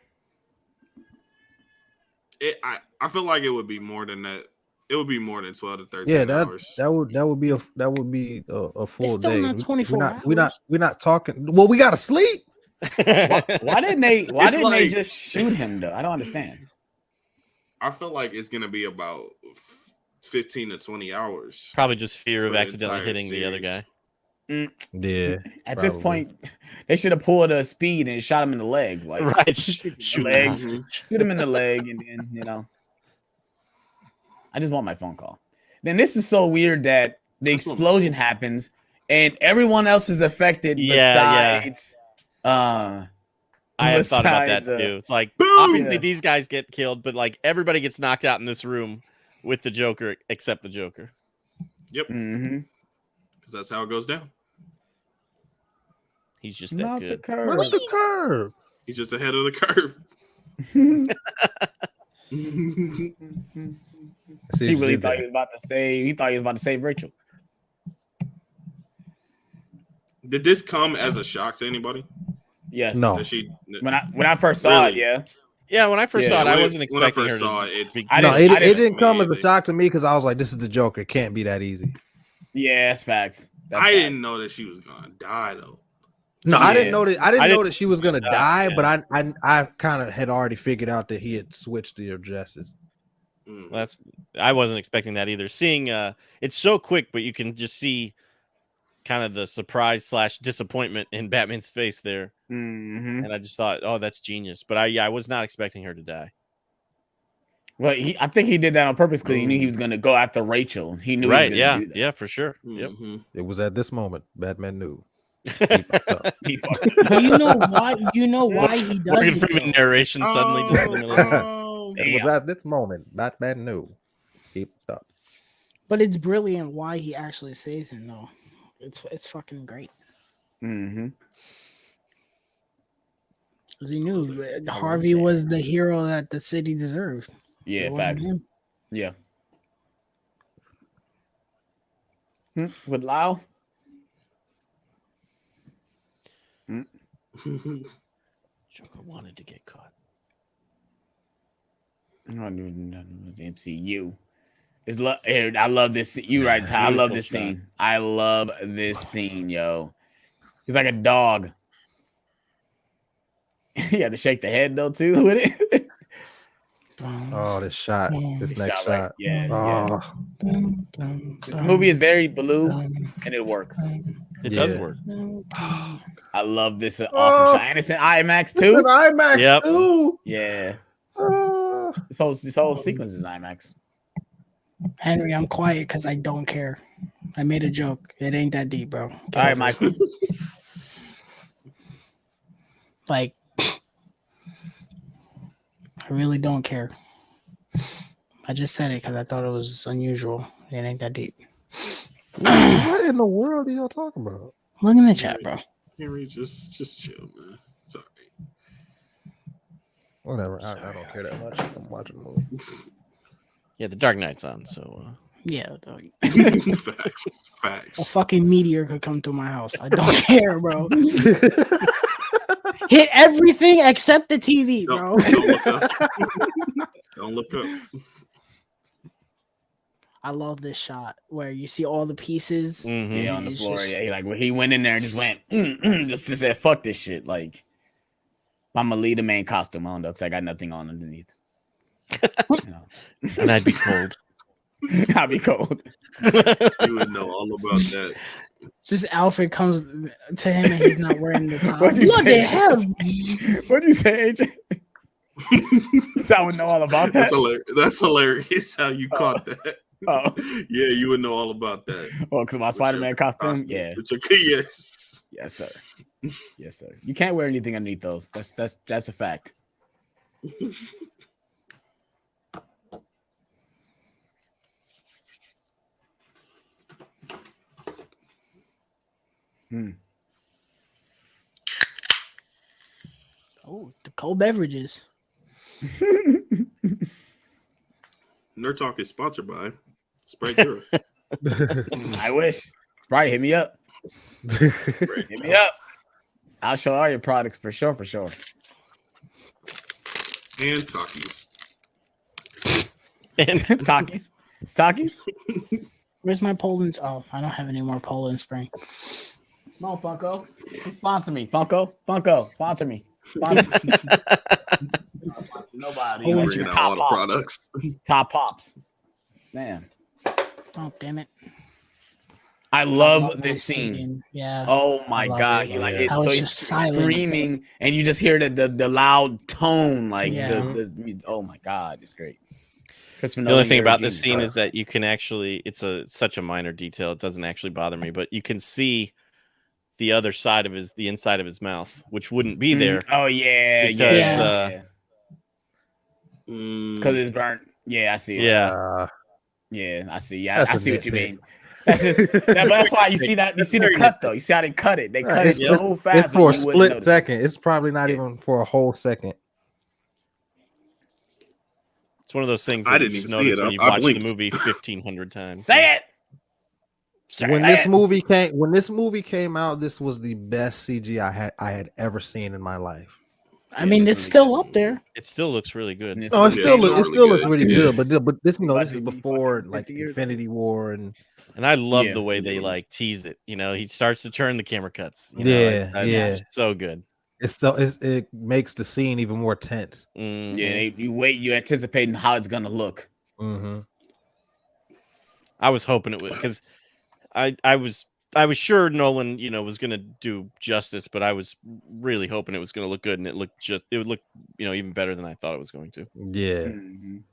I feel like it would be more than that. It would be more than 12 to 13 Yeah, hours. that would be a full still day. not 24 We're not talking. Well, we gotta sleep. Why didn't they It's they like- just shoot him though? I don't understand. I feel like it's gonna be about 15 to 20 hours. Probably just fear For of the accidentally entire hitting the other series. guy. Yeah. At this Probably. point, they should have pulled a speed and shot him in the leg. Like Right. shoot Shoot the the leg, hostage. shoot him in the leg, and then I just want my phone call. Then this is so weird that the That's what- explosion happens and everyone else is affected Yeah, besides I had thought about that besides, too. It's like Boom! obviously Yeah. these guys get killed, but like everybody gets knocked out in this room with the Joker except the Joker. Yep, Mm-hmm. because that's how it goes down. He's just that Not the good. curve. Where's the curve? He's just ahead of the curve. See, He you really did thought that. he was about to save. He thought he was about to save Rachel. Did this come as a shock to anybody? Yes. No. That she, When I first saw it, Really? yeah. Yeah, when I first Yeah, saw it, I when wasn't when I expecting first her saw to. it, be- I No, didn't- it I didn't- didn't come as a either. shock to me because I was like, "This is the Joker. It can't be that easy." Yeah, that's facts. That's I facts. didn't know that she was gonna die though. No, I Yeah. didn't know that. I didn't I know didn't that she was gonna die, die, yeah. but I kind of had already figured out that he had switched the addresses. Mm. That's I wasn't expecting that either. Seeing it's so quick, but you can just see kind of the surprise / disappointment in Batman's face there. Mhm. And I just thought, oh, that's genius. But I was not expecting her to die. Well, I think he did that on purpose because he knew he was going to go after Rachel. He knew Right? he was Yeah. going to do that. Yeah, for sure. Yep. Mhm. It was at this moment Batman knew. But you know why? You know why he does Morgan it. Freeman though? narration suddenly just in the middle of It was at this moment Batman knew. Keep up. But it's brilliant why he actually saves him though. It's fucking great. Mm-hmm. Because he knew Harvey was the hero that the city deserved. Yeah, It wasn't facts. him. Yeah. With Lau? Joker wanted to get caught. I don't even know the MCU. I love this. You right, Ty. I love this scene. I love this scene, yo. He's like a dog. He had to shake the head though too with it. Oh, this shot. This next shot. Right? Yeah. Oh. This movie is very blue and it works. It does work. I love this awesome shot. And it's in IMAX too. It's an IMAX Yep. too. Yeah. This whole sequence is IMAX. Henry, I'm quiet because I don't care. I made a joke. It ain't that deep, bro. All right, Michael. Like, I really don't care. I just said it because I thought it was unusual. It ain't that deep. What in the world are y'all talking about? Look in the chat, bro. Henry, just chill, man. Sorry. Whatever. I don't care that much. I'm watching the movie. Yeah, the Dark Knight's on, so Yeah, dog. Facts. A fucking meteor could come through my house. I don't care, bro. Hit everything except the TV, bro. Don't look up. Don't look up. I love this shot where you see all the pieces. Yeah, on the It's floor. just- Yeah, like where he went in there and just went, just to say, fuck this shit. Like, I'm gonna lead the main costume on though, because I got nothing on underneath. You know. and I'd be cold. I'll be cold. You would know all about that. This outfit comes to him and he's not wearing the top. What'd you Look say? at him. What'd you say, AJ? So I would know all about that. That's hilarious how you caught that. Oh, Yeah, you would know all about that. oh, because of my With Spider-Man your costume. Yeah, Yes. yes, sir. Yes, sir. You can't wear anything underneath those. That's a fact. Oh, the cold beverages. Nerd Talk is sponsored by Sprite Zero. I wish. Sprite, hit me up. Hit me up. I'll show all your products for sure. And Takis. And Takis. Where's my Poland? Oh, I don't have any more Poland Spring. No, Funko. Sponsor me. Funko. Sponsor me. Sponsor me. Nobody. You're Unless bringing you're out top all the pops. products. Top pops. Man. Oh, damn it. I love this scene. Yeah. Oh my love god! it. You like Yeah. it? I So was he's just silent. screaming, and you just hear the loud tone, like Yeah. oh my god, it's great. the only thing about this scene is that you can actually, it's such a minor detail. It doesn't actually bother me, but you can see the other side of the inside of his mouth, which wouldn't be there. Oh yeah, because, yeah. Mm, Because it's burnt. Yeah, I see it. Yeah. Yeah, I see. Yeah, That's I a see what you nitpick. mean. That's just but that's why you see that. You see the cut though. You see how they cut it. They cut it so fast. It's for a you wouldn't split notice. second. It's probably not even for a whole second. It's one of those things I that didn't you just even see notice it. when you I watch the blinked. movie 1,500 times. Say it. When this movie came out, this was the best CG I had ever seen in my life. I mean, it's still up there. It still looks really good. And Oh, it Yeah, still looks really really good, but this About this to is be before fucking like 50 years Infinity War and And I love Yeah. the way they like tease it. You know, he starts to turn the camera cuts. You Yeah, know, yeah. it's so good. it makes the scene even more tense. Mhm. Yeah, you're anticipating how it's gonna look. Mm-hmm. I was hoping it would, because I was sure Nolan, was going to do justice, but I was really hoping it was going to look good, and it would look, even better than I thought it was going to. Yeah. Mhm.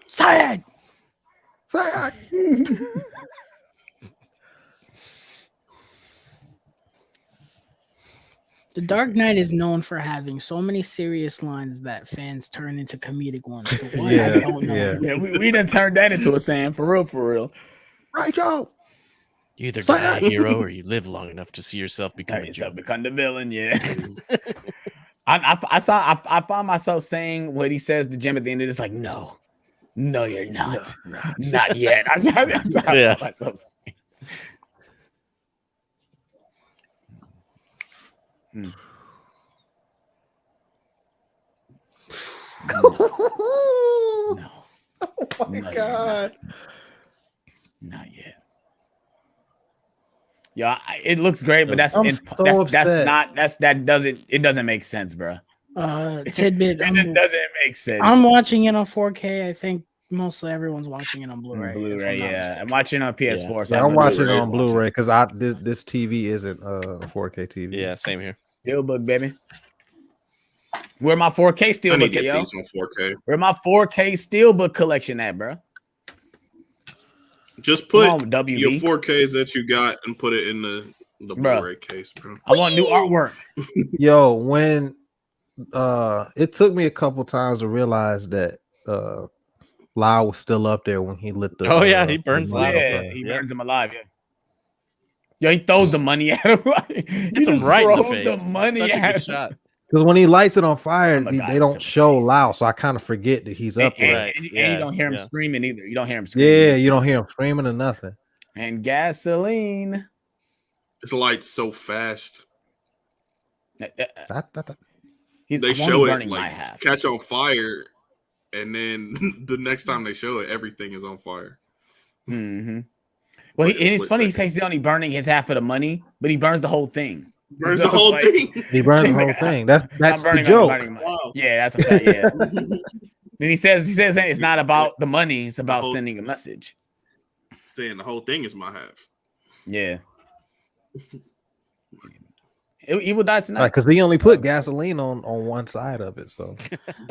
Sad. The Dark Knight is known for having so many serious lines that fans turn into comedic ones. For what? I Yeah, don't know. yeah. Yeah, we done turned that into a saying for real, for real. Right, y'all. You either die a hero or you live long enough to see yourself become a joke. Become the villain, yeah. I found myself saying what he says to Jim at the end of this, like, no, you're not. Not yet. I found myself saying. No. Oh my God. Not yet. Yeah, it looks great, but that doesn't make sense, bro. Tidbit. It doesn't make sense. I'm watching it on 4K. I think mostly everyone's watching it on Blu-ray. Blu-ray, yeah. I'm watching it on PS4. So I'm watching it on Blu-ray because this TV isn't 4K TV. Yeah, same here. Steelbook, baby. Where my 4K Steelbook, get yo? these on 4K. Where my 4K Steelbook collection at, bro? Just put your 4Ks that you got and put it in the Blu-ray case, bro. I want new artwork. Yo, when it took me a couple times to realize that Lyle was still up there when he lit the. He burns Lyle. Yeah, he burns him alive. Yeah. Yo, he throws the money at him. Hits him right in the face. The money at him. Shot. Because when he lights it on fire, they don't show Lyle, so I kind of forget that he's up there. And you don't hear him screaming either. You don't hear him screaming. Yeah, you don't hear him screaming or nothing. And gasoline. It's lights so fast. That. They show it like catch on fire, and then the next time they show it, everything is on fire. Mm-hmm. Well, it's funny. He says he's only burning his half of the money, but he burns the whole thing. Burns the whole thing. He burns the whole thing. That's the joke. Wow. Yeah, that's a fact. Yeah. Then he says it's not about the money; it's about sending a message. Saying the whole thing is my half. Yeah. Evil dies tonight. Right, because he only put gasoline on one side of it. So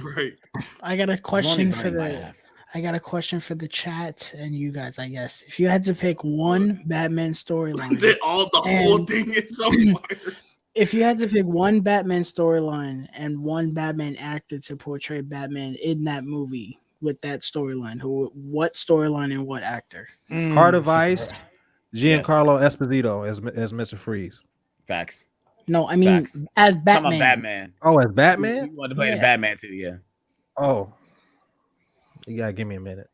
right. I got a question for the chat and you guys. I guess if you had to pick one Batman storyline, the whole thing is on fire. If you had to pick one Batman storyline and one Batman actor to portray Batman in that movie with that storyline, what storyline and what actor? Heart of Ice, Giancarlo Esposito as Mr. Freeze. Facts. No, I mean as Batman. Batman. Oh, as Batman? You want to play the Batman too, yeah. Oh. You gotta give me a minute.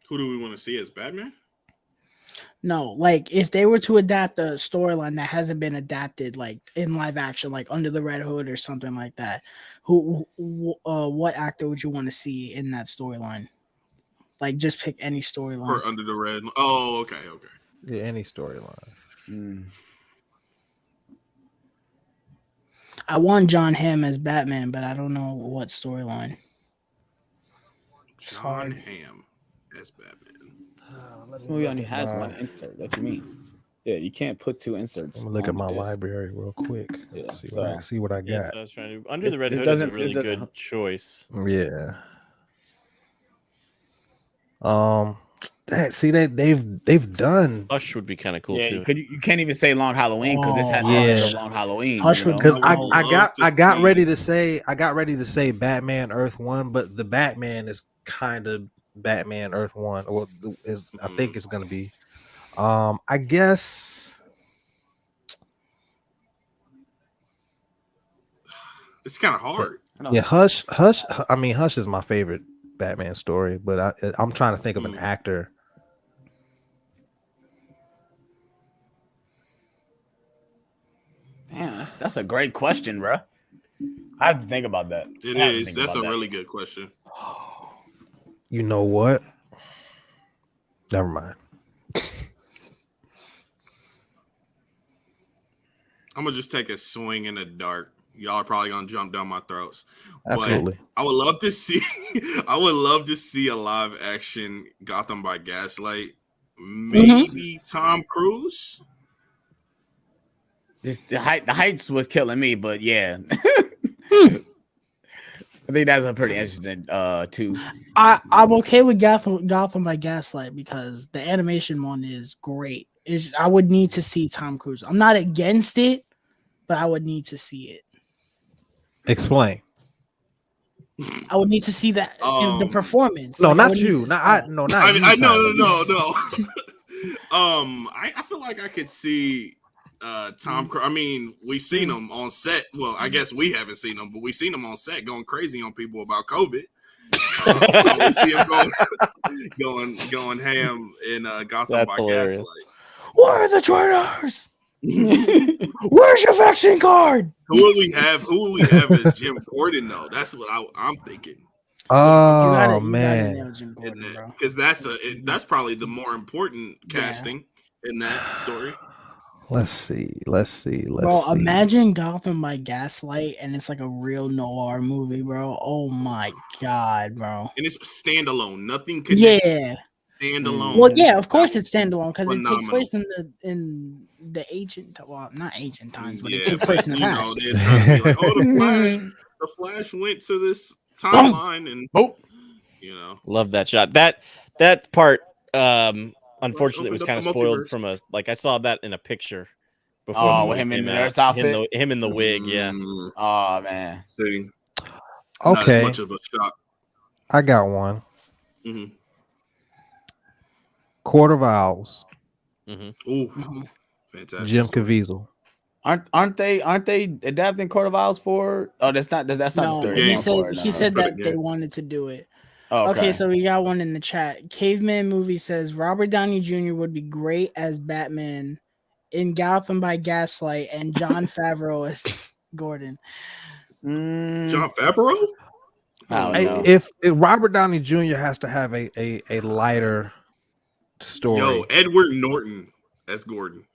Who do we want to see as Batman? No, like if they were to adapt a storyline that hasn't been adapted, like in live action, like Under the Red Hood or something like that, what actor would you want to see in that storyline? Like, just pick any storyline. Or Under the Red. Oh, okay. Yeah, any storyline. I want John Hamm as Batman, but I don't know what storyline. John Hamm as Batman. This movie only has one insert. What do you mean? Yeah, you can't put two inserts. I'm gonna look at my library real quick. Yeah, see what I got. Yeah, so I was trying to. Under the Red Hood is a really good choice. Yeah. They've done. Hush would be kind of cool too. You can't even say Long Halloween because this has Long Halloween. Hush would, because I got ready to say Batman Earth 1, but the Batman is kind of Batman Earth 1, or I think it's gonna be. I guess it's kind of hard. Yeah, Hush. I mean, Hush is my favorite Batman story, but I'm trying to think of an actor. Damn, that's a great question, bro. I have to think about that. It is. That's a really good question. You know what? Never mind. I'm gonna just take a swing in the dark. Y'all are probably gonna jump down my throats. Absolutely. But I would love to see. I would love to see a live action Gotham by Gaslight. Maybe Tom Cruise. The heights was killing me, but yeah. I think that's a pretty interesting too. I'm okay with Gotham by Gaslight because the animation one is great. I would need to see Tom Cruise. I'm not against it, but I would need to see it. Explain. I would need to see that the performance. No, like, not you. Not you. I no. I feel like I could see Tom Cruise. I mean, we've seen him on set. Well, I guess we haven't seen him, but we've seen him on set going crazy on people about COVID. We see him going ham in Gotham by Gaslight. Where are the traitors? Where's your vaccine card? Who will we have as Jim Gordon though? That's what I'm thinking. Oh man, because that's probably the more important casting in that story. Let's see. Bro, imagine Gotham by Gaslight, and it's like a real noir movie, bro. Oh my god, bro! And it's standalone, nothing connected. Yeah, standalone. Well, yeah, of course it's standalone because it takes place in the ancient, well, not ancient times, but it takes place in the past. They're trying to be like, the Flash went to this timeline, and love that shot. That part, unfortunately, was kind of spoiled from I saw that in a picture before. Oh, with him in the nurse outfit, him in the wig, yeah. Oh man, see, okay, not as much of a shock. I got one. Mm-hmm. Court of Owls. Mm-hmm. Ooh, fantastic. Jim Caviezel. Aren't they adapting Court of Owls for? Oh, that's not the story. He said that they wanted to do it. Oh, okay, so we got one in the chat. Caveman Movie says Robert Downey Jr. would be great as Batman in Gotham by Gaslight, and Jon Favreau as Gordon. Jon Favreau? If Robert Downey Jr. has to have a lighter story. Yo, Edward Norton as Gordon.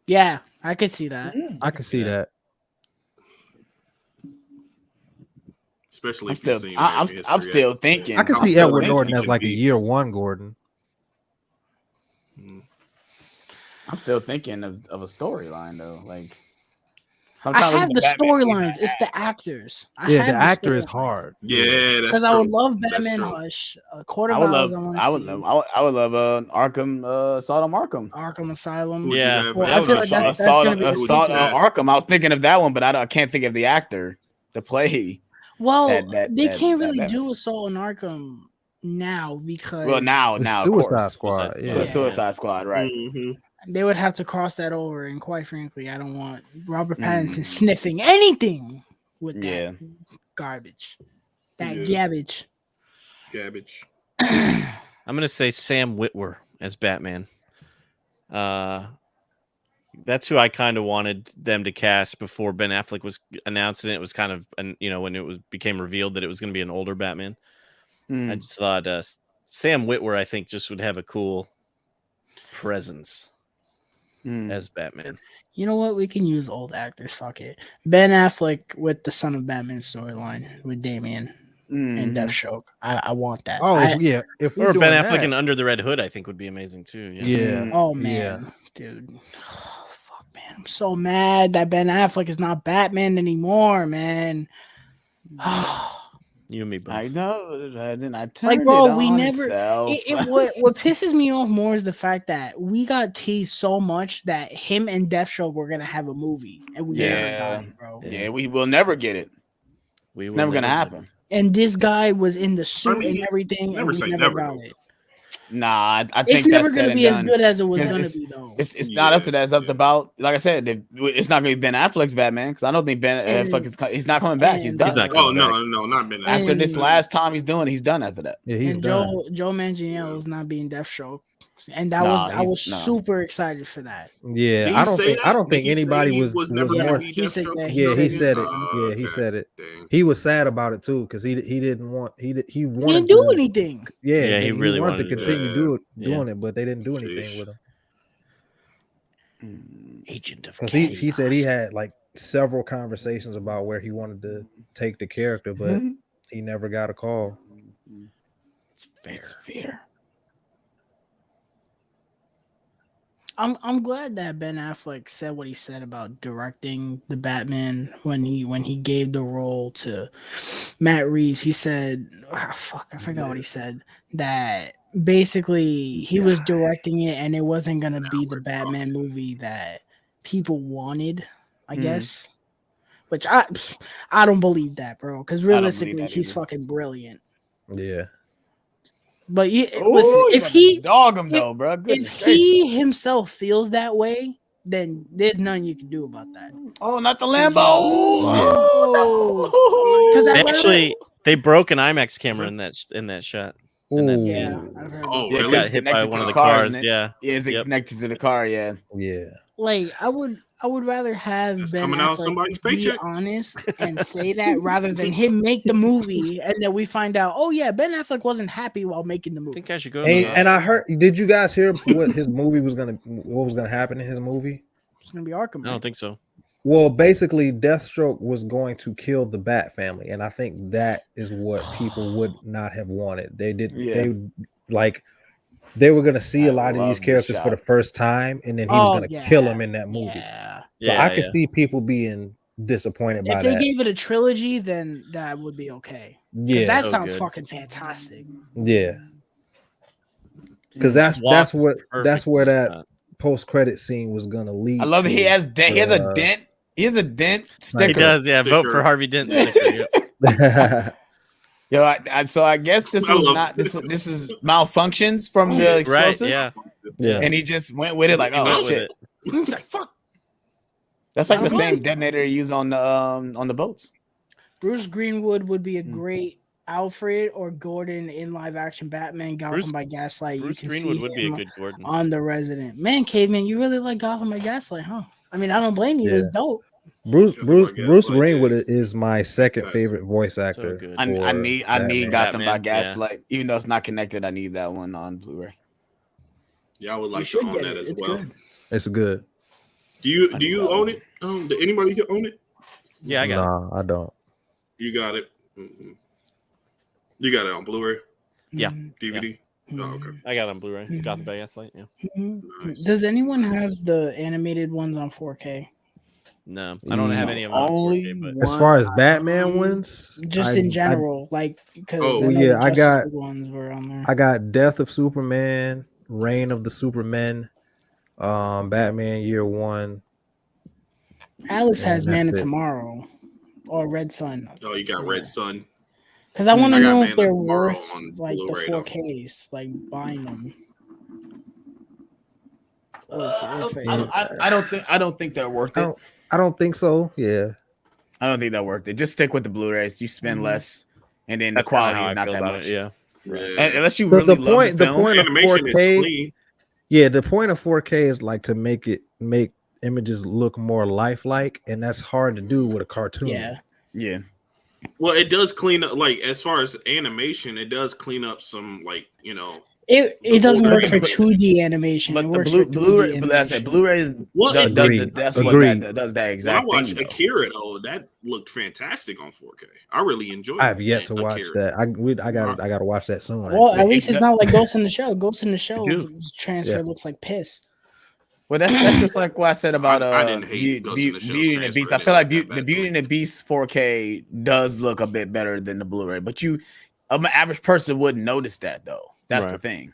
Yeah, I could see that. I could see that. Especially I'm still thinking. I can see Edward Norton as like a year one Gordon. I'm still thinking of a storyline though. Like, I have the storylines. It's the actors. The actor is hard. Yeah, because I would love Batman Hush. Court of Owls. I would love Arkham, Assault on Arkham. Arkham Asylum. Yeah, well, I feel like that's gonna be Assault on Arkham. I was thinking of that one, but I can't think of the actor to play. Well, they can't really do Assault on Arkham now because now Suicide Squad. Yeah, Suicide Squad, right? Mm-hmm. They would have to cross that over, and quite frankly, I don't want Robert Pattinson sniffing anything with that garbage. That gabbage. I'm gonna say Sam Witwer as Batman. That's who I kind of wanted them to cast before Ben Affleck was announced, and it was kind of, when it became revealed that it was going to be an older Batman. I just thought Sam Witwer, I think, just would have a cool presence as Batman. You know what? We can use old actors. Fuck it. Ben Affleck with the Son of Batman storyline with Damian and Deathstroke. I want that. Oh yeah, or Ben Affleck in Under the Red Hood, I think would be amazing too. Yeah. Oh man, dude. Oh, fuck, man. I'm so mad that Ben Affleck is not Batman anymore, man. You and me both. I know. I turned like, bro, it we on never. What pisses me off more is the fact that we got teased so much that him and Deathstroke were gonna have a movie, and we never got it, bro. Yeah, we will never get it. It's never gonna happen. And this guy was in the suit and everything, and we never got it. Nah, I think it's never gonna be as good as it was gonna be, though. It's not up to that. It's up to about, like I said, it's not gonna be Ben Affleck's Batman because I don't think Ben Affleck he's not coming back. He's done. No, not Ben Affleck. After this last time he's done after that. Yeah, he's done. Joe Manganiello is not being Deathstroke, and I was super excited for that. Yeah, I don't think anybody was more. He said that. Yeah, he said it. Yeah, he said it. He was sad about it too because he didn't want he wanted he didn't do anything. Yeah, he really wanted to continue doing it, but they didn't do anything with him. Agent of Because he said he had like several conversations about where he wanted to take the character, but he never got a call. It's fair. I'm glad that Ben Affleck said what he said about directing the Batman when he gave the role to Matt Reeves. He said, I forgot what he said, that basically he was directing it, and it wasn't gonna be the Batman movie that people wanted, I guess. Which I don't believe that, bro. Because realistically, he's fucking brilliant. Yeah. But listen, if he dog him though, bro, if he himself feels that way, then there's nothing you can do about that. Oh, not the Lambo. Because they broke an IMAX camera in that shot. In that scene. Yeah, I've heard Oh, that. It really? got hit by one of the cars. Yeah. Yeah, it's connected to the car. Yeah. Yeah. Like I would rather have It's Ben coming out of somebody's Affleck be paycheck. honest and say that rather than him make the movie and then we find out, oh yeah, Ben Affleck wasn't happy while making the I movie. think I should go. And I heard. Did you guys hear what his movie was gonna? What was gonna happen in his movie? It's gonna be Arkham. I don't think so. Well, basically, Deathstroke was going to kill the Bat family, and I think that is what people would not have wanted. They did. Yeah. They were gonna see a I lot of love these the characters shot. for the first time, and then he was gonna kill them in that movie. Yeah. So I can see people being disappointed by If they that. gave it a trilogy, then that would be okay. Yeah, that so sounds good. fucking fantastic. yeah, because that's where that post credit scene was gonna lead. I love it. He has dent. He has a uh, dent. He has a dent He sticker. does. Yeah. Vote for Sticker. Harvey Dent sticker. Yeah. Yo, so I guess this I was love not this. this is malfunctions from the explosives. Right. Yeah. Yeah. And he just went with it like, He oh went with shit. it. He's like, fuck. That's like the Nice. same detonator you use on the boats. Bruce Greenwood would be a great Alfred or Gordon in live action Batman. Gotham by Gaslight. Bruce you can Greenwood see would be a him good Gordon. on the Resident. Man, Caveman, you really like Gotham by Gaslight, huh? I mean, I don't blame you. Yeah. It's dope. Bruce Gaslight Greenwood is is my second fantastic. favorite voice actor. good. I need Batman. Gotham by Batman, yeah. Gaslight. Even though it's not connected, I need that one on Blu-ray. Yeah, I would You like to should own get that it. as It's well. good. It's good. Do you own it? Do anybody here own it? Yeah, I got it. Nah, I don't. You got it. Mhm. You got it on Blu-ray, Yeah. DVD. Oh, okay. I got it on Blu-ray. Gotham by Gaslight. Yeah. Nice. Does anyone have the animated ones on 4K? No, I don't have any of them on 4K, but As far as Batman ones, Just in general, because Oh, yeah, I got- the ones were on there. I got Death of Superman, Reign of the Supermen, Batman Year One. Alex and has Man of that's it. Tomorrow or Red Sun. Oh, you got Red Sun. Because I want to I got know Man if of they're Tomorrow worth on like the Blu-ray, though. 4Ks, like buying them. I don't think they're worth it. I don't think so. Yeah. I don't think they're worth it. Just stick with the Blu-rays. You spend less, and then that's the quality how is I not feel that about much. it. Yeah. Yeah. Unless you The really love point- the the film. point of Animation is 4K clean. Yeah, the point of 4K is like to make images look more lifelike, and that's hard to do with a cartoon. Yeah. Well, it does clean up. Like as far as animation, it does clean up some. It doesn't work for But- 2D animation. But It the works for 3D Blu-ray, but I said animation. Blu-rays Well, does, it does Agreed. the, that's Agreed. what does that When I exact watched thing. though. Akira, though, that looked fantastic on 4K. I really enjoyed. I have yet to watch Akira. that. I got to watch that soon. Well, actually. at least it's not like Ghost in the Shell. Ghost in the Shell do. transfer Yeah. looks like piss. Well, that's just like what I said about I didn't hate Ghost in the Shell's Beauty and the Beast. transfer. I feel like It didn't look that the bad Beauty to and the Beast 4K does look a bit better than the Blu-ray, but an average person wouldn't notice that though. That's the Right. thing.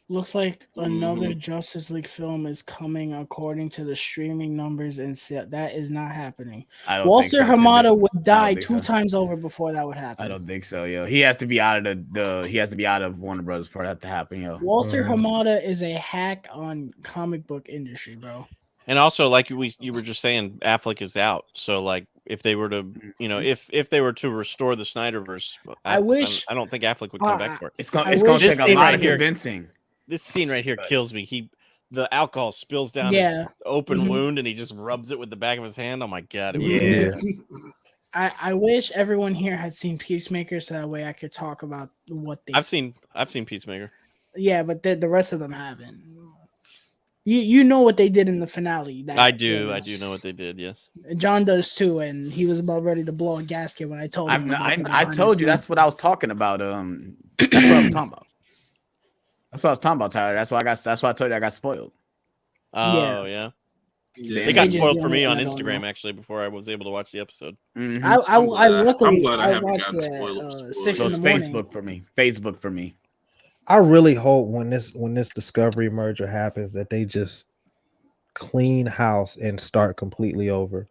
Looks like another Justice League film is coming according to the streaming numbers, and that is not happening. I don't Walter think so, Hamada Tim. would die think 2 so. times over before that would happen. I don't think so, yo. He has to be out of he has to be out of Warner Bros. For that to happen, yo. Walter Hamada is a hack on comic book industry, bro. And also, like you were just saying, Affleck is out. So, like, if they were to, if they were to restore the Snyderverse, I wish- I don't think Affleck would come back for it. It's I gonna wish- take a This lot right of here- convincing. This scene right here kills me. The alcohol spills down Yeah. his open Mhm. wound, and he just rubs it with the back of his hand. Oh my god! It was Yeah. I wish everyone here had seen Peacemaker so that way I could talk about what they. I've seen Peacemaker. Yeah, but the rest of them haven't. You know what they did in the finale. I do know what they did. Yes. John does too, and he was about ready to blow a gasket when I told him. I told you that's what I was talking about. That's what I was talking about. That's what I was talking about, Tyler. That's why I told you I got spoiled. Oh yeah. It got They just spoiled for doing me it, on I don't Instagram know. actually before I was able to watch the episode. Mhm. I luckily glad I I haven't watched gotten that spoiled. 6 So in it's the morning. Facebook for me. Facebook for me. I really hope when this Discovery merger happens that they just clean house and start completely over.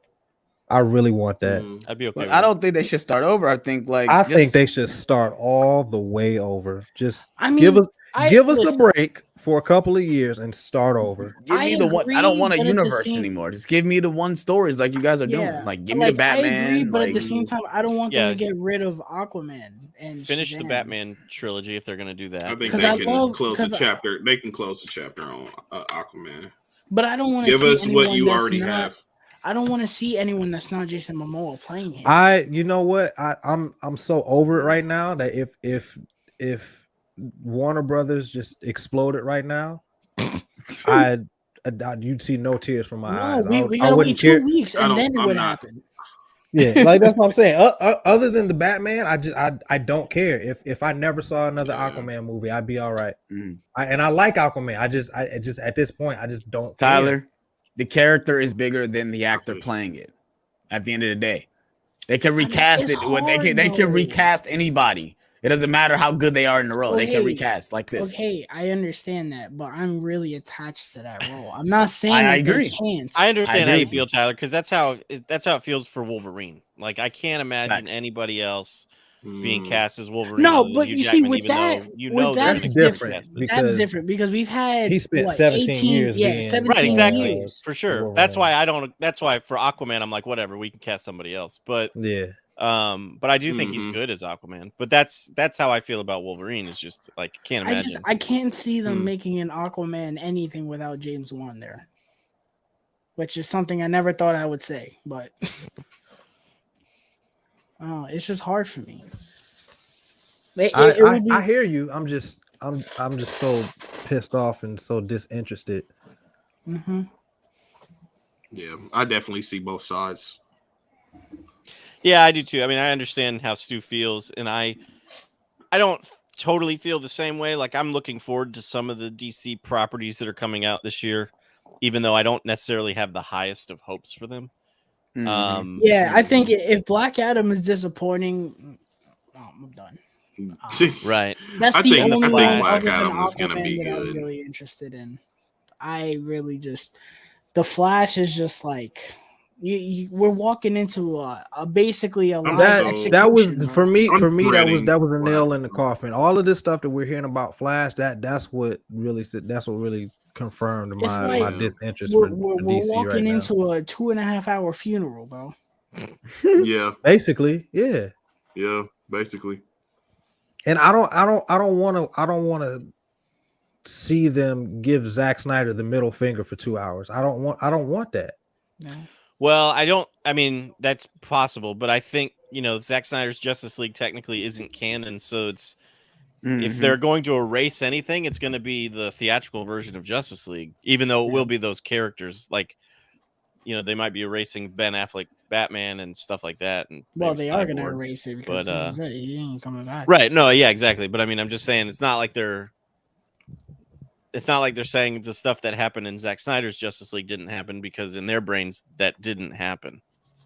I really want that. I'd be okay But with I don't think they should start over. I think I just think they should start all the way over. Just I mean, give us a listen, break for a couple of years and start over. give me the one. I agree, don't want a but at the universe same- anymore. Just give me the one stories like you guys are doing. Yeah, Like give me the Batman. I agree, but at like, the same time, I don't want them Yeah. to get rid of Aquaman and finish the Shazam. Batman trilogy if they're going to do that. I think 'Cause they I can love- close the 'cause I- chapter. They can close the chapter on Aquaman. But I don't want to Give see us anyone what you that's already not, have. I don't want to see anyone that's not Jason Momoa playing him. You know what? I'm so over it right now that if Warner Brothers just exploded right now, you'd see no tears from my eyes. We I gotta wait wouldn't care. 2 weeks I and don't- then it I'm would not. happen. Yeah, like that's what I'm saying. Other than the Batman, I don't care. If I never saw another Yeah. Aquaman movie, I'd be all right. Mhm. I like Aquaman. I just at this point, I just don't care. Tyler, the character is bigger than the actor playing it. At the end of the day, they can recast it's it. They hard, can though. recast anybody. It doesn't matter how good they are in the role. They can Okay. recast like this. Okay, I understand that, but I'm really attached to that role. I'm not saying I that they agree. can't. I understand how agree you with you. feel, Tyler, because that's how it feels for Wolverine. Like I can't imagine Facts. anybody else being Mm. cast as Wolverine. No, other than but Hugh you see, Jackman, with even that- though you with know that, they're That's it's gonna be different casted. That's because different because we've had he spent 17 years yeah, being 17 Right, exactly, years. for sure. Wolverine. That's why I don't. That's why for Aquaman, I'm like, whatever, we can cast somebody else. But yeah. I do think he's Mhm. good as Aquaman. But that's how I feel about Wolverine. Is just like can't imagine. I can't see them Hmm. making an Aquaman anything without James Wan there, which is something I never thought I would say, but it's just hard for me. It would be- I hear you. I'm just so pissed off and so disinterested. Mhm. Yeah, I definitely see both sides. Yeah, I do too. I mean, I understand how Stu feels, and I don't totally feel the same way. Like I'm looking forward to some of the DC properties that are coming out this year, even though I don't necessarily have the highest of hopes for them. Mhm. Yeah, I think if Black Adam is disappointing, I'm done. Right. That's I the think- I only think one Black other than Adam is gonna Aquaman be that I'm good. really interested in. I really just the Flash is just like we're walking into a basically a live so- execution. That was bro. for me. I'm For me, that was dreading a nail Black in the Adam. coffin. All of this stuff that we're hearing about Flash, that's what really confirmed It's my like disinterest We're, for we're, DC we're walking right now. into a 2.5 hour funeral, bro. Yeah, Basically, yeah. yeah, basically. And I don't want to see them give Zack Snyder the middle finger for 2 hours. I don't want that. No. Well, I mean, that's possible, but I think Zack Snyder's Justice League technically isn't canon, so it's if Mhm. they're going to erase anything, it's going to be the theatrical version of Justice League, even though it will be those characters. Like, they might be erasing Ben Affleck Batman and stuff like that. And Well, maybe they are going to Cyborg. erase it because but, this is it. He ain't coming back. Right. No, yeah, exactly. But I mean, I'm just saying it's not like they're saying the stuff that happened in Zack Snyder's Justice League didn't happen because in their brains that didn't happen.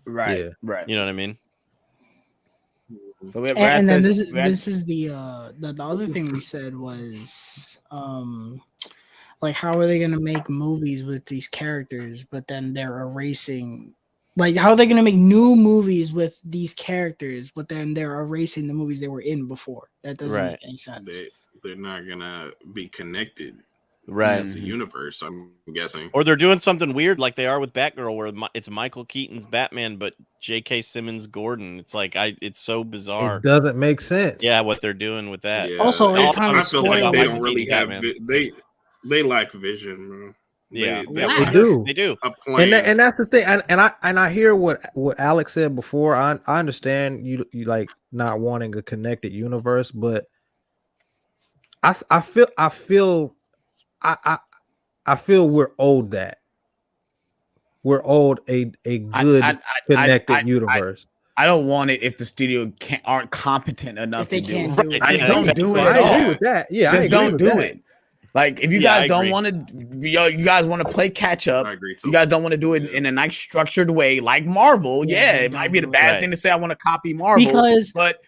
Right, Yeah. right. You know what I mean? So we're And then at this we're at- is the other thing we said was like how are they gonna make movies with these characters, but then they're erasing like how are they gonna make new movies with these characters, but then they're erasing the movies they were in before? That doesn't Right. make any sense. They're not gonna be connected Right. as a universe. I'm guessing. Or they're doing something weird like they are with Batgirl, where it's Michael Keaton's Batman, but J.K. Simmons Gordon. It's like it's so bizarre. It doesn't make sense. Yeah, what they're doing with that. Yeah. Also, it I kind of feel like spoils- they don't really have. Batman. They lack vision, bro. Yeah. that They was do. They do. a plan. And that's the thing. And I hear what Alex said before. I understand you like not wanting a connected universe, but I feel we're owed that. We're owed a good connected universe. I don't want it if the studio aren't competent enough If they to do can't it. do it. I Yeah, don't exactly. do it I at all. agree with that. Yeah, I Just agree don't with do that. it. Like, if you guys don't want to, you guys want to play catch up. I agree too. You guys don't want to do it in a nice structured way, like Marvel. Yeah, it might be a bad thing to say I want to copy Marvel, but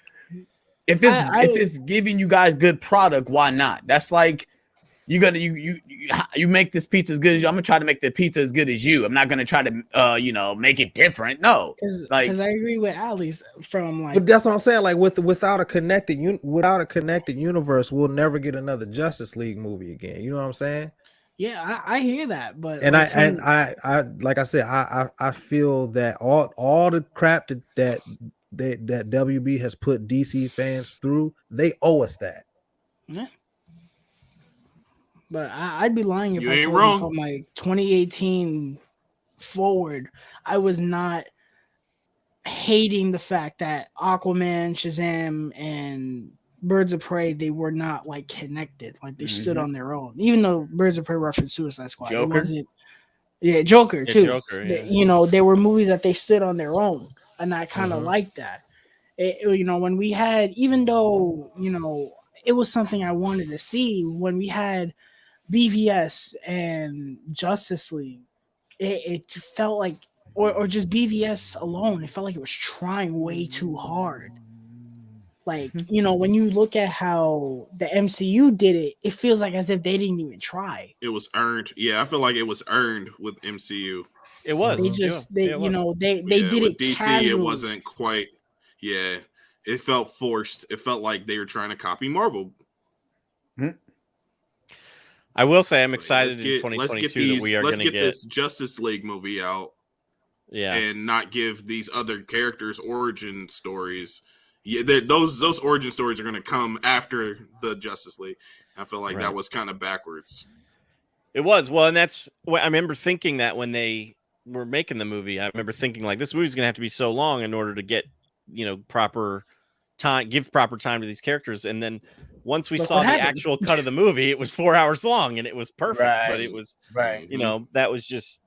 if it's giving you guys good product, why not? That's like you make this pizza as good as you. I'm gonna try to make the pizza as good as you. I'm not gonna try to make it different. No, because I agree with Ali's from like. But that's what I'm saying. Like without a connected universe, we'll never get another Justice League movie again. You know what I'm saying? Yeah, I hear that, but and I like I said, I feel that all the crap that WB has put DC fans through, they owe us that. Yeah. But I'd be lying if You I ain't told wrong. you from like 2018 forward, I was not hating the fact that Aquaman, Shazam, and Birds of Prey, they were not like connected, like they stood on their own. Even though Birds of Prey referenced Suicide Squad, Joker? it wasn't. Yeah, Joker too. Joker, yeah. They were movies that they stood on their own, and I kind of like that. When we had, even though it was something I wanted to see when we had BVS and Justice League, it felt like, or just BVS alone, it felt like it was trying way too hard. Like, when you look at how the MCU did it, it feels like as if they didn't even try. It was earned. Yeah, I feel like it was earned with MCU. It was. They just they did with it DC. casually. It wasn't quite. Yeah, it felt forced. It felt like they were trying to copy Marvel. I will say I'm excited in 2022 that we are going to get this Justice League movie out. Yeah, and not give these other characters origin stories. Yeah, those origin stories are going to come after the Justice League. I feel like that was kind of backwards. It was. Well, and that's what I remember thinking that when they were making the movie. I remember thinking like this movie's going to have to be so long in order to get proper time, give proper time to these characters, and then. Once we saw the actual cut of the movie, it was 4 hours long and it was perfect. Right. But it was that was just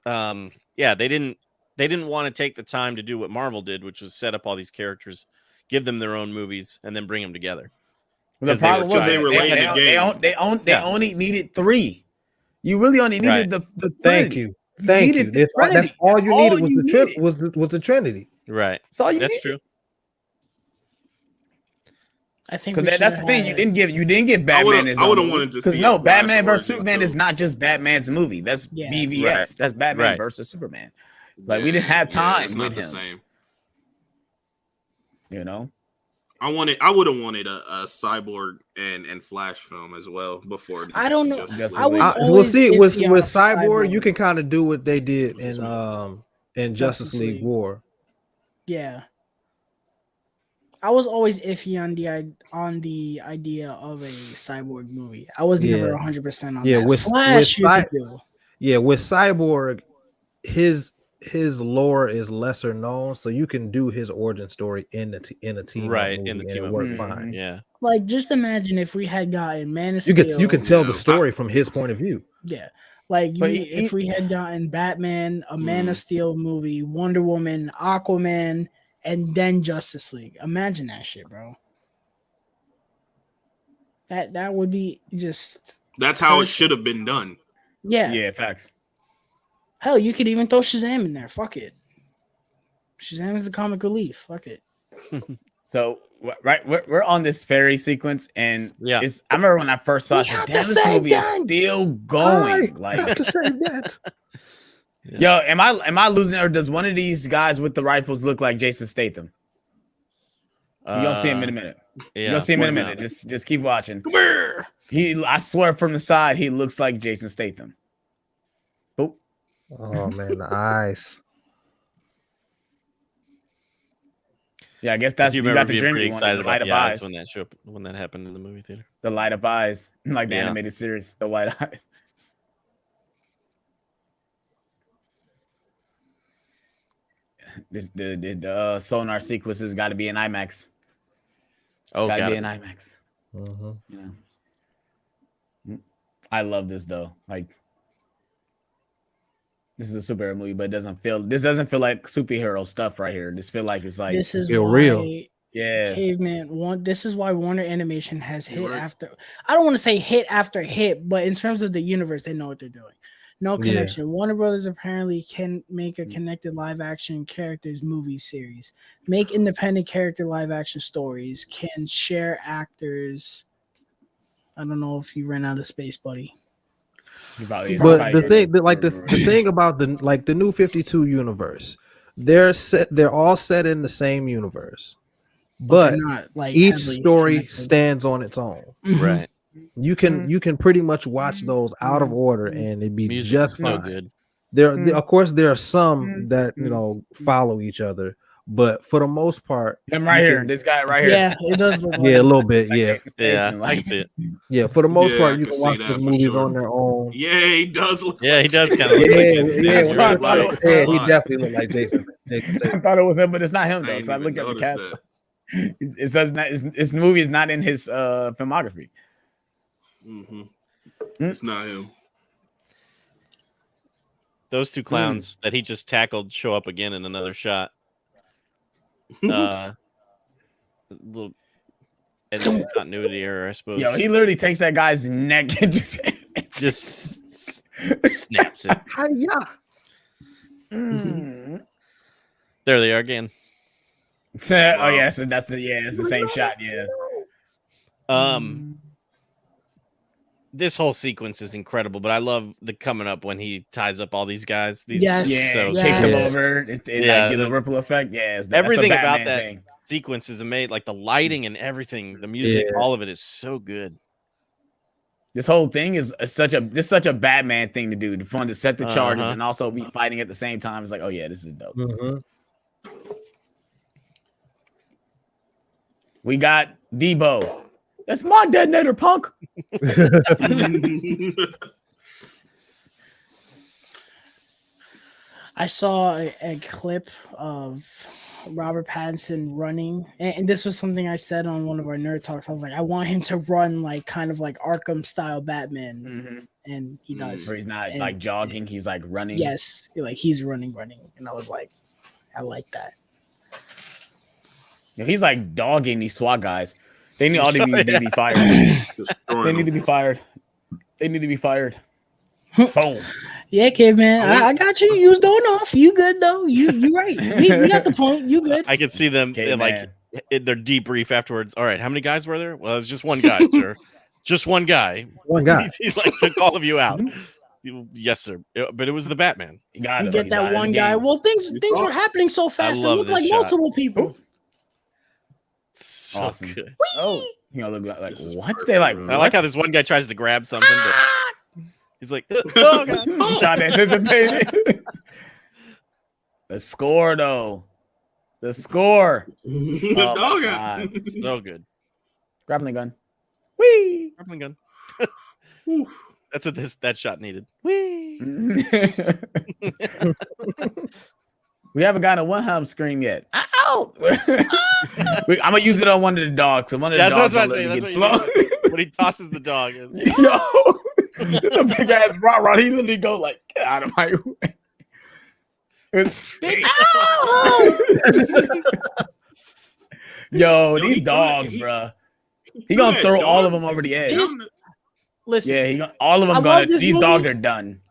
they didn't want to take the time to do what Marvel did, which was set up all these characters, give them their own movies, and then bring them together. The problem was they only needed 3. You really only needed the Thank you. That's all you needed was the Trinity. Right. That's true. I think that's the thing. You didn't give Batman his own. I would have wanted to see because Batman versus Superman is not just Batman's movie. That's BVS. Right. That's Batman versus Superman. Like we didn't have time with him. The same. I would have wanted a Cyborg and Flash film as well before. I don't know. With Cyborg, you can kind of do what they did in Justice League War. Yeah. I was always iffy on the idea of a Cyborg movie. I was never 100% on that. With Cyborg, his lore is lesser known, so you can do his origin story in a team movie in the team work fine. Yeah, like just imagine if we had gotten Man of Steel. You can tell the story from his point of view. Yeah, like if we had gotten Batman, a Man of Steel movie, Wonder Woman, Aquaman. And then Justice League. Imagine that shit, bro. That would be just. That's how it should have been done. Yeah. Yeah, facts. Hell, you could even throw Shazam in there. Fuck it. Shazam is the comic relief. Fuck it. So we're on this ferry sequence, and I remember when I first saw it, this movie is still going. Like to say that. Yo, am I losing, or does one of these guys with the rifles look like Jason Statham? You're gonna see him in a minute. You're gonna see him in a minute. Just keep watching. Come here. I swear from the side, he looks like Jason Statham. Oh, man, the eyes. Yeah, I guess that's you got the dream. Pretty excited about the eyes when that happened in the movie theater. The light of eyes, like the animated series, the white eyes. The sonar sequence has got to be in IMAX. It's got to be in IMAX. I love this though. Like, this is a superhero movie, but this doesn't feel like superhero stuff right here. This feel like it's like this is real. Yeah. Caveman. This is why Warner Animation has hit You're right. after. I don't want to say hit after hit, but in terms of the universe, they know what they're doing. No Yeah. connection. Warner Brothers apparently can make a connected live action characters movie series, make independent character live action stories, can share actors. I don't know if you ran out of space, buddy. But the thing, the thing about the new 52 universe, they're all set in the same universe, but they're not like each heavily story connected. stands on its own. Right. You can pretty much watch those out of order and it'd be Music just is so fine. good. There, of course, there are some that follow each other, but for the most part, Him right here, this guy right here. Yeah, it does look like yeah, a little bit, Like yeah, Jason Statham, I can see it. yeah. For the most Yeah, part, I you can can see watch that the for movies sure. on their own. Yeah, he does look. Yeah, he does kind of look Yeah, like Jason yeah, Statham. when I Right. thought it, he Right. definitely looked like Jason. I Statham. thought it was him, but it's not him I though. ain't So I even look at the cast. noticed It says his movie is not in his filmography. It's not him. Those two clowns that he just tackled show up again in another shot. Little continuity error, I suppose. Yo, he literally takes that guy's neck and just snaps it. There they are again. Oh yeah, so it's the same shot. Yeah. This whole sequence is incredible, but I love the coming up when he ties up all these guys. Yes. Yeah, so kicks him yes. over. It Yeah, gives a ripple effect. Yeah, that's everything a about Batman that thing. sequence is amazing. Like the lighting and everything, the music, all of it is so good. This whole thing is such a Batman thing to do. The fun to set the charges and also be fighting at the same time. It's like, oh yeah, this is dope. We got Debo. That's my detonator, punk. I saw a clip of Robert Pattinson running, and this was something I said on one of our nerd talks. I was like, I want him to run like kind of like Arkham style Batman, and he does. Where he's not And- like jogging, he's like running. Yes, like he's running, and I was like, I like that. You know, he's like dogging these SWAT guys. They need all to be fired. They need to be fired. They need to be fired. Boom. Yeah, kid, man, I got you. You was going off. You good though? You right. We got the point. You good? I could see them Okay, like in their debrief afterwards. All right, how many guys were there? Well, it was just one guy, sir. Just one guy. One guy. He like took all of you out. Yes, sir. But it was the Batman. You got You it. get He's that out of one the guy. game. Well, things were happening so fast. It love looked this like shot. multiple people. So Awesome. good. Oh, you know, look like This is what? perfect, They like. bro. I like how this one guy tries to grab something, but he's like, oh, God. Not anticipated. The score, though. The score. The Oh, dog my out. God. So good. Grappling gun. Whee! Grappling gun. That's what that shot needed. Whee! We haven't gotten a one-home scream yet. Ow! I'm gonna use it on one of the dogs. One of the That's what I dogs was about to say. gonna That's let what me you get do. When he tosses the dog. Yo, it's a big ass rah. He literally go like, get out of my way. Big Yo, these dogs, bruh. He gonna throw all of them over the edge. Listen, Yeah, all of them I gonna. love this These movie. dogs are done.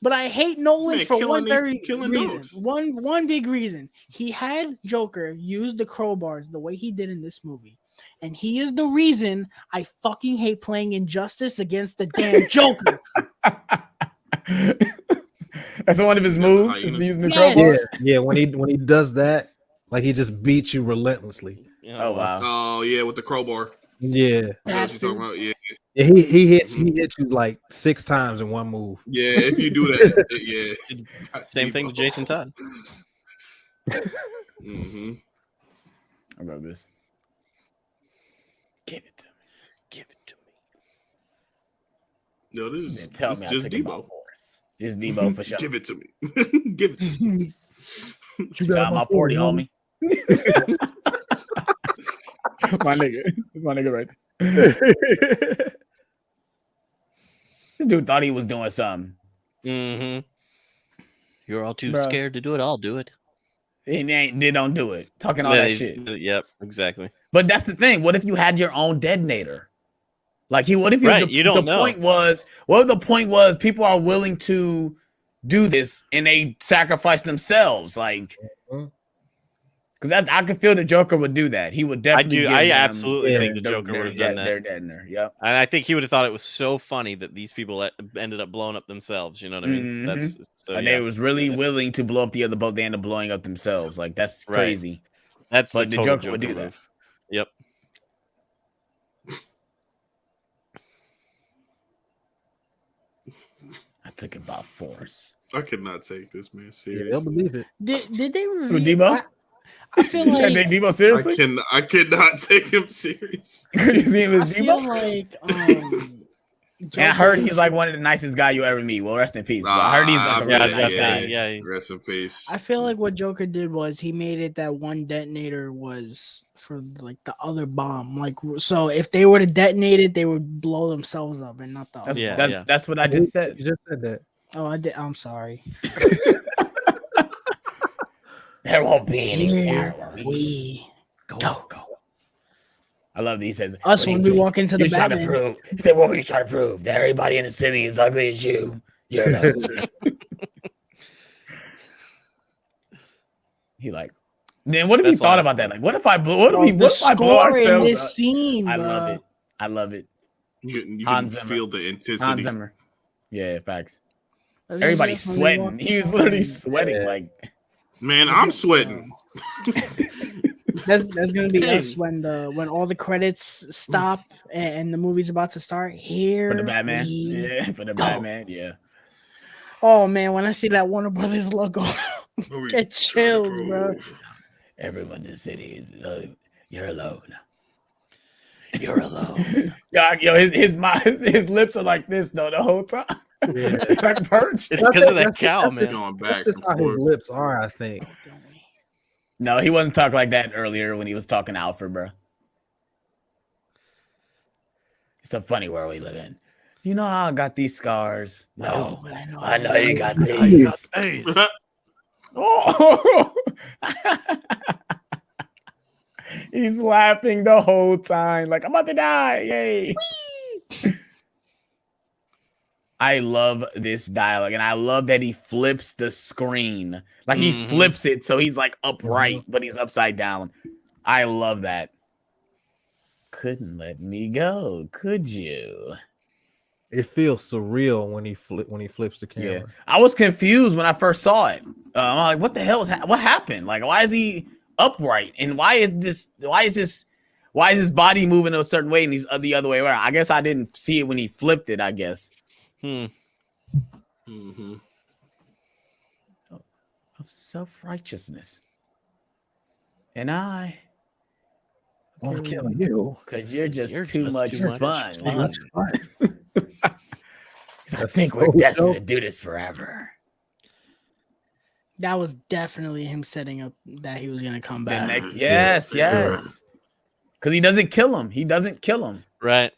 but I hate Nolan Man, for killing one these- very killing reason. dogs. One big reason. He had Joker use the crowbars the way he did in this movie. And he is the reason I fucking hate playing Injustice against the damn Joker. That's one of his moves. Is Hyenas. using the Yes. crowbar. Yeah, when he does that, like he just beats you relentlessly. Oh wow. Oh yeah, with the crowbar. Yeah, That's what you're talking about. Yeah, yeah. He hit you like 6 times in one move. yeah. If you do that, yeah. Same thing with Jason Todd. Mm-hmm. I love this. Give it to me. Give it to me. No, this Then is tell this me is I just took it by Debo. force. It's Debo for sure. Give it to me. Give it to me. You got my 40, homie. My nigga. That's my nigga right there. This dude thought he was doing something. Mm-hmm. You're all too Bruh. scared to do it. I'll do it. They don't do it. Talking all that shit. Yep, exactly. But that's the thing. What if you had your own detonator? Like what if you don't know. Point was, what if the point was people are willing to do this and they sacrifice themselves? Like, because I could feel the Joker would do that. He would definitely. I absolutely think the Joker would have done that. Their detonator. Yep. And I think he would have thought it was so funny that these people ended up blowing up themselves. You know what I mean? That's so. And they was really willing to blow up the other boat. They ended up blowing up themselves. Like that's crazy. That's but the Joker would do that. Yep. I took it by force. I could not take this man seriously. They'll believe it. Did they review Debo? I feel like Debo seriously. I cannot take him serious. Could you see him as I Debo? feel like and I heard he's like one of the nicest guys you ever meet. Well, rest in peace. But I heard he's like rest in peace. I feel like what Joker did was he made it that one detonator was for like the other bomb. Like, so if they were to detonate it, they would blow themselves up and not the other. That's what I just said. You just said that. Oh, I did. I'm sorry. There won't be any fireworks. Go. I love these. Us when we walk into the Batman. Trying to prove. He said, "What were you trying to prove? That everybody in the city is ugly as you." You're ugly. He like. Then what if he thought about that? Like, what if I blow? What if I blow ourselves in this up? scene? I love it. I love it. You can feel the intensity. Hans Zimmer. Yeah, facts. Everybody's sweating. He was literally sweating. Like, man, I'm sweating. That's gonna be us when all the credits stop and the movie's about to start. Here for the Batman, Batman, yeah. Oh man, when I see that Warner Brothers logo, get chills, bro. Everyone in the city is you're alone. You're alone. Yo, his lips are like this though the whole time. Yeah. Like perched. It's because of that cow, man. That's just how his lips are, I think. No, he wasn't talking like that earlier when he was talking to Alfred, bro. It's a funny world we live in. You know how I got these scars? No, I know you got these. Oh, he's laughing the whole time, like I'm about to die. Yay! I love this dialogue, and I love that he flips the screen. Like he flips it so he's like upright, but he's upside down. I love that. Couldn't let me go, could you? It feels surreal when he flips the camera. Yeah. I was confused when I first saw it. I'm like, what the hell what happened? Like, why is he upright? And why is his body moving a certain way and he's the other way around? I guess I didn't see it when he flipped it, I guess. Of self-righteousness. And I won't kill you because you're just too much fun. I think so we're destined to do this forever. That was definitely him setting up that he was gonna come back. Yes. Because he doesn't kill him. Right.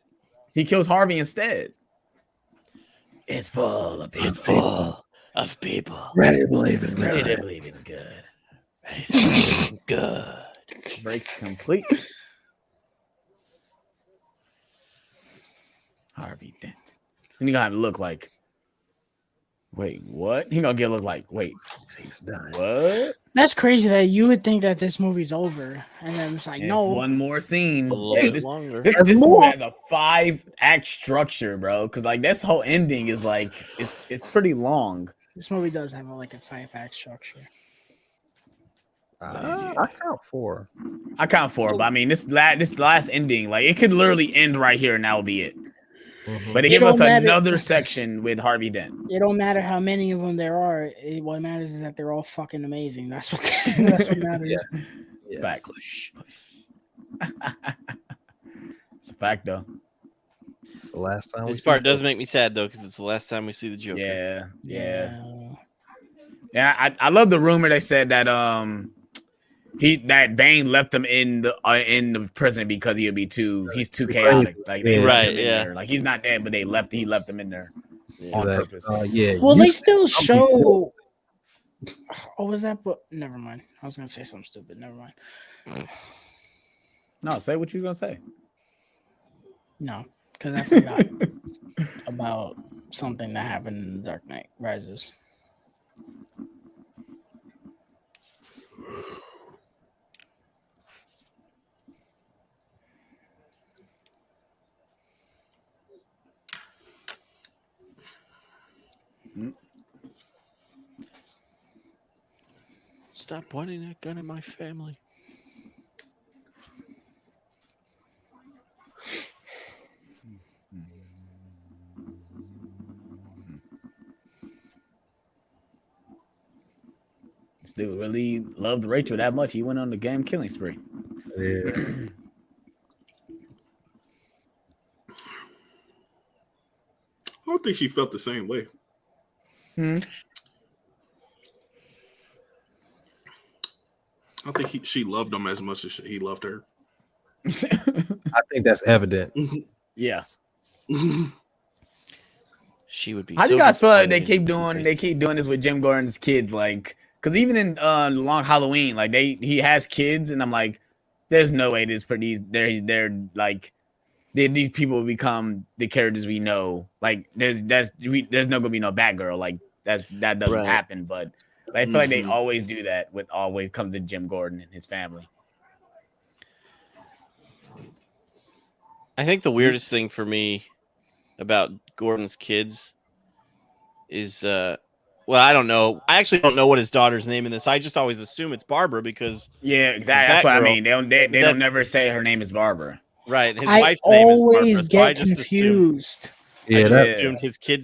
He kills Harvey instead. It's full of people. It's full of people. Ready to believe in good. Ready to believe in good. Break complete. Harvey Dent. And he gonna look like. Wait, what? He gonna look like. Wait, he's done. What? That's crazy that you would think that this movie's over, and then it's like, no, one more scene. A little bit longer. This movie has a 5-act structure, bro. Because like this whole ending is like it's pretty long. This movie does have like a 5-act structure. I count 4. I count 4, but I mean this last ending, like it could literally end right here, and that will be it. But they give us another section with Harvey Dent. It don't matter how many of them there are. What matters is that they're all fucking amazing. That's what matters. It's fact. It's a fact, though. It's the last time. This part does make me sad though, because it's the last time we see the Joker. Yeah. I love the rumor they said that that Bane left him in the prison because he's too chaotic. Like they left him in there. Like he's not dead, but he left him in there on purpose. Well, they still show Oh, was that? But never mind. I was gonna say something stupid. Never mind. No, say what you gonna say. No, because I forgot about something that happened in The Dark Knight Rises. Stop pointing that gun at my family. This dude really loved Rachel that much. He went on the game killing spree. Yeah. I don't think she felt the same way. I don't think she loved him as much as he loved her. I think that's evident. Yeah. She would be. How do so you guys feel like disappointed they keep doing this with Jim Gordon's kids? Like, because even in Long Halloween, like he has kids, and I'm like, there's no way these like these people will become the characters we know. Like, there's no gonna be no Batgirl. Like that doesn't happen. But I feel like they always do that with always comes to Jim Gordon and his family. I think the weirdest thing for me about Gordon's kids is well, I don't know. I actually don't know what his daughter's name in this. I just always assume it's Barbara because yeah, exactly. That's what I mean. They don't never say her name is Barbara. Right. His wife's name is Barbara. Always get confused. Yeah, I just that's assumed his kid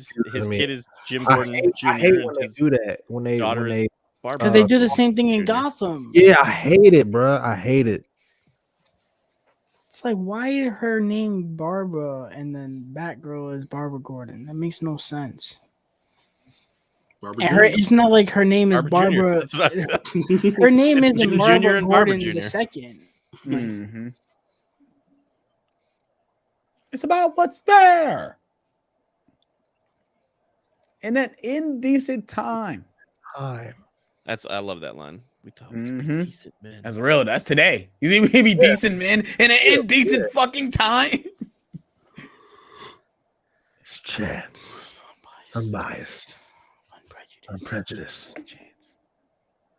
is Jim I Gordon hate, Jr. I hate and when they his do that. When they daughter is Barbara. Because they do the same thing in Jr. Gotham. Yeah, I hate it, bro. I hate it. It's like, why is her name Barbara and then Batgirl is Barbara Gordon? That makes no sense. Barbara And Jr. it's not like her name is Barbara. Her name It's isn't Jim Jr. Barbara and Barbara Gordon Jr. the second. Mm-hmm. It's about what's fair in an indecent time. I I love that line. We thought we could be decent men. That's real. That's today. You think we be decent men in an indecent fucking time? It's chance. Unbiased. Unprejudiced. Chance.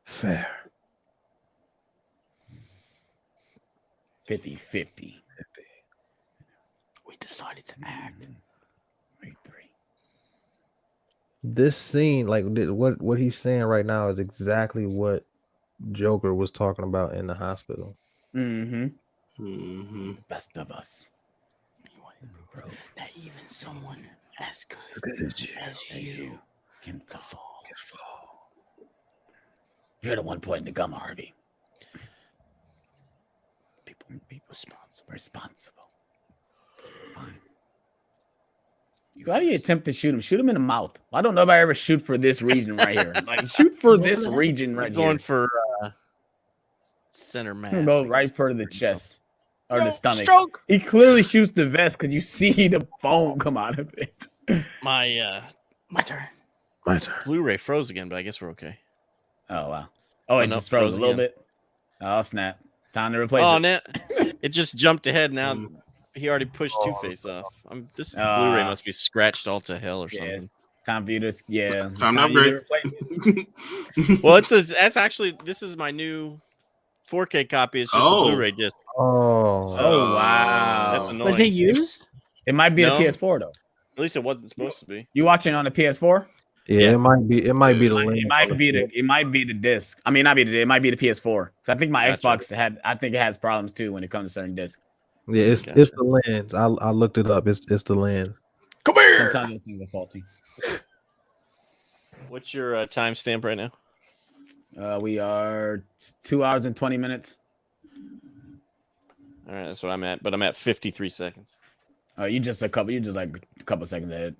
Fair. 50-50. We decided to act. 3. This scene, like what he's saying right now, is exactly what Joker was talking about in the hospital. Best of us. That even someone as good as you can fall. You're the one pointing the gum, Harvey. People responsible. Fine. Why do you attempt to shoot him? Shoot him in the mouth. Why don't nobody ever shoot for this region right here? Like, shoot for this region right here. Going for center mass. Go right for the chest or the stomach. Stroke. He clearly shoots the vest because you see the foam come out of it. My turn. My turn. Blu-ray froze again, but I guess we're okay. Oh wow. Oh, it just froze a little bit. Oh snap! Time to replace it. It just jumped ahead now. He already pushed Two-Face off. This Blu-ray must be scratched all to hell or something. Yeah, time for you to time to upgrade. Well, that's actually this is my new 4K copy. It's just a Blu-ray disc. Oh wow, that's annoying. Was it used? It might be the PS4 though. At least it wasn't supposed to be. You watching on the PS4? Yeah, it might be. It might be the. It might be the disc. I mean, not be the. It might be the PS4. So I think my Xbox I think it has problems too when it comes to certain discs. Yeah, it's the lens. I looked it up. It's the lens. Come here. Sometimes those things are faulty. What's your timestamp right now? We are 2 hours and 20 minutes. All right, that's what I'm at. But I'm at 53 seconds. You just like a couple seconds ahead.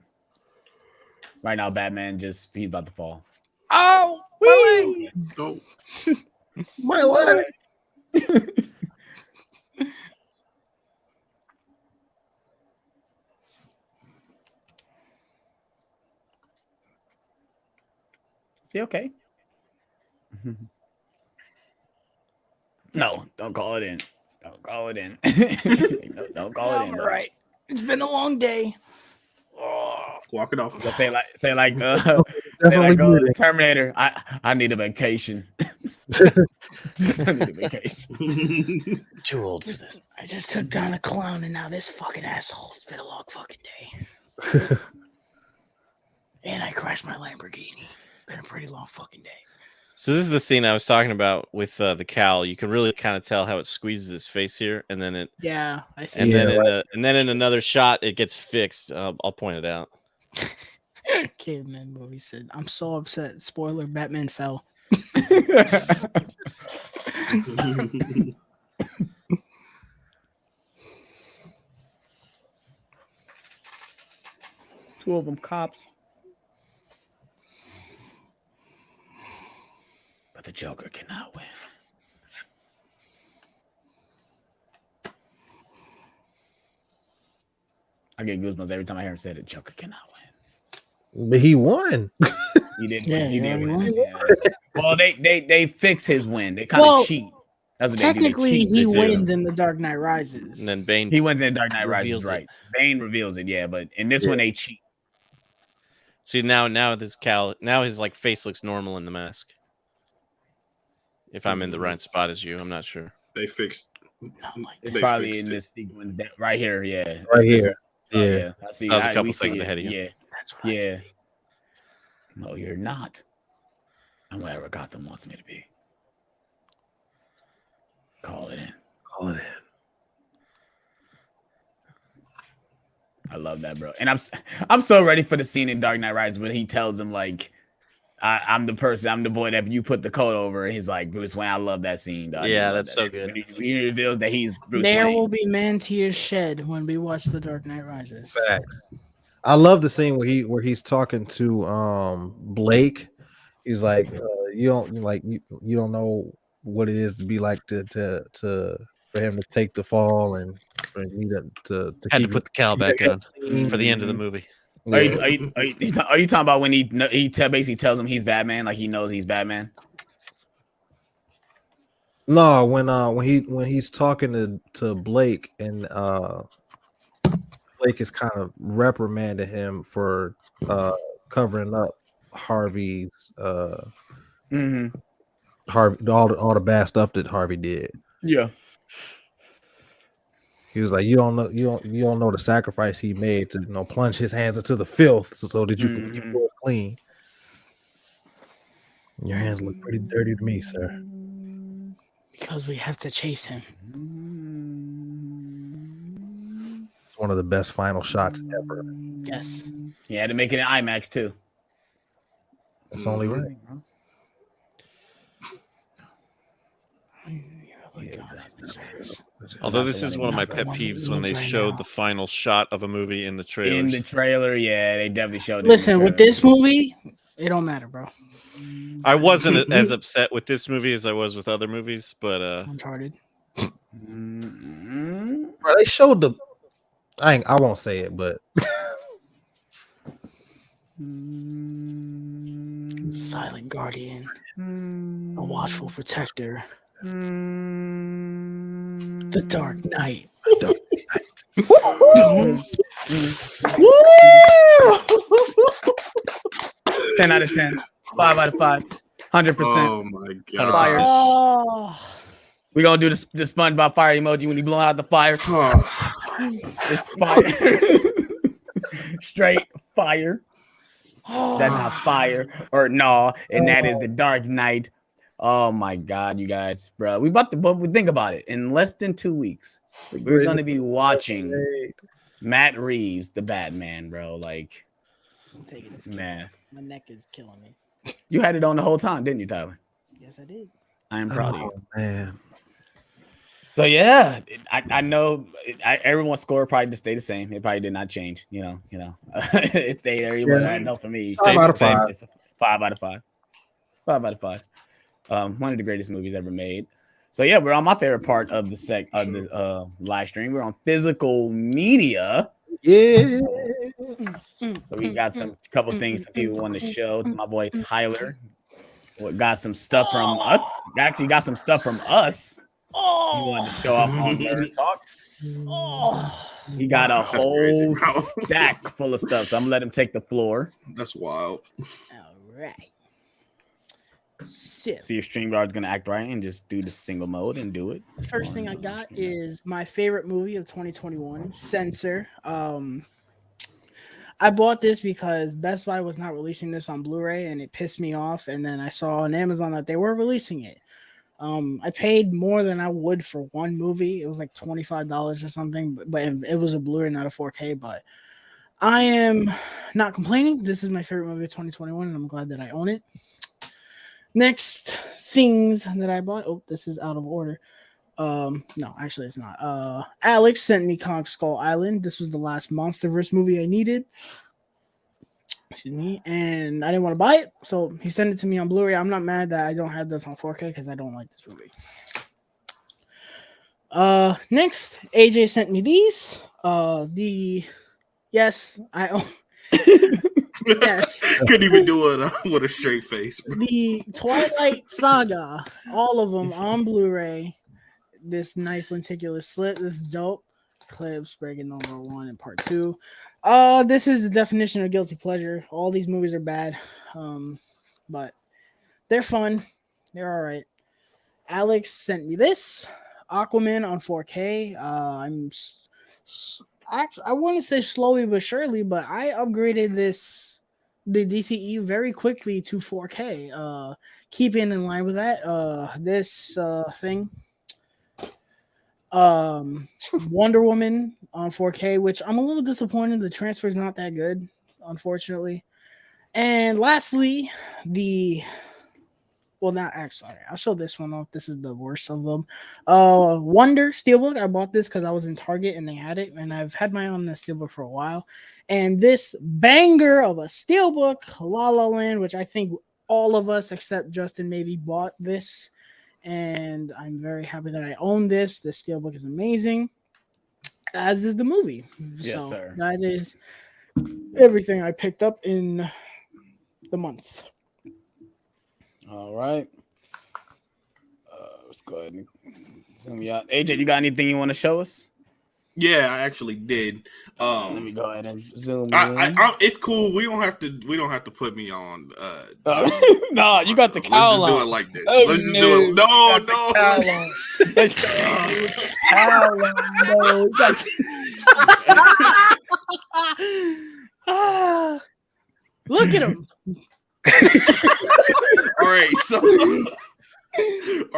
Right now, Batman he's about to fall. Oh, my leg! Oh. My leg! Is he okay? No, don't call it in. Don't call it in. No, don't call it in. All right. It's been a long day. Oh. Walk it off. So say like Definitely the Terminator. I need a vacation. I need a vacation. Too old for this. I just took down a clown and now this fucking asshole. It's been a long fucking day. And I crashed my Lamborghini. It's been a pretty long fucking day. So this is the scene I was talking about with the cowl. You can really kind of tell how it squeezes his face here, and then it. Yeah, I see. And then in another shot, it gets fixed. I'll point it out. Caveman movie said, "I'm so upset." Spoiler: Batman fell. 2 of them cops. But the Joker cannot win. I get goosebumps every time I hear him say the Joker cannot win. But he won. He didn't Yeah, win. He yeah, didn't he win. Yeah. Well, they fix his win. They kind of Well, cheat. That's what they do. They Technically, cheat he the system. wins in The Dark Knight Rises. And then Bane. He wins in Dark Knight Rises, reveals it. right? Bane reveals it, yeah. But in this one, they cheat. See now this cowl. Now his like face looks normal in the mask. If I'm in the right spot as you, I'm not sure. They fixed. Not like It's They probably fixed in it. this sequence that right here, yeah. Right It's this here. one. Oh, Yeah. I see. I was a couple we see things it. ahead of you. Yeah, that's what I yeah. think. No, you're not. I'm wherever Gotham wants me to be. Call it in. Call it in. I love that, bro. And I'm so ready for the scene in Dark Knight Rises when he tells him like, I'm the person, I'm the boy that you put the coat over. And he's like, Bruce Wayne. I love that scene, dog. Yeah, I love that's that so scene. good. When he reveals that he's Bruce There Wayne. will be man tears shed when we watch The Dark Knight Rises. Facts. I love the scene where he's talking to Blake. He's like, you don't know what it is to be like to for him to take the fall and for me to Had to keep put the cowl back on for the end of the movie. Are you talking about when he basically tells him he's Batman, like he knows he's Batman? No, when he's talking to Blake and Blake is kind of reprimanding him for covering up Harvey's Harvey all the bad stuff that Harvey did. Yeah. He was like, you don't know the sacrifice he made to plunge his hands into the filth so that you can keep it clean. Your hands look pretty dirty to me, sir. Because we have to chase him. It's one of the best final shots ever. Yes. He had to make it in IMAX too. It's only right. Although this is one of my pet peeves when they showed the final shot of a movie in the trailer. In the trailer, yeah, they definitely showed it. Listen, with this movie, it don't matter, bro. I wasn't as upset with this movie as I was with other movies, but Uncharted. Bro, they showed the. I won't say it, but Silent Guardian. A watchful protector. The Dark Knight. 10 out of 10. 5 out of 5. 100%. Oh my god! Fire. Oh. We're going to do the SpongeBob fire emoji when he blowing out the fire. It's fire. Straight fire. That's not fire or no, and that is the Dark Knight. Oh my god, you guys, bro. We think about it. In less than 2 weeks, we're gonna be watching Matt Reeves, the Batman, bro. Like, I'm taking this. man, My neck is killing me. you had it on the whole time, didn't you, Tyler? Yes, I did. I am proud of you. man, So yeah, I know everyone's score probably just stayed the same. It probably did not change. You know, it stayed there. It was I know for me. 5 out of 5. It's a 5 out of 5. 5 out of 5. One of the greatest movies ever made. So yeah, we're on my favorite part of the live stream. We're on physical media. Yeah. So we got some couple things some people want to show. My boy Tyler What got some stuff from us? Actually, got some stuff from us. You wanted to show off on Nerd Talk. He got a whole stack full of stuff. So I'm gonna let him take the floor. That's wild. All right. So your StreamYard's gonna act right and just do the single mode and do it. First thing I got is my favorite movie of 2021, Censor. I bought this because Best Buy was not releasing this on Blu-ray, and it pissed me off. And then I saw on Amazon that they were releasing it. I paid more than I would for one movie. It was like $25 or something, but it was a Blu-ray, not a 4K. But I am not complaining. This is my favorite movie of 2021, and I'm glad that I own it. Next things that I bought. Oh, this is out of order. No, actually it's not. Alex sent me Kong Skull Island. This was the last MonsterVerse movie I needed. Excuse me, and I didn't want to buy it, so he sent it to me on Blu-ray. I'm not mad that I don't have this on 4K because I don't like this movie. Next, AJ sent me these. Yes, I own. Yes, couldn't even do it with a straight face. Bro. The Twilight Saga, all of them on Blu-ray. This nice lenticular slit. This is dope. Clips breaking number 1 and part 2. This is the definition of guilty pleasure. All these movies are bad, but they're fun. They're all right. Alex sent me this Aquaman on 4K. I want to say slowly but surely, but I upgraded the DCE very quickly to 4K. Keeping in line with that, this thing. Wonder Woman on 4K, which I'm a little disappointed. The transfer is not that good, unfortunately. And lastly, not actually. I'll show this one off. This is the worst of them. Wonder Steelbook. I bought this because I was in Target and they had it, and I've had my own Steelbook for a while. And this banger of a Steelbook, La La Land, which I think all of us except Justin maybe bought this. And I'm very happy that I own this. The Steelbook is amazing, as is the movie. Yes, sir. That is everything I picked up in the month. All right. Let's go ahead and zoom you out. AJ, you got anything you want to show us? Yeah, I actually did. Let me go ahead and zoom. It's cool. We don't have to put me on. No, you got the cowl on. Let's just do it like this. Let's just do it. No. Look at him. All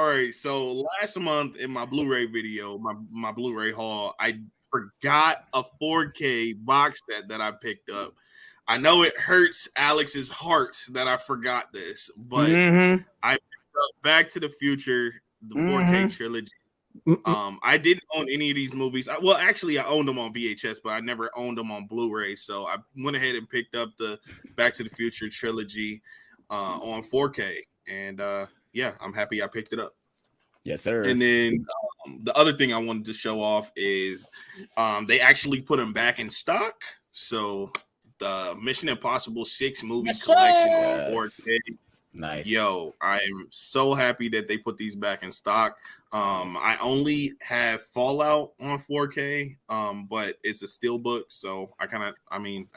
right. So last month in my Blu-ray video, my Blu-ray haul, I forgot a 4K box set that I picked up. I know it hurts Alex's heart that I forgot this, but I picked up Back to the Future, the 4K trilogy. I didn't own any of these movies. Actually, I owned them on VHS, but I never owned them on Blu-ray. So I went ahead and picked up the Back to the Future trilogy on 4K, and I'm happy I picked it up. Yes, sir. And then the other thing I wanted to show off is they actually put them back in stock. So the Mission Impossible 6 movie collection on 4K. Nice. Yo, I am so happy that they put these back in stock. I only have Fallout on 4K, but it's a steelbook, so I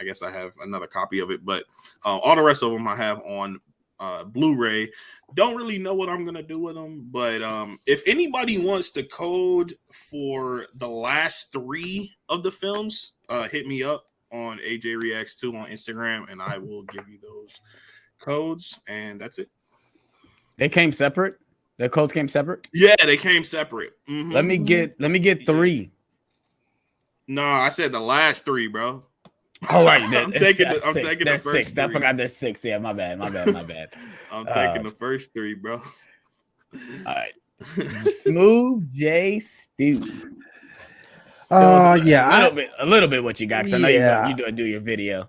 guess I have another copy of it. But all the rest of them I have on Blu-ray. Don't really know what I'm gonna do with them, but if anybody wants the code for the last 3 of the films, hit me up on AJ Reacts 2 on Instagram, and I will give you those codes, and that's it. They came separate. The codes came separate. Yeah, they came separate. Mm-hmm. Let me get 3. No, I said the last 3, bro. Oh, right. I'm taking the first 6. 3. I forgot there's 6. Yeah, my bad. I'm taking the first 3, bro. All right. Smooth J Stew. A little bit what you got. Cause I know you do your video.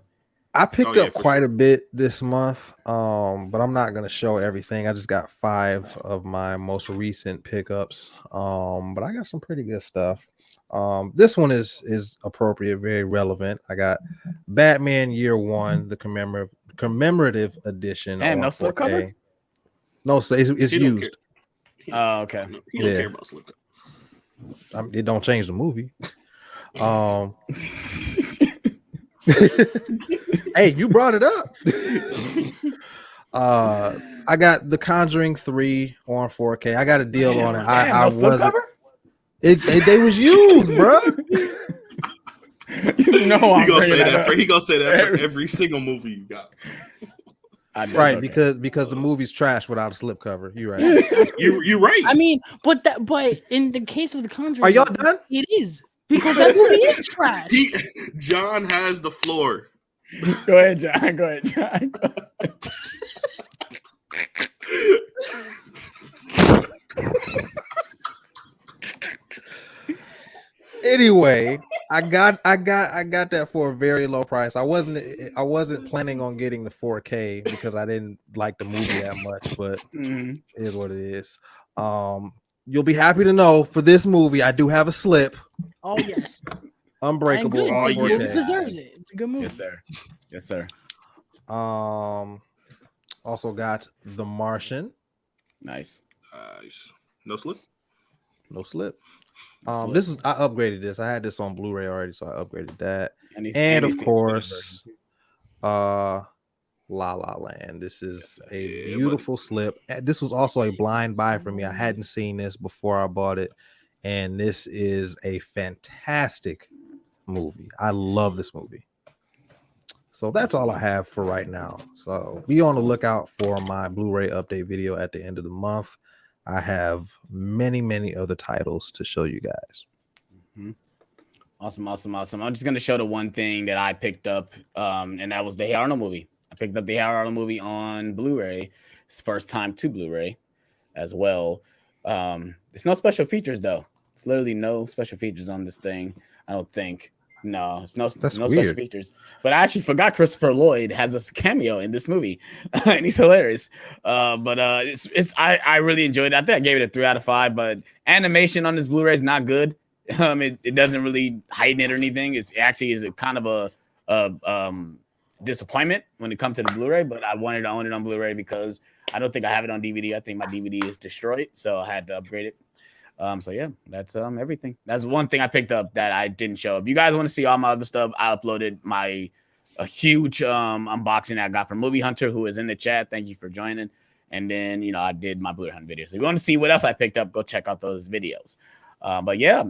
I picked up quite a bit this month, but I'm not gonna show everything. I just got 5 of my most recent pickups, but I got some pretty good stuff. This one is appropriate, very relevant. I got Batman Year One, the commemorative edition. And no slip cover. No, so it's He don't used. Oh, okay. He don't care about slip cover. It don't change the movie. Hey, you brought it up. I got The Conjuring 3 on 4K. I got a deal on it. I wasn't. They was used, bro. You know He gonna say that. He gonna say that for every single movie you got. Right, okay. because the movie's trash without a slipcover. You're right. You're right. I mean, but in the case of The Conjuring, are y'all done? It is because that movie is trash. John has the floor. Go ahead, John. Go ahead, John. Anyway, I got that for a very low price. I wasn't planning on getting the 4K because I didn't like the movie that much, but it is what it is. You'll be happy to know for this movie I do have a slip. Oh yes. Unbreakable. Oh, It yes. deserves it. It's a good movie. Yes, sir. Yes, sir. Also got The Martian. Nice. No slip. No slip. This was I upgraded this. I had this on Blu-ray already, so I upgraded that. And of course, La La Land. This is a beautiful slip. This was also a blind buy for me. I hadn't seen this before I bought it, and this is a fantastic movie. I love this movie. So that's all I have for right now. So be on the lookout for my Blu-ray update video at the end of the month. I have many other titles to show you guys. Awesome. I'm just gonna show the one thing that I picked up, and that was the Hey Arnold movie. I picked up the Hey Arnold movie on Blu-ray. It's first time to Blu-ray as well. There's no special features though. It's literally no special features on this thing. I don't think. No, it's no special features. But I actually forgot Christopher Lloyd has a cameo in this movie, and he's hilarious. I really enjoyed it. I think I gave it a 3 out of 5. But animation on this Blu-ray is not good. It doesn't really heighten it or anything. It actually is a kind of a disappointment when it comes to the Blu-ray. But I wanted to own it on Blu-ray because I don't think I have it on DVD. I think my DVD is destroyed, so I had to upgrade it. So yeah, that's everything. That's one thing I picked up that I didn't show. If you guys want to see all my other stuff, I uploaded a huge unboxing that I got from Movie Hunter, who is in the chat. Thank you for joining. And then I did my Blu-ray Hunt video. So if you want to see what else I picked up, go check out those videos. But yeah,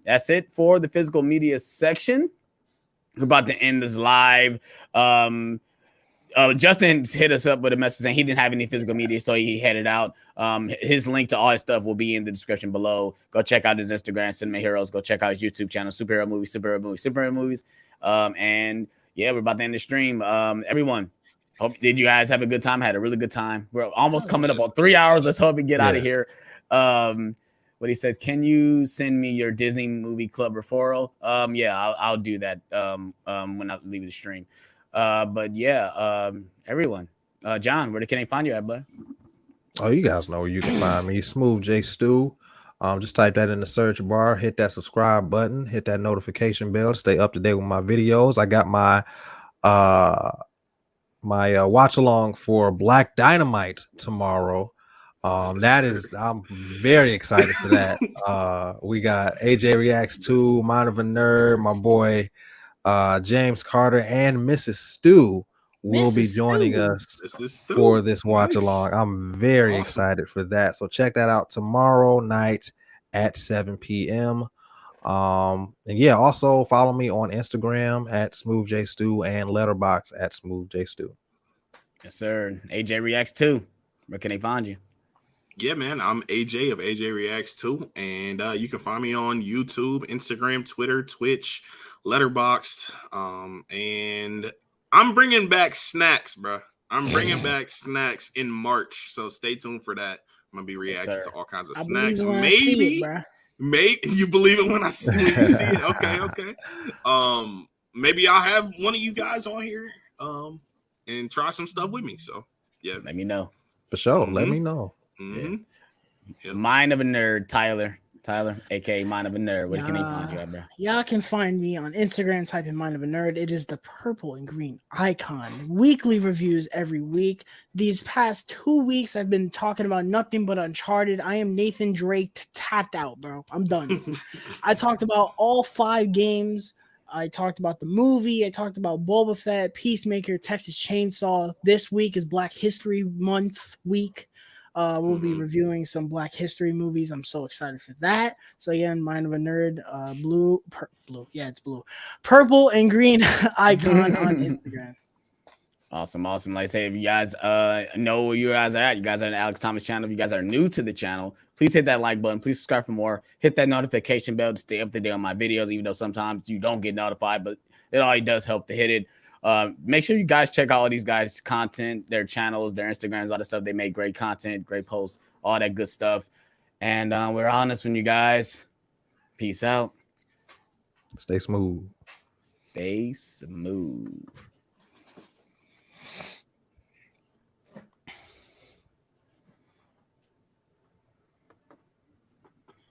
that's it for the physical media section. We're about to end this live. Justin hit us up with a message saying he didn't have any physical media, so he headed out. His link to all his stuff will be in the description below. Go check out his Instagram, Cinema Heroes. Go check out his YouTube channel, Superhero Movies. And yeah, we're about to end the stream. Everyone, did you guys have a good time? I had a really good time. We're almost coming up on 3 hours. Let's hope we get out of here. What he says, can you send me your Disney Movie Club referral? Yeah, I'll do that when I leave the stream. But yeah, everyone, John, where can they find you at, bud? Oh, you guys know where you can find me. Smooth J Stew. Just type that in the search bar, hit that subscribe button, hit that notification bell to stay up to date with my videos. I got my watch along for Black Dynamite tomorrow. I'm very excited for that. We got AJ Reacts 2, Mind of a Nerd, my boy James Carter, and Mrs. Stew will be joining us for this watch along. I'm very excited for that. So check that out tomorrow night at 7 p.m. And yeah, also follow me on Instagram at SmoothJStew and Letterboxd at SmoothJStew. Yes, sir. AJ Reacts 2. Where can they find you? Yeah, man, I'm AJ of AJ Reacts 2, and you can find me on YouTube, Instagram, Twitter, Twitch, Letterboxd, and I'm bringing back snacks, bro. I'm bringing back snacks in March, so stay tuned for that. I'm gonna be reacting to all kinds of snacks. Maybe you believe it when you see it. Okay. Maybe I'll have one of you guys on here, and try some stuff with me. So yeah, let me know for sure. Let me know. Mm-hmm. Mind of a Nerd, Tyler. Tyler, aka Mind of a Nerd. Where can they find you at, bro? Y'all can find me on Instagram. Type in Mind of a Nerd. It is the purple and green icon. Weekly reviews every week. These past 2 weeks, I've been talking about nothing but Uncharted. I am Nathan Drake tapped out, bro. I'm done. I talked about all 5 games. I talked about the movie. I talked about Boba Fett, Peacemaker, Texas Chainsaw. This week is Black History Month week. We'll be reviewing some Black History movies. I'm so excited for that. So again, Mind of a Nerd, blue, yeah, it's blue, purple and green icon on Instagram. Awesome. Like I say, if you guys know where you guys are at, you guys are on the Alex Thomas channel. If you guys are new to the channel, please hit that like button. Please subscribe for more. Hit that notification bell to stay up to date on my videos, even though sometimes you don't get notified, but it always does help to hit it. Make sure you guys check out all these guys' content, their channels, their Instagrams, all the stuff. They make great content, great posts, all that good stuff. And we're honest with you guys. Peace out. Stay smooth. Stay smooth.